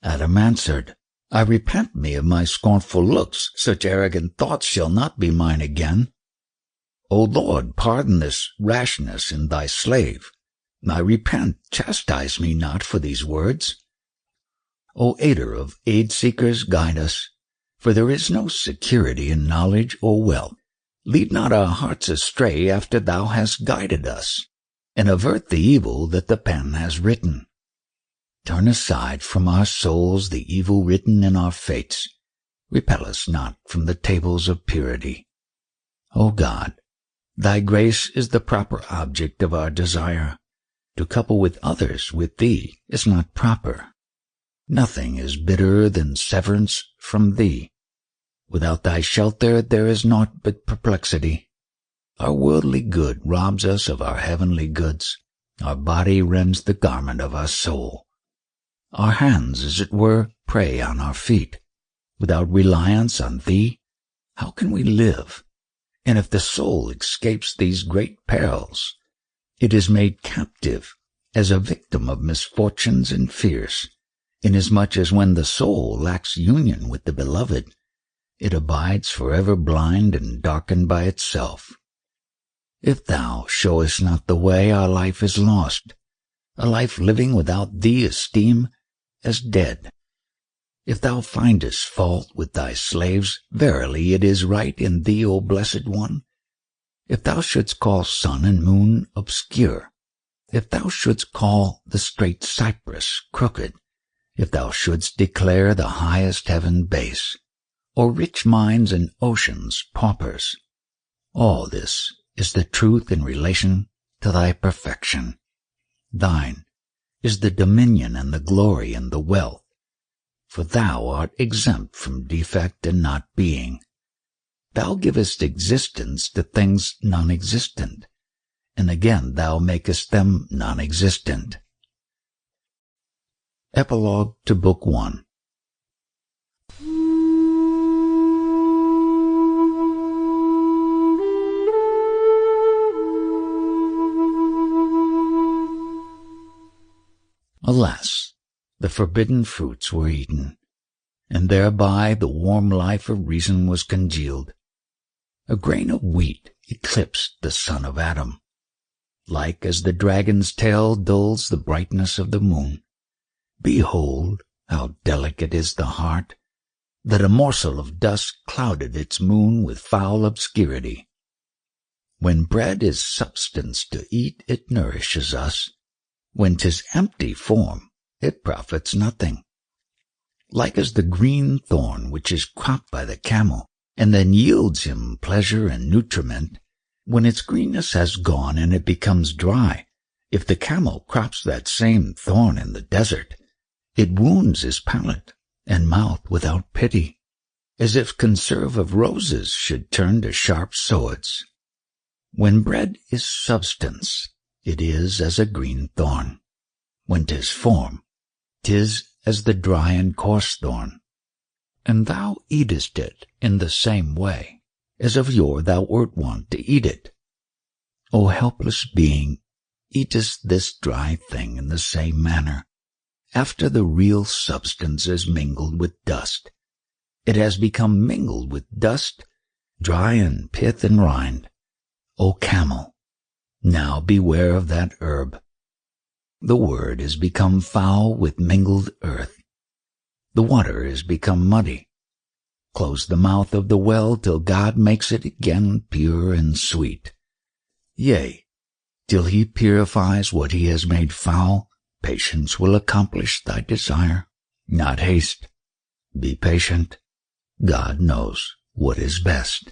Adam answered, I repent me of my scornful looks. Such arrogant thoughts shall not be mine again. O Lord, pardon this rashness in thy slave. I repent, chastise me not for these words. O aider of aid-seekers, guide us, for there is no security in knowledge or wealth. Lead not our hearts astray after thou hast guided us, and avert the evil that the pen has written. Turn aside from our souls the evil written in our fates. Repel us not from the tables of purity. O God, thy grace is the proper object of our desire. To couple with others with thee is not proper. Nothing is bitterer than severance from thee. Without thy shelter there is naught but perplexity. Our worldly good robs us of our heavenly goods. Our body rends the garment of our soul. Our hands, as it were, prey on our feet. Without reliance on thee, how can we live? And if the soul escapes these great perils, it is made captive as a victim of misfortunes and fears, inasmuch as when the soul lacks union with the beloved, it abides forever blind and darkened by itself. If thou showest not the way, our life is lost. A life living without thee esteem as dead. If thou findest fault with thy slaves, verily it is right in thee, O Blessed One. If thou shouldst call sun and moon obscure, if thou shouldst call the straight cypress crooked, if thou shouldst declare the highest heaven base, or rich mines and oceans paupers, all this is the truth in relation to thy perfection. Thine is the dominion and the glory and the wealth, for thou art exempt from defect and not being. Thou givest existence to things non-existent, and again thou makest them non-existent. Epilogue to Book 1. Alas, the forbidden fruits were eaten, and thereby the warm life of reason was congealed. A grain of wheat eclipsed the son of Adam, like as the dragon's tail dulls the brightness of the moon. Behold, how delicate is the heart, that a morsel of dust clouded its moon with foul obscurity. When bread is substance to eat, it nourishes us. When 'tis empty form, it profits nothing. Like as the green thorn which is cropped by the camel, and then yields him pleasure and nutriment, when its greenness has gone and it becomes dry, if the camel crops that same thorn in the desert, it wounds his palate and mouth without pity, as if conserve of roses should turn to sharp swords. When bread is substance, it is as a green thorn. When 'tis form, 'tis as the dry and coarse thorn. And thou eatest it in the same way, as of yore thou wert wont to eat it. O helpless being, eatest this dry thing in the same manner. After the real substance is mingled with dust, it has become mingled with dust, dry in pith and rind. O camel, now beware of that herb. The word is become foul with mingled earth. The water is become muddy. Close the mouth of the well till God makes it again pure and sweet. Yea, till he purifies what he has made foul, patience will accomplish thy desire. Not haste. Be patient. God knows what is best.